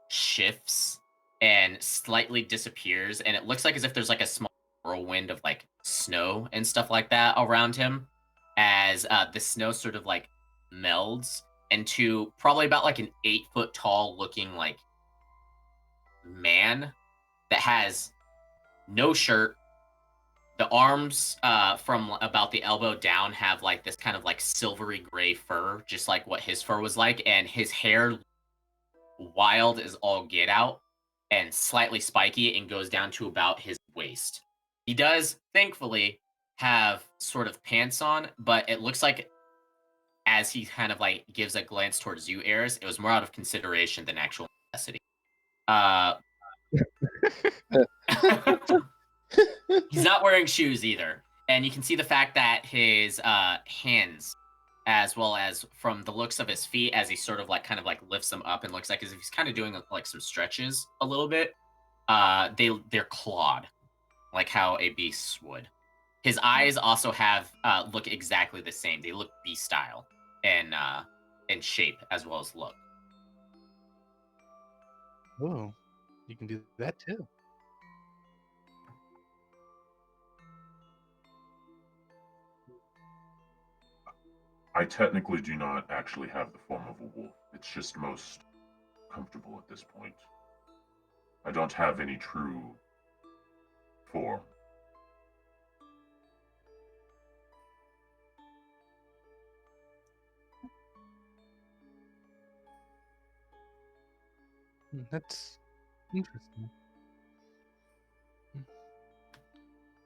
shifts and slightly disappears, and it looks like as if there's like a small whirlwind of like snow and stuff like that around him, as the snow sort of like melds into probably about like an 8-foot tall looking like man that has no shirt. The arms from about the elbow down have like this kind of like silvery gray fur, just like what his fur was like, and his hair wild as all get out and slightly spiky and goes down to about his waist. He does, thankfully, have sort of pants on, but it looks like as he kind of like gives a glance towards you, Eris, it was more out of consideration than actual necessity. He's not wearing shoes either. And you can see the fact that his hands, as well as from the looks of his feet, as he sort of like kind of like lifts them up and looks like as if he's kind of doing like some stretches a little bit, they're clawed, like how a beast would. His eyes also have look exactly the same. They look beast style in shape as well as look. Oh, you can do that too. I technically do not actually have the form of a wolf. It's just most comfortable at this point. I don't have any true form. That's interesting.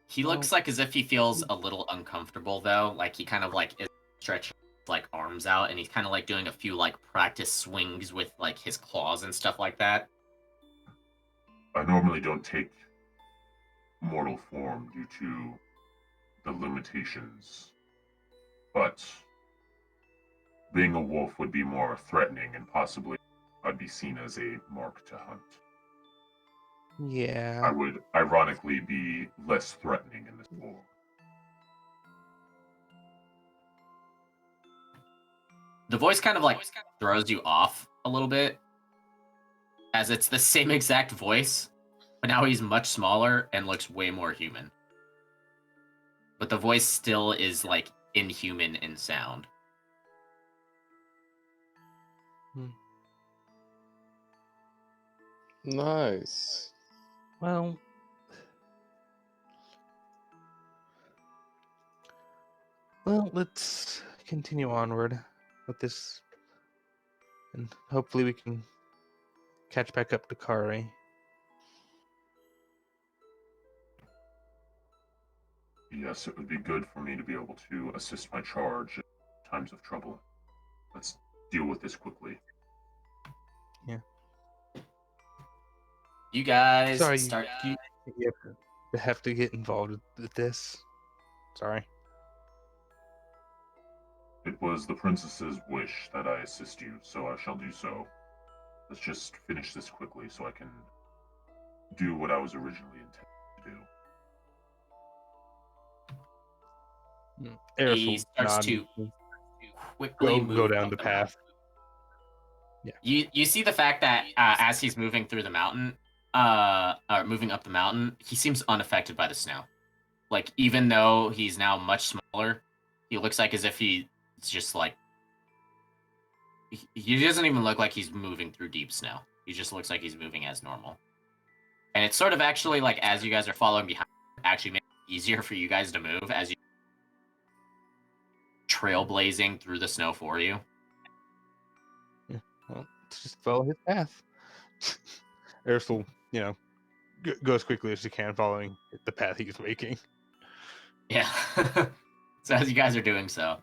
He looks like as if he feels a little uncomfortable though. Like he kind of like is stretching like arms out and he's kind of like doing a few like practice swings with like his claws and stuff like that. I normally don't take mortal form due to the limitations, but being a wolf would be more threatening and possibly I'd be seen as a mark to hunt. Yeah. I would ironically be less threatening in this form. The voice kind of like throws you off a little bit, as it's the same exact voice, but now he's much smaller and looks way more human. But the voice still is like inhuman in sound. Nice. Well, let's continue onward with this, and hopefully we can catch back up to Kari. Yes, it would be good for me to be able to assist my charge in times of trouble. Let's deal with this quickly. Yeah. You guys Sorry, start. you have to get involved with this. Sorry. It was the princess's wish that I assist you, so I shall do so. Let's just finish this quickly so I can do what I was originally intended to do. Eris He will starts nod to and quickly go move down up the path. Yeah. You see the fact that as he's moving through the mountain, or moving up the mountain, he seems unaffected by the snow. Like even though he's now much smaller, he looks like as if he's just like He doesn't even look like he's moving through deep snow. He just looks like he's moving as normal. And it's sort of actually like as you guys are following behind, actually makes it easier for you guys to move as you trailblazing through the snow for you. Yeah, well, let's just follow his path. Eris will, go as quickly as she can, following the path he's making. Yeah. So as you guys are doing so,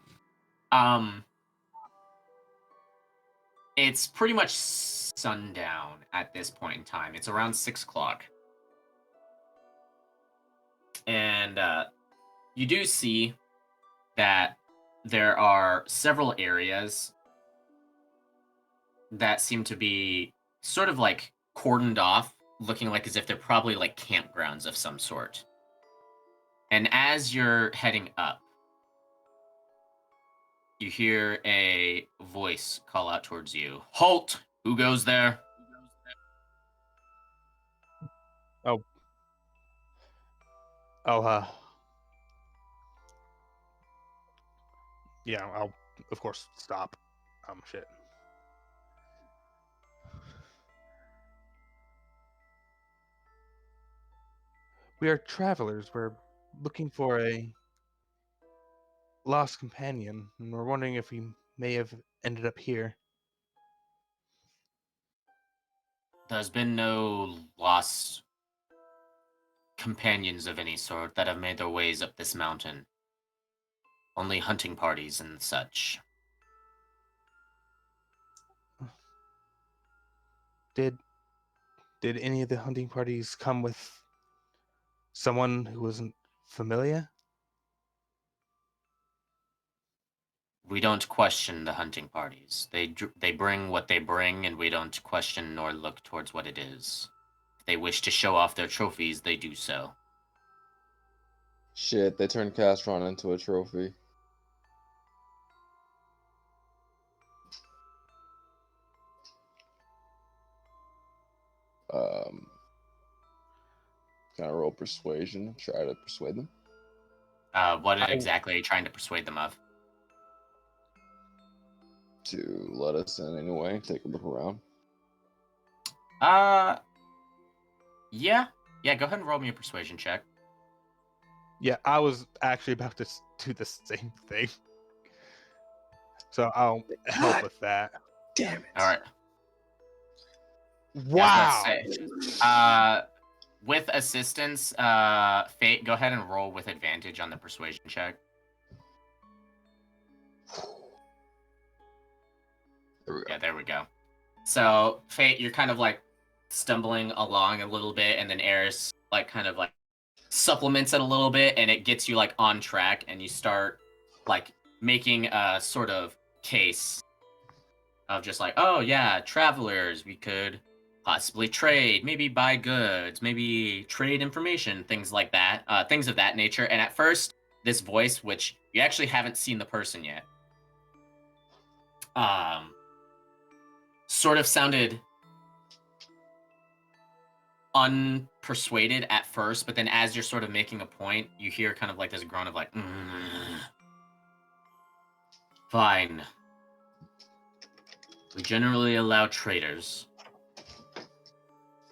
it's pretty much sundown at this point in time. It's around 6 o'clock. And you do see that there are several areas that seem to be sort of like cordoned off, looking like as if they're probably like campgrounds of some sort. And as you're heading up, you hear a voice call out towards you. Halt! Who goes there? I'll of course stop. Shit. We are travelers. We're looking for a lost companion, and we're wondering if we may have ended up here. There's been no lost companions of any sort that have made their ways up this mountain. Only hunting parties and such. Did any of the hunting parties come with someone who wasn't familiar? We don't question the hunting parties. They bring what they bring, and we don't question nor look towards what it is. If they wish to show off their trophies, they do so. Shit, they turned Castron into a trophy. Can I roll persuasion? Try to persuade them. What exactly are you trying to persuade them of? To let us in anyway. Take a look around. Yeah. Go ahead and roll me a persuasion check. Yeah, I was actually about to do the same thing. So I'll help with that. Damn it. All right. Wow. With assistance, Fate, go ahead and roll with advantage on the persuasion check. There we go. Yeah, there we go. So, Fate, you're kind of like stumbling along a little bit, and then Eris like kind of like supplements it a little bit, and it gets you like on track, and you start like making a sort of case of just like, oh yeah, travelers, we could possibly trade, maybe buy goods, maybe trade information, things like that, things of that nature. And at first, this voice, which you actually haven't seen the person yet, sort of sounded unpersuaded at first, but then as you're sort of making a point, you hear kind of like this groan of like, fine. We generally allow traders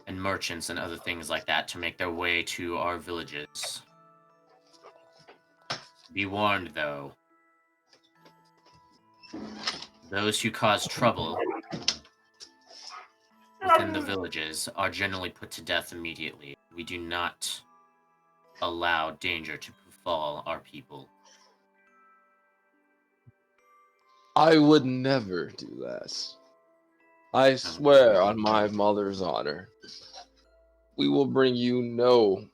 and merchants and other things like that to make their way to our villages. Be warned, though. Those who cause trouble within the villages are generally put to death immediately. We do not allow danger to befall our people. I would never do that. I swear on my mother's honor. We will bring you no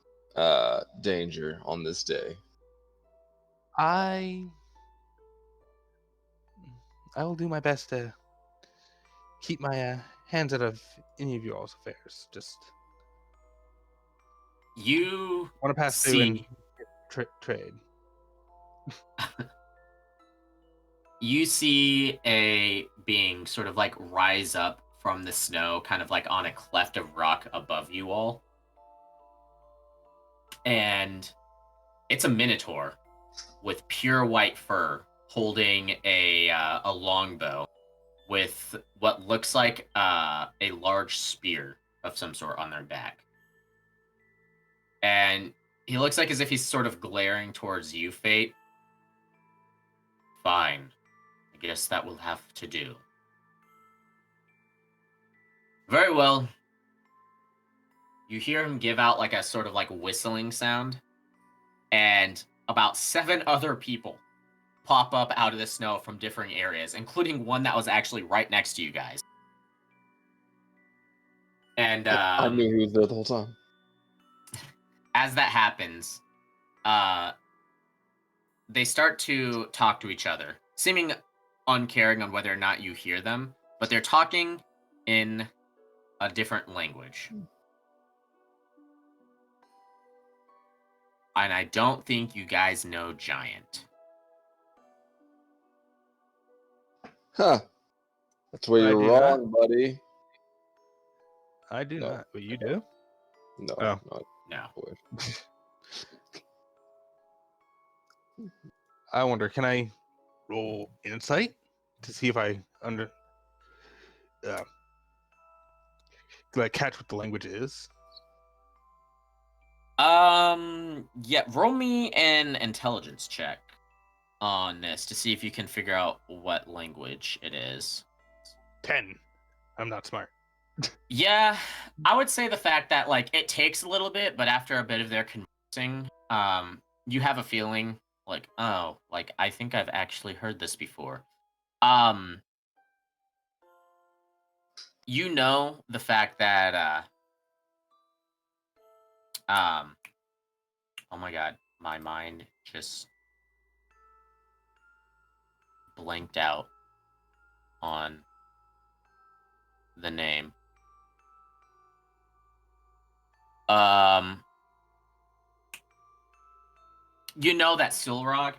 danger on this day. I will do my best to keep my hands out of any of your all's affairs. Just You want to pass through and trade. You see a being sort of like rise up from the snow, kind of like on a cleft of rock above you all. And it's a minotaur with pure white fur holding a longbow. with what looks like a large spear of some sort on their back. And he looks like as if he's sort of glaring towards you, Fate. Fine. I guess that will have to do. Very well. You hear him give out like a sort of like whistling sound, and about 7 other people pop up out of the snow from different areas, including one that was actually right next to you guys. And I knew he was there the whole time. as that happens, they start to talk to each other, seeming uncaring on whether or not you hear them, but they're talking in a different language. And I don't think you guys know Giant. Huh. That's where I you're do wrong, buddy. I do No. not, but you do? No, Oh. not No. boy. I wonder, can I roll insight to see if I do I catch what the language is? Yeah, roll me an intelligence check on this to see if you can figure out what language it is. 10. I'm not smart. Yeah, I would say the fact that like it takes a little bit, but after a bit of their conversing, you have a feeling like, oh, like I think I've actually heard this before. You know the fact that oh my god, my mind just blanked out on the name. You know that Silrog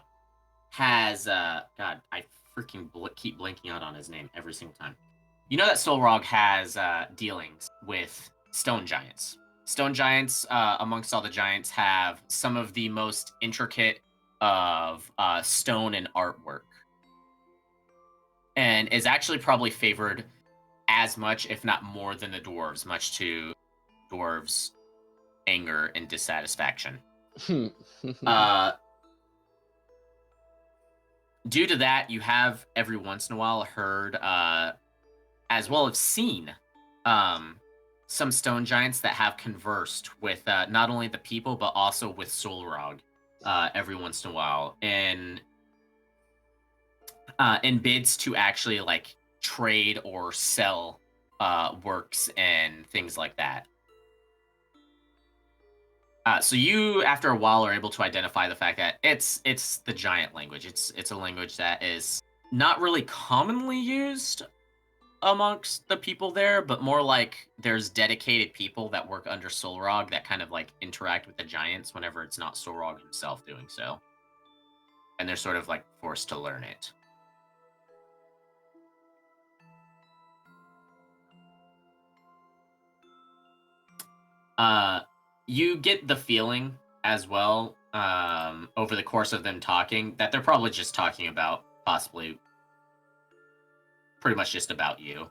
has God, I freaking keep blanking out on his name every single time. You know that Solrog has dealings with stone giants. Stone giants, amongst all the giants, have some of the most intricate of stone and artwork, and is actually probably favored as much, if not more, than the dwarves, much to dwarves' anger and dissatisfaction. Due to that, you have every once in a while heard, as well as seen, some stone giants that have conversed with not only the people but also with Solrog every once in a while in bids to actually like trade or sell works and things like that. So you, after a while, are able to identify the fact that it's the giant language. It's a language that is not really commonly used amongst the people there, but more like there's dedicated people that work under Solrog that kind of like interact with the giants whenever it's not Solrog himself doing so. And they're sort of like forced to learn it. You get the feeling as well, over the course of them talking, that they're probably just talking about possibly pretty much just about you.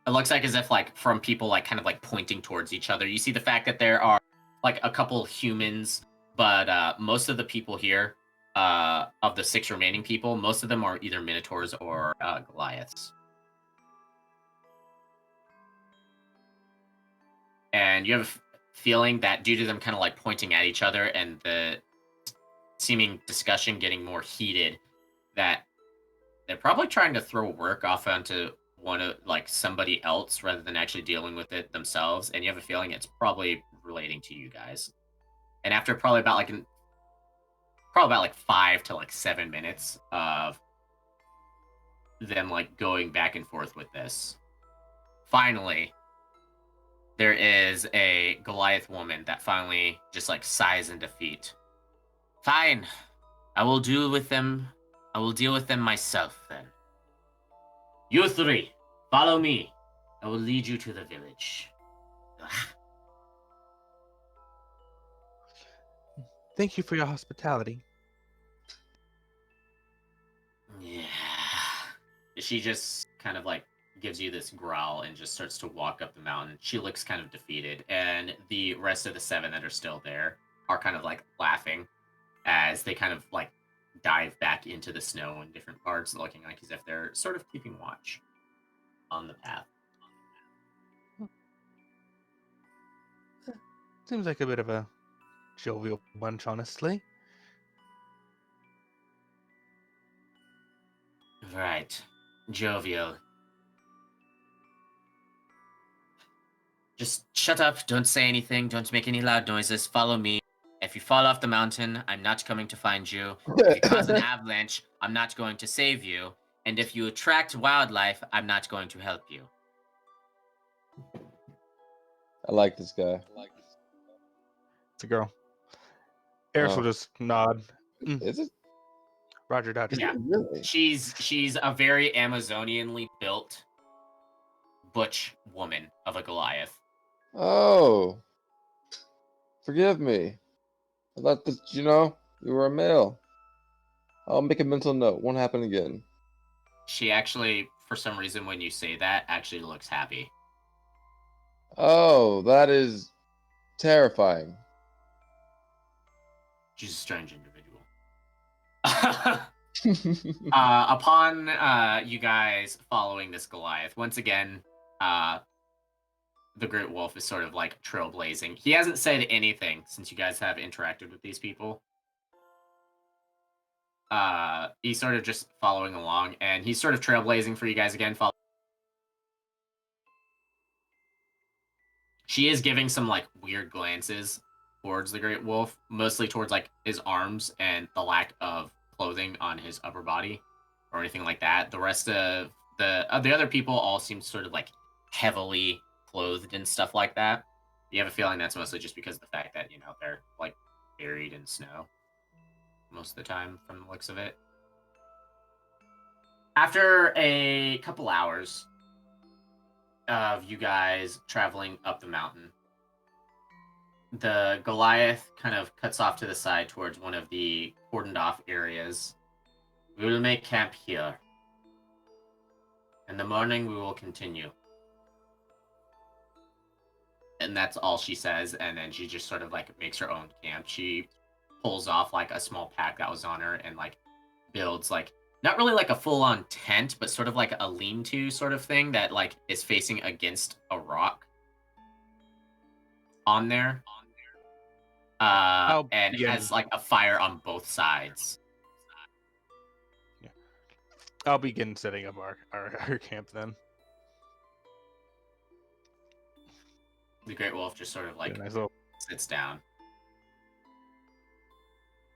It looks like as if like from people like kind of like pointing towards each other. You see the fact that there are like a couple humans, but most of the people here, of the 6 remaining people, most of them are either Minotaurs or Goliaths. And you have a feeling that due to them kind of like pointing at each other and the seeming discussion getting more heated, that they're probably trying to throw work off onto one of like somebody else rather than actually dealing with it themselves. And you have a feeling it's probably relating to you guys. And after probably about like 5 to like 7 minutes of them like going back and forth with this, finally there is a Goliath woman that finally just like sighs in defeat. Fine, I will deal with them myself then. You 3, follow me. I will lead you to the village. Ugh. Thank you for your hospitality. Yeah. she just kind of like gives you this growl and just starts to walk up the mountain. She looks kind of defeated, and the rest of the 7 that are still there are kind of like laughing as they kind of like dive back into the snow in different parts, looking like as if they're sort of keeping watch on the path. Seems like a bit of a jovial bunch, honestly. Right. Jovial. Just shut up, don't say anything, don't make any loud noises, follow me. If you fall off the mountain, I'm not coming to find you. If you cause an avalanche, I'm not going to save you. And if you attract wildlife, I'm not going to help you. I like this guy. It's a girl. Eris will Oh. just nod. Is it? Roger Dodger. Yeah. Really? She's a very Amazonianly built butch woman of a Goliath. Oh. Forgive me. I thought that, you were a male. I'll make a mental note. Won't happen again. She actually, for some reason, when you say that, actually looks happy. Oh, that is terrifying. She's a strange individual. Upon you guys following this Goliath, once again, the Great Wolf is sort of like trailblazing. He hasn't said anything since you guys have interacted with these people. He's sort of just following along, and he's sort of trailblazing for you guys again. She is giving some like weird glances towards the Great Wolf, mostly towards like his arms and the lack of clothing on his upper body or anything like that. The rest of the other people all seem sort of like heavily clothed and stuff like that. You have a feeling that's mostly just because of the fact that, they're like buried in snow most of the time from the looks of it. After a couple hours of you guys traveling up the mountain, the Goliath kind of cuts off to the side towards one of the cordoned off areas. We will make camp here. In the morning, we will continue. And that's all she says, and then she just sort of like makes her own camp. She pulls off like a small pack that was on her and like builds like not really like a full-on tent, but sort of like a lean-to sort of thing that like is facing against a rock on there. And has like a fire on both sides. Yeah. I'll begin setting up our camp then. The Great Wolf just sort of like sits down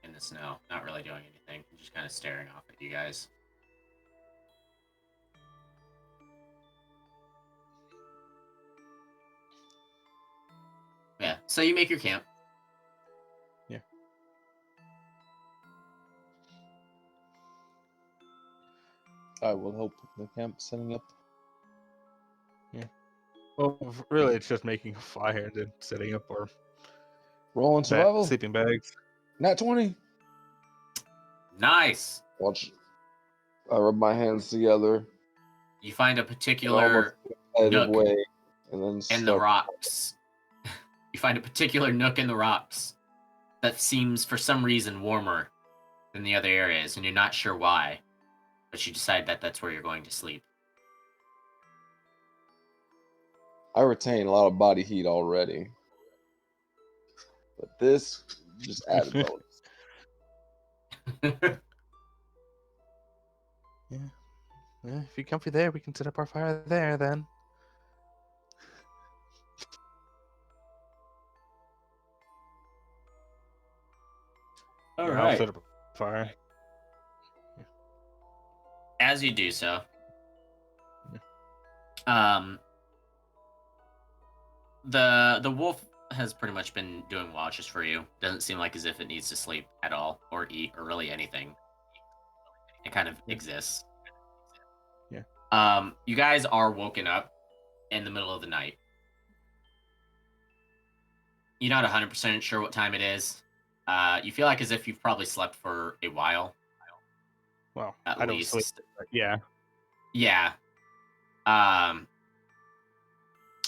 in the snow, not really doing anything, just kind of staring off at you guys. Yeah, so you make your camp. Yeah. I will help with the camp setting up. Yeah. Well, really, it's just making a fire and then setting up our rolling survival sleeping bags. Nat 20. Nice. Watch. I rub my hands together. You find a particular nook way, and then in the rocks. You find a particular nook in the rocks that seems, for some reason, warmer than the other areas, and you're not sure why. But you decide that that's where you're going to sleep. I retain a lot of body heat already, but this just added bonus. Yeah. If you're comfy there, we can set up our fire there then. All right. I'll set up a fire. Yeah. As you do so, the wolf has pretty much been doing watches for you. Doesn't seem like as if it needs to sleep at all or eat or really anything. It kind of exists. Yeah. You guys are woken up in the middle of the night. You're not 100% sure what time it is. You feel like as if you've probably slept for a while. Well, at I least. don't sleep. Yeah. Yeah.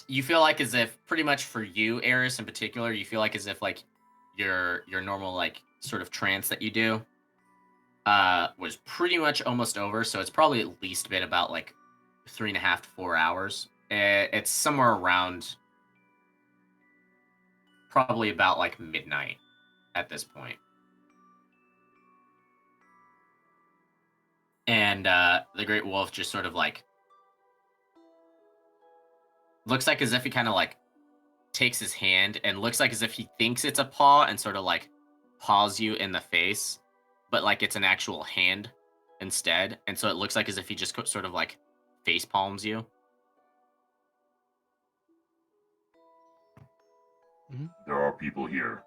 You feel like as if, pretty much for you, Eris in particular, you feel like as if like your normal like sort of trance that you do was pretty much almost over. So it's probably at least been about like 3.5 to 4 hours. It's somewhere around probably about like midnight at this point. And the Great Wolf just sort of like looks like as if he kind of like takes his hand and looks like as if he thinks it's a paw and sort of like paws you in the face, but like it's an actual hand instead. And so it looks like as if he just sort of like face palms you. There are people here.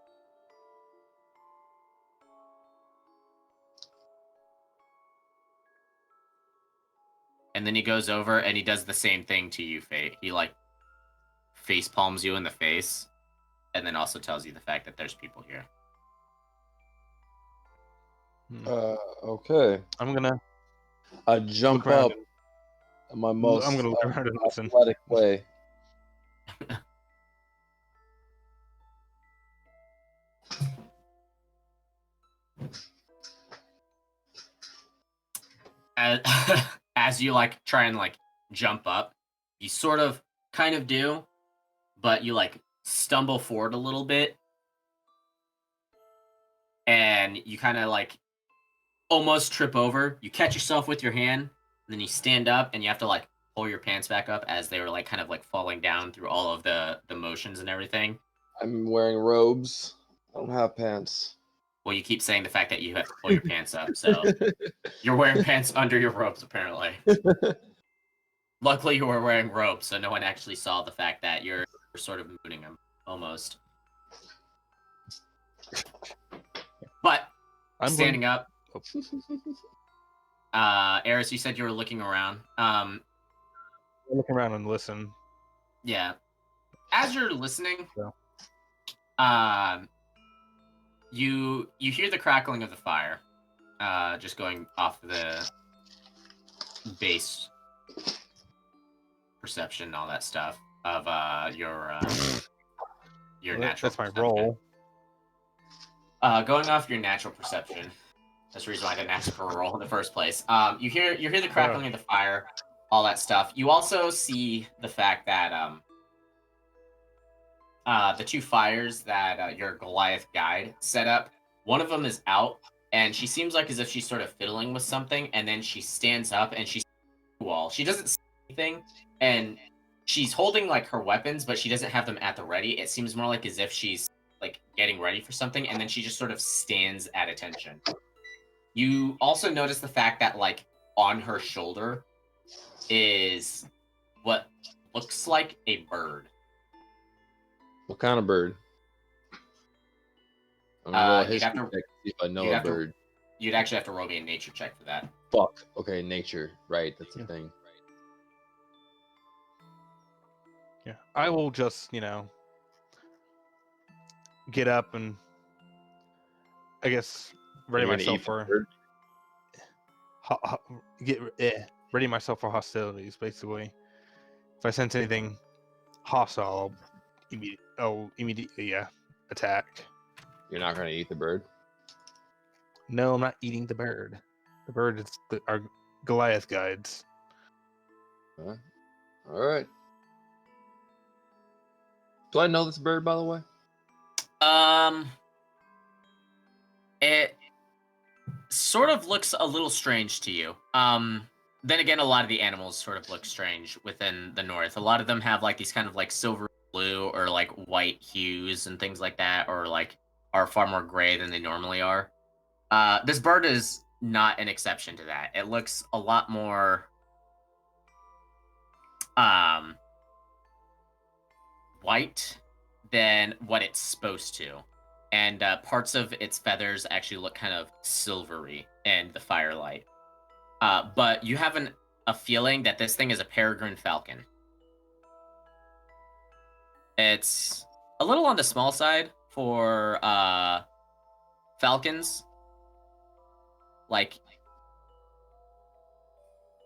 And then he goes over and he does the same thing to you, Faye. He like face palms you in the face and then also tells you the fact that there's people here. Okay. I'm gonna I jump look around up in my most I'm gonna look around and listen. athletic way. As you like try and like jump up, you sort of kind of do, but you like stumble forward a little bit and you kind of like almost trip over. You catch yourself with your hand, and then you stand up and you have to like pull your pants back up as they were like kind of like falling down through all of the motions and everything. I'm wearing robes. I don't have pants. Well, you keep saying the fact that you have to pull your pants up, so you're wearing pants under your robes apparently. Luckily, you were wearing robes, so no one actually saw the fact that you're sort of mooning them, almost. But I'm standing going... up, Eris, you said you were looking around. I'm looking around and listen. Yeah. As you're listening, you hear the crackling of the fire, just going off the base perception and all that stuff of your natural. That's my perception. roll. Going off your natural perception. That's the reason why I didn't ask for a roll in the first place. You hear the crackling of the fire, all that stuff. You also see the fact that the two fires that your Goliath guide set up, one of them is out, and she seems like as if she's sort of fiddling with something, and then she stands up and she's the wall. She doesn't see anything, and she's holding like her weapons, but she doesn't have them at the ready. It seems more like as if she's like getting ready for something, and then she just sort of stands at attention. You also notice the fact that like on her shoulder is what looks like a bird. What kind of bird? I'm gonna roll a history check to see if I know a bird. You'd actually have to roll me a nature check for that. Fuck. Okay, nature. Right, that's the thing. Yeah, I will just, get up and I guess ready myself for ready myself for hostilities. Basically, if I sense anything hostile, I'll immediately attack. You're not gonna eat the bird? No, I'm not eating the bird. The bird is our Goliath guides. All right. Do I know this bird, by the way? It sort of looks a little strange to you. Then again, a lot of the animals sort of look strange within the north. A lot of them have like these kind of like silver blue or like white hues and things like that, or like are far more gray than they normally are. This bird is not an exception to that. It looks a lot more white than what it's supposed to. And parts of its feathers actually look kind of silvery in the firelight. But you have a feeling that this thing is a peregrine falcon. It's a little on the small side for falcons. Like,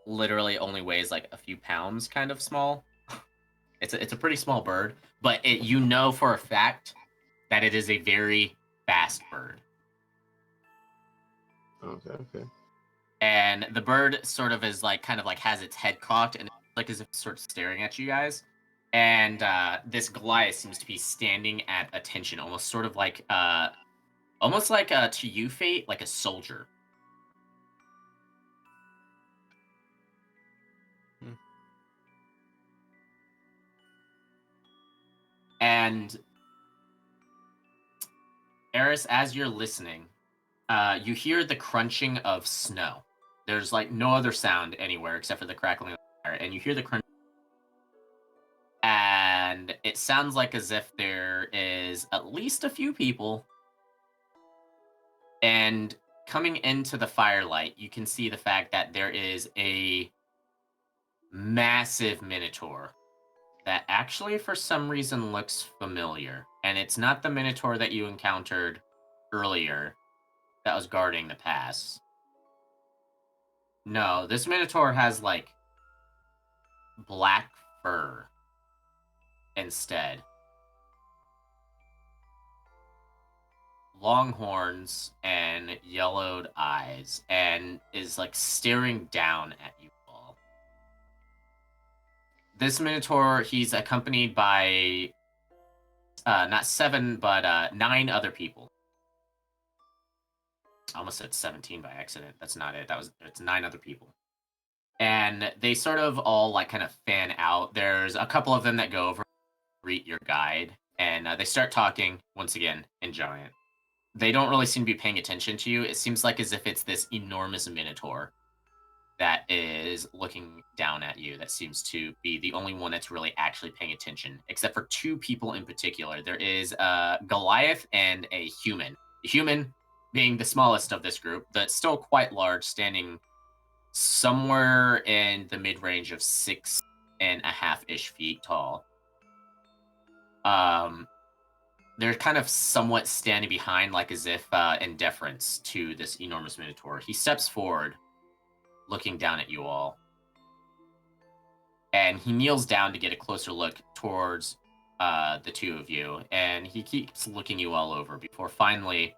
literally only weighs like a few pounds, kind of small. It's a pretty small bird, but you know for a fact that it is a very fast bird. Okay. And the bird sort of is like kind of like has its head cocked and like as if it's sort of staring at you guys. And this Goliath seems to be standing at attention, almost sort of like to you, Fate, like a soldier. And Eris, as you're listening, you hear the crunching of snow. There's like no other sound anywhere except for the crackling of the fire, and you hear the crunch. And it sounds like as if there is at least a few people. And coming into the firelight, you can see the fact that there is a massive minotaur that actually for some reason looks familiar. And it's not the minotaur that you encountered earlier that was guarding the pass. No, this minotaur has like black fur instead. Long horns and yellowed eyes, and is like staring down at you all. This minotaur, he's accompanied by not 7 but 9 other people. I almost said 17 by accident. That's not it. It's 9 other people. And they sort of all like kind of fan out. There's a couple of them that go over, greet your guide, and they start talking once again in giant. They don't really seem to be paying attention to you. It seems like as if it's this enormous minotaur that is looking down at you that seems to be the only one that's really actually paying attention, except for 2 people in particular. There is a Goliath and a human. The human being the smallest of this group, but still quite large, standing somewhere in the mid-range of 6.5-ish feet tall. They're kind of somewhat standing behind, like as if in deference to this enormous minotaur. He steps forward, looking down at you all. And he kneels down to get a closer look towards the 2 of you. And he keeps looking you all over before finally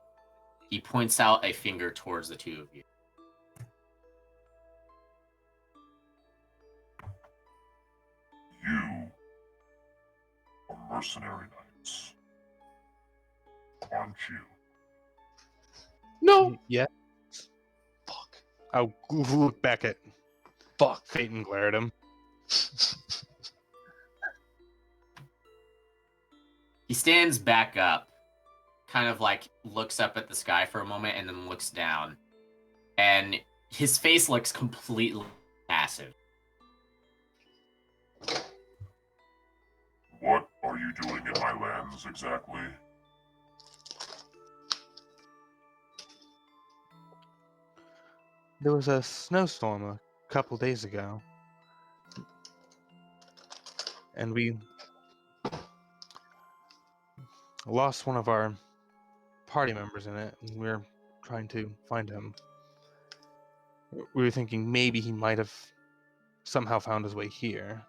he points out a finger towards the 2 of you. You are mercenary knights, aren't you? No. Yeah. Fuck. I'll look back at Fuck. Fate and glare at him. He stands back up, kind of like looks up at the sky for a moment and then looks down. And his face looks completely passive. What are you doing in my lands exactly? There was a snowstorm a couple days ago, and we lost one of our party members in it, and we're trying to find him. We were thinking maybe he might have somehow found his way here.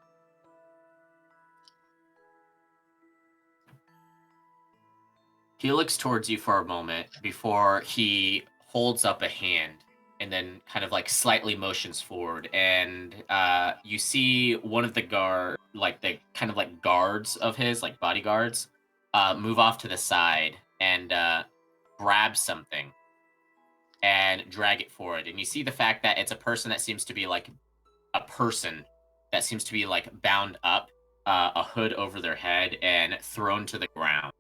He looks towards you for a moment before he holds up a hand and then kind of like slightly motions forward. And you see one of the guards of his, like bodyguards, move off to the side and grab something and drag it forward. And you see the fact that it's a person that seems to be like bound up, a hood over their head and thrown to the ground.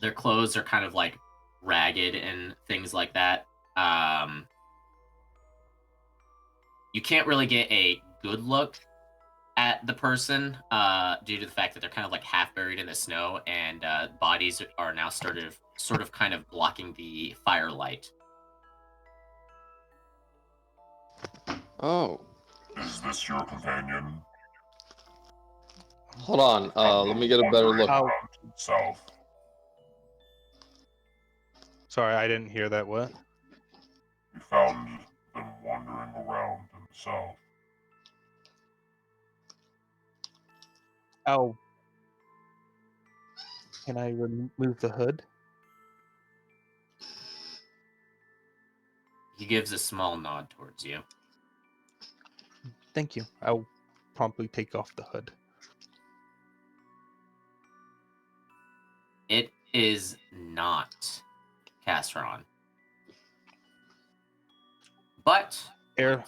Their clothes are kind of like ragged and things like that. You can't really get a good look at the person due to the fact that they're kind of like half buried in the snow, and bodies are now sort of kind of blocking the firelight. Oh. Is this your companion? Hold on. Let me get a better look. Around to the south. Sorry, I didn't hear that. What? We found them wandering around south. Oh, can I remove the hood? He gives a small nod towards you. Thank you. I'll promptly take off the hood. It is not Casseron. But Air.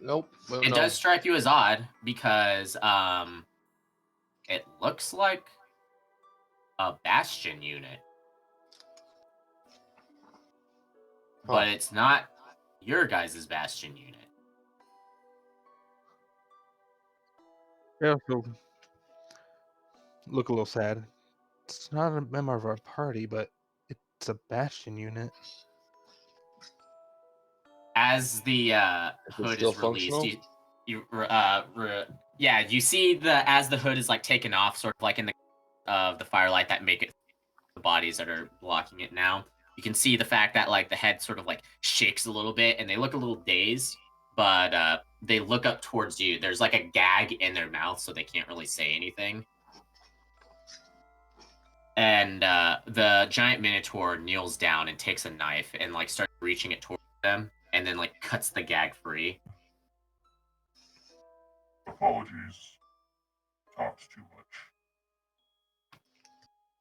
Nope. Well, it no. does strike you as odd because it looks like a Bastion unit. But it's not your guys' Bastion unit. Air will look a little sad. It's not a member of our party, but it's a Bastion unit. As the hood still is released, functional? you see as the hood is like taken off, sort of like in the firelight that make it the bodies that are blocking it now. You can see the fact that like the head sort of like shakes a little bit, and they look a little dazed, but they look up towards you. There's like a gag in their mouth, so they can't really say anything. And the giant minotaur kneels down and takes a knife and like starts reaching it towards them, and then like cuts the gag free. Apologies. Talked too much.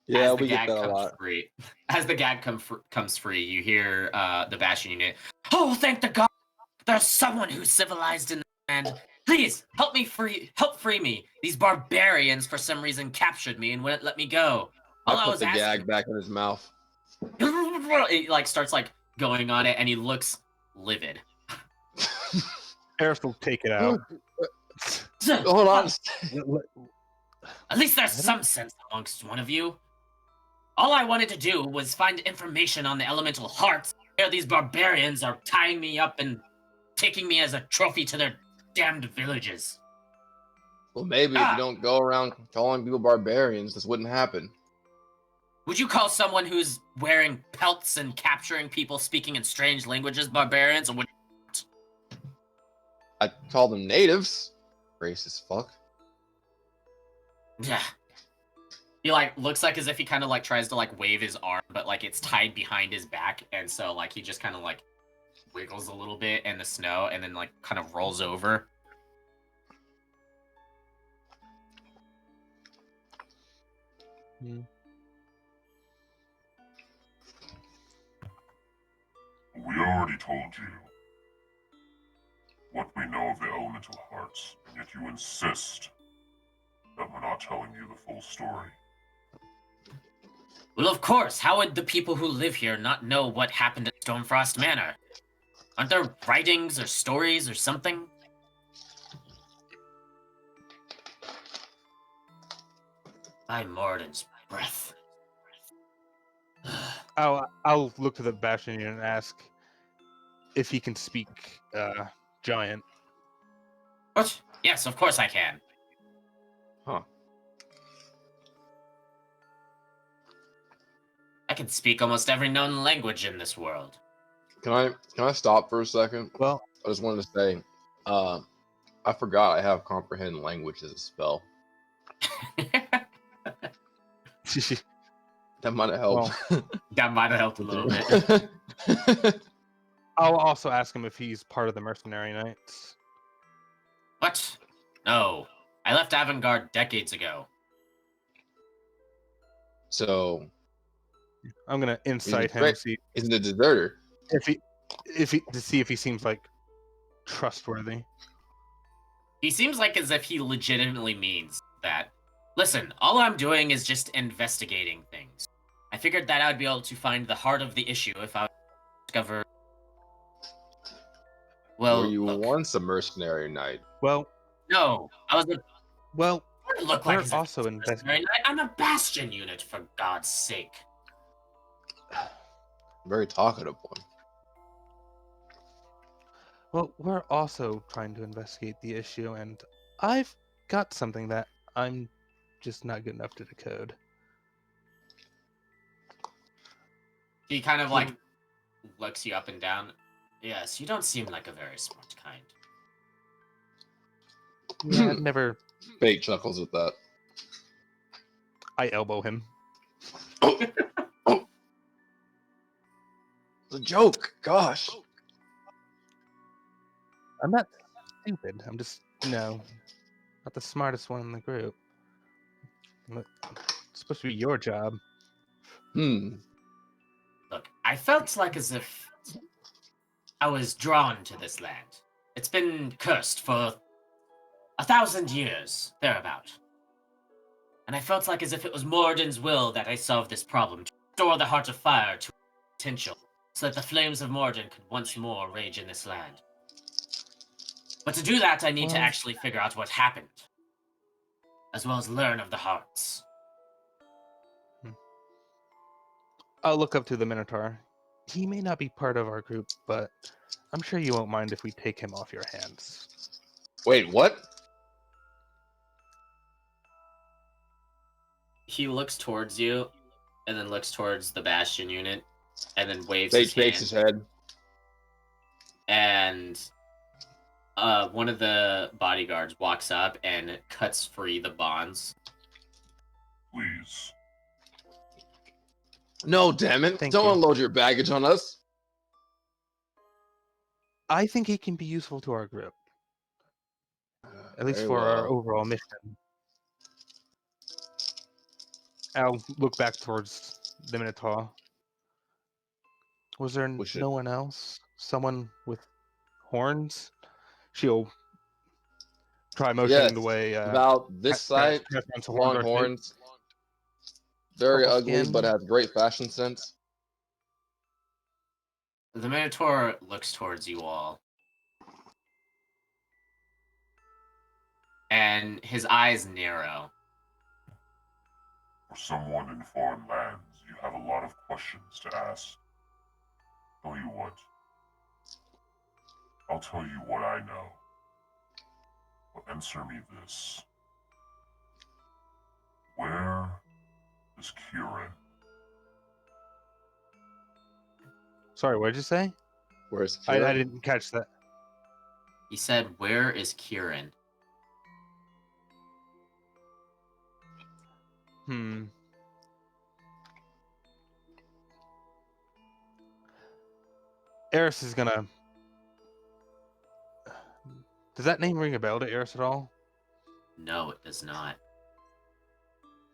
Yeah, As the we get gag that a comes lot. free, as the gag comes free, you hear the Bastion unit. Oh, thank the god! There's someone who's civilized in the land. Please help free me. These barbarians, for some reason, captured me and wouldn't let me go. All I I put was the asking. gag back in his mouth. It like starts like going on it, and he looks livid. Aerith will take it out. Hold on. At least there's some sense amongst one of you. All I wanted to do was find information on the elemental hearts. Where these barbarians are tying me up and taking me as a trophy to their damned villages. Well, maybe if you don't go around calling people barbarians, this wouldn't happen. Would you call someone who's wearing pelts and capturing people speaking in strange languages barbarians, or would I call them natives. Racist fuck. Yeah. He like looks like as if he kind of like tries to like wave his arm, but like it's tied behind his back, and so like he just kind of like wiggles a little bit in the snow, and then like kind of rolls over. Hmm. We already told you what we know of the elemental hearts, and yet you insist that we're not telling you the full story. Well, of course. How would the people who live here not know what happened at Stormfrost Manor? Aren't there writings or stories or something? By Morden's breath. I'll look to the Bastion unit and ask if he can speak giant. What? Yes, of course I can. Huh. I can speak almost every known language in this world. Can I stop for a second? Well, I just wanted to say, I forgot I have comprehend language as a spell. That might have helped. That might have helped a little bit. I'll also ask him if he's part of the mercenary knights. What? No. I left Avengarde decades ago. So I'm gonna incite him. See he's a deserter. if he to see if he seems like trustworthy. He seems like as if he legitimately means that. Listen, all I'm doing is just investigating things. I figured that I'd be able to find the heart of the issue if I discover. Well, Were you look. once a mercenary knight? Well, No, I was a. well, What do I look we're like as a also mercenary knight? I'm a Bastion unit, for God's sake. Very talkative one. Well, we're also trying to investigate the issue, and I've got something that I'm just not good enough to decode. He kind of like looks you up and down. Yes, you don't seem like a very smart kind. Yeah, I've never. Fate chuckles at that. I elbow him. It's a joke. Gosh. I'm not stupid. I'm just not the smartest one in the group. It's supposed to be your job. Look, I felt like as if I was drawn to this land. It's been cursed for 1,000 years, thereabout. And I felt like as if it was Moradin's will that I solve this problem, to restore the Heart of Fire to potential, so that the flames of Moradin could once more rage in this land. But to do that, I need to actually figure out what happened, as well as learn of the hearts. I'll look up to the Minotaur. He may not be part of our group, but I'm sure you won't mind if we take him off your hands. Wait, what? He looks towards you, and then looks towards the Bastion unit, and then waves Fate his hand. shakes his head. And one of the bodyguards walks up and cuts free the bonds. Please. No, damn it. Thank Don't you. unload your baggage on us. I think he can be useful to our group. At least Very for our well. overall mission. I'll look back towards the Minotaur. Was there no one else? Someone with horns? She'll try motioning the way. About this side, long horns. Very Purple ugly, skin. but has great fashion sense. The Minotaur looks towards you all. And his eyes narrow. For someone in foreign lands, you have a lot of questions to ask. Tell you what. I'll tell you what I know. But answer me this. Where is Kieran? Sorry, what did you say? Where's Kieran? I didn't catch that. He said, "Where is Kieran?" Eris is gonna. Does that name ring a bell to Eris at all? No, it does not.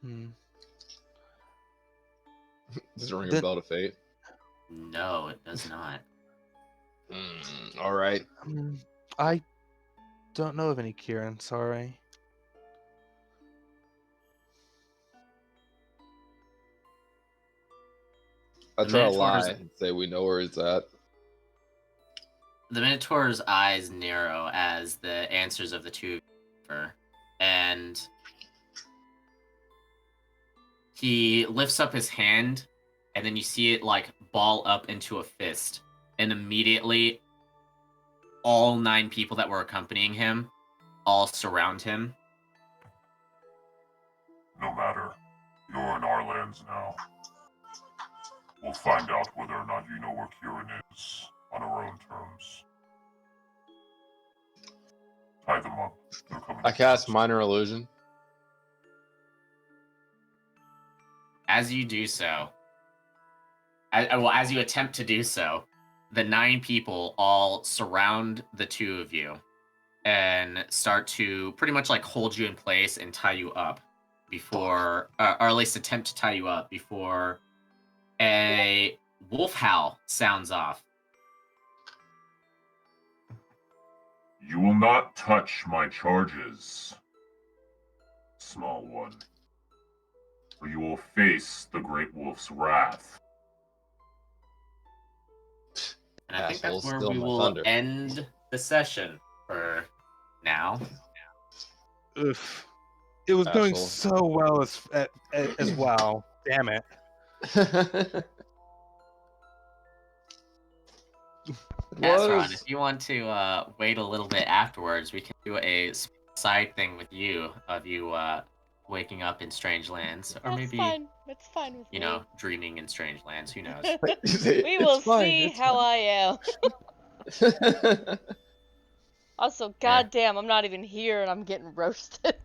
Does it ring a bell to Fate? No, it does not. All right. I don't know of any Kieran, sorry. I try to lie and say we know where it's at. The Minotaur's eyes narrow as the answers of the two differ, and he lifts up his hand, and then you see it like ball up into a fist, and immediately all 9 people that were accompanying him all surround him. No matter. You're in our lands now. We'll find out whether or not you know where Kieran is on our own terms. Tie them up. They're coming. I cast Minor Illusion. As you do so, as you attempt to do so, the 9 people all surround the 2 of you and start to pretty much like hold you in place and tie you up before, or at least attempt to tie you up before a wolf howl sounds off. You will not touch my charges, small one, or you will face the great wolf's wrath. And I think that's where Steal we my will thunder. end the session for now. Oof. It was going Asshole. so well as well. Damn it. Kasron, if you want to wait a little bit afterwards, we can do a side thing with you of you waking up in strange lands, or That's maybe fine. That's fine with you me. know, dreaming in strange lands. Who knows? We will see how I am. Also, Yeah. goddamn, I'm not even here and I'm getting roasted.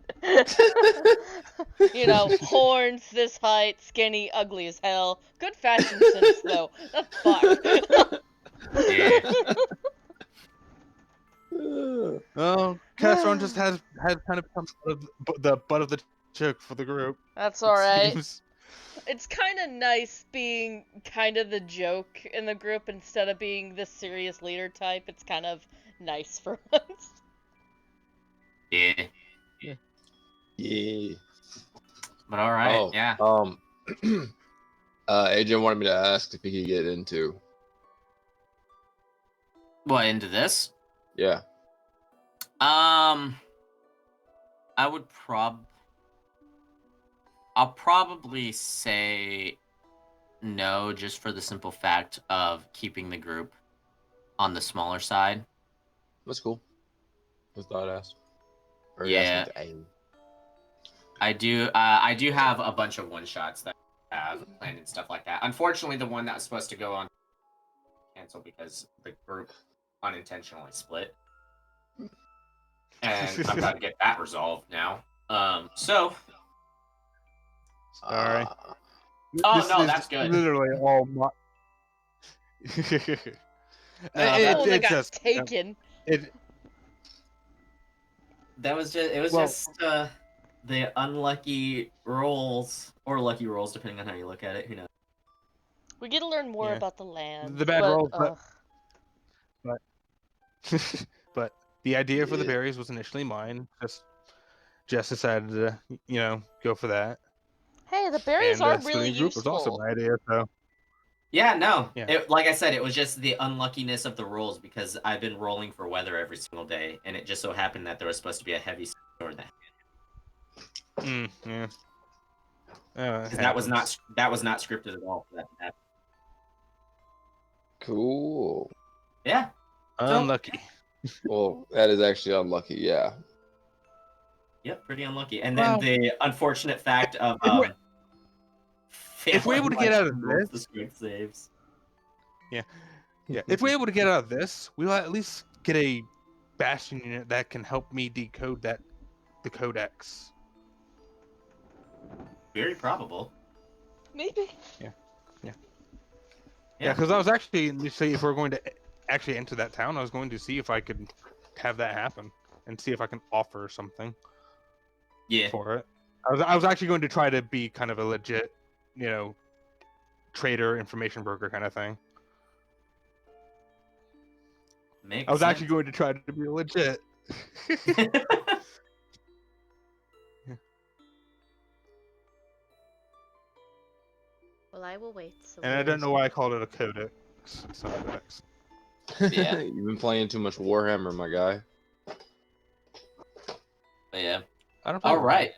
You know, horns this height, skinny, ugly as hell. Good fashion sense though. The fuck. Yeah. Oh, Castron just has kind of become the butt of the joke for the group. That's It alright. seems. It's kind of nice being kind of the joke in the group instead of being the serious leader type. It's kind of nice for once. Yeah. Yeah. But all right. Oh, Yeah. Adrian wanted me to ask if he could get into. What, into this? Yeah. I would I'll probably say no, just for the simple fact of keeping the group on the smaller side. That's cool. Just thought I'd ask. Or Yeah. ask me to I do have a bunch of one shots that I have planned and stuff like that. Unfortunately, the one that was supposed to go on canceled because the group unintentionally split. And I've got to get that resolved now. So Sorry. Oh, This no, is that's good. Literally all my. The one that it's got just taken. that was just it was Well- just the unlucky rolls or lucky rolls, depending on how you look at it. Who knows? We get to learn more Yeah. about the land. The bad but, rolls, ugh. but the idea for the Yeah. berries was initially mine. Just decided to, go for that. Hey, the berries And are splitting really the group was also useful. my idea. So Yeah, no. Yeah. Like I said, it was just the unluckiness of the rolls because I've been rolling for weather every single day, and it just so happened that there was supposed to be a heavy storm that. yeah. 'Cause that was not scripted at all for that to happen. Cool. Yeah. Unlucky. Well, that is actually unlucky. Yeah. Yep, pretty unlucky. And then the unfortunate fact of if we're able to get out of this, the strength saves. Yeah, if we're able to get out of this, we'll at least get a bastion unit that can help me decode the codex. Very probable. Maybe. Yeah, because I was actually initially, if we're going to actually enter that town, I was going to see if I could have that happen and see if I can offer something. Yeah. For it. I was actually going to try to be kind of a legit, trader, information broker kind of thing. Makes I was sense. actually going to try to be legit. Well, I will wait. So And I don't know why I called it a codex. It's not a codex. Yeah. You've been playing too much Warhammer, my guy. But yeah. I don't. All right.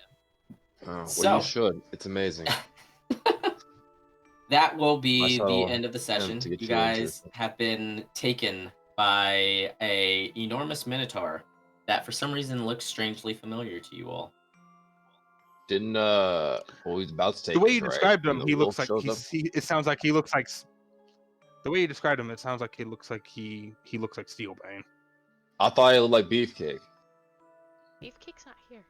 Well, So- you should. It's amazing. That will be I saw the end of the session. to get You you into guys have been taken by a enormous minotaur that for some reason looks strangely familiar to you all. Didn't well, he's about to take The way us, you right? described him, And the he wolf looks like shows up. it sounds like he looks like. The way you described him, it sounds like he looks like he looks like Steelbane. I thought he looked like Beefcake. Beefcake's not here.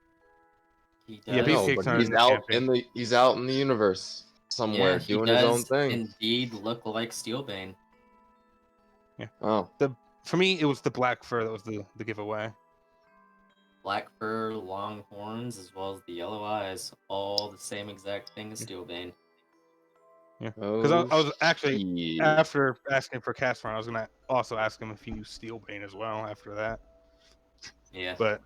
He Yeah, does, Beefcake's but not he's in the out campaign. he's out in the universe somewhere he doing his own does thing. Indeed, look like Steelbane. Oh, For me, it was the black fur that was the giveaway. Black fur, long horns, as well as the yellow eyes, all the same exact thing as Steelbane. Yeah, because I was actually shit. after asking for Castron, I was gonna also ask him if he knew Steelbane as well. After that, Yeah. but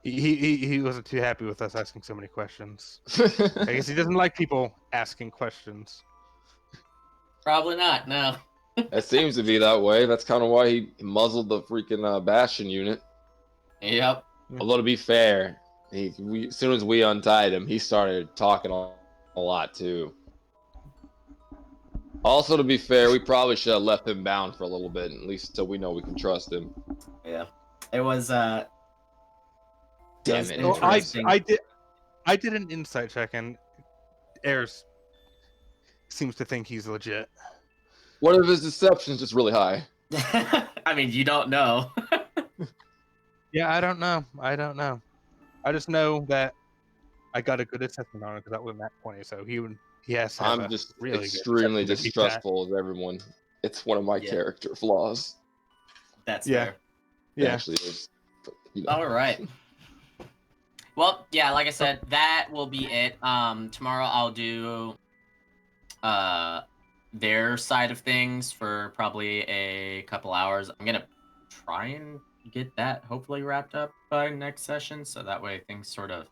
he wasn't too happy with us asking so many questions. I guess he doesn't like people asking questions. Probably not, no. It seems to be that way. That's kind of why he muzzled the freaking Bastion unit. Yep. Although to be fair, as soon as we untied him, he started talking a lot too. Also, to be fair, we probably should have left him bound for a little bit, at least until we know we can trust him. Yeah. It was Damn was it. So interesting. I did an insight check, and Ayers seems to think he's legit. What if his deception's just really high? I mean, you don't know. Yeah, I don't know. I just know that I got a good assessment on it because that was Matt 20, so he has to have I'm a just really extremely good assessment to beat that. distrustful of everyone. It's one of my Yeah. character flaws. That's Yeah. fair. It Yeah. actually is. But, you know. All right. Well, yeah, like I said, that will be it. Tomorrow I'll do their side of things for probably a couple hours. I'm gonna try and get that hopefully wrapped up by next session, so that way things sort of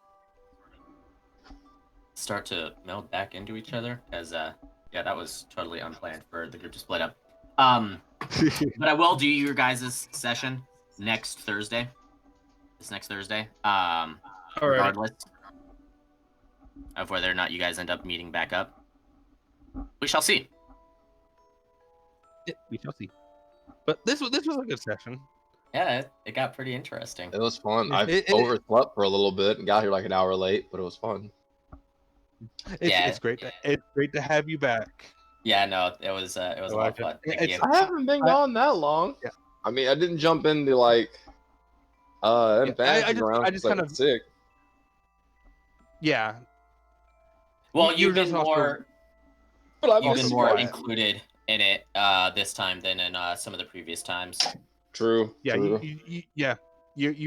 start to meld back into each other. Because yeah, that was totally unplanned for the group to split up. But I will do your guys' session next Thursday. This next Thursday. Regardless of whether or not you guys end up meeting back up. We shall see. Yeah, we shall see. But this was a good session. Yeah, it got pretty interesting. It was fun. I It- overslept for a little bit and got here like an hour late, but it was fun. It's great. It's great to have you back. Yeah, no, it was a lot of fun. Thank you. I haven't been gone that long. Yeah. I mean, I didn't jump into like I background just because I kind was of sick. Yeah. Well, You're you've been just also- more But I you've missed been you more guys. included in it this time than in some of the previous times. True. Yeah. True. You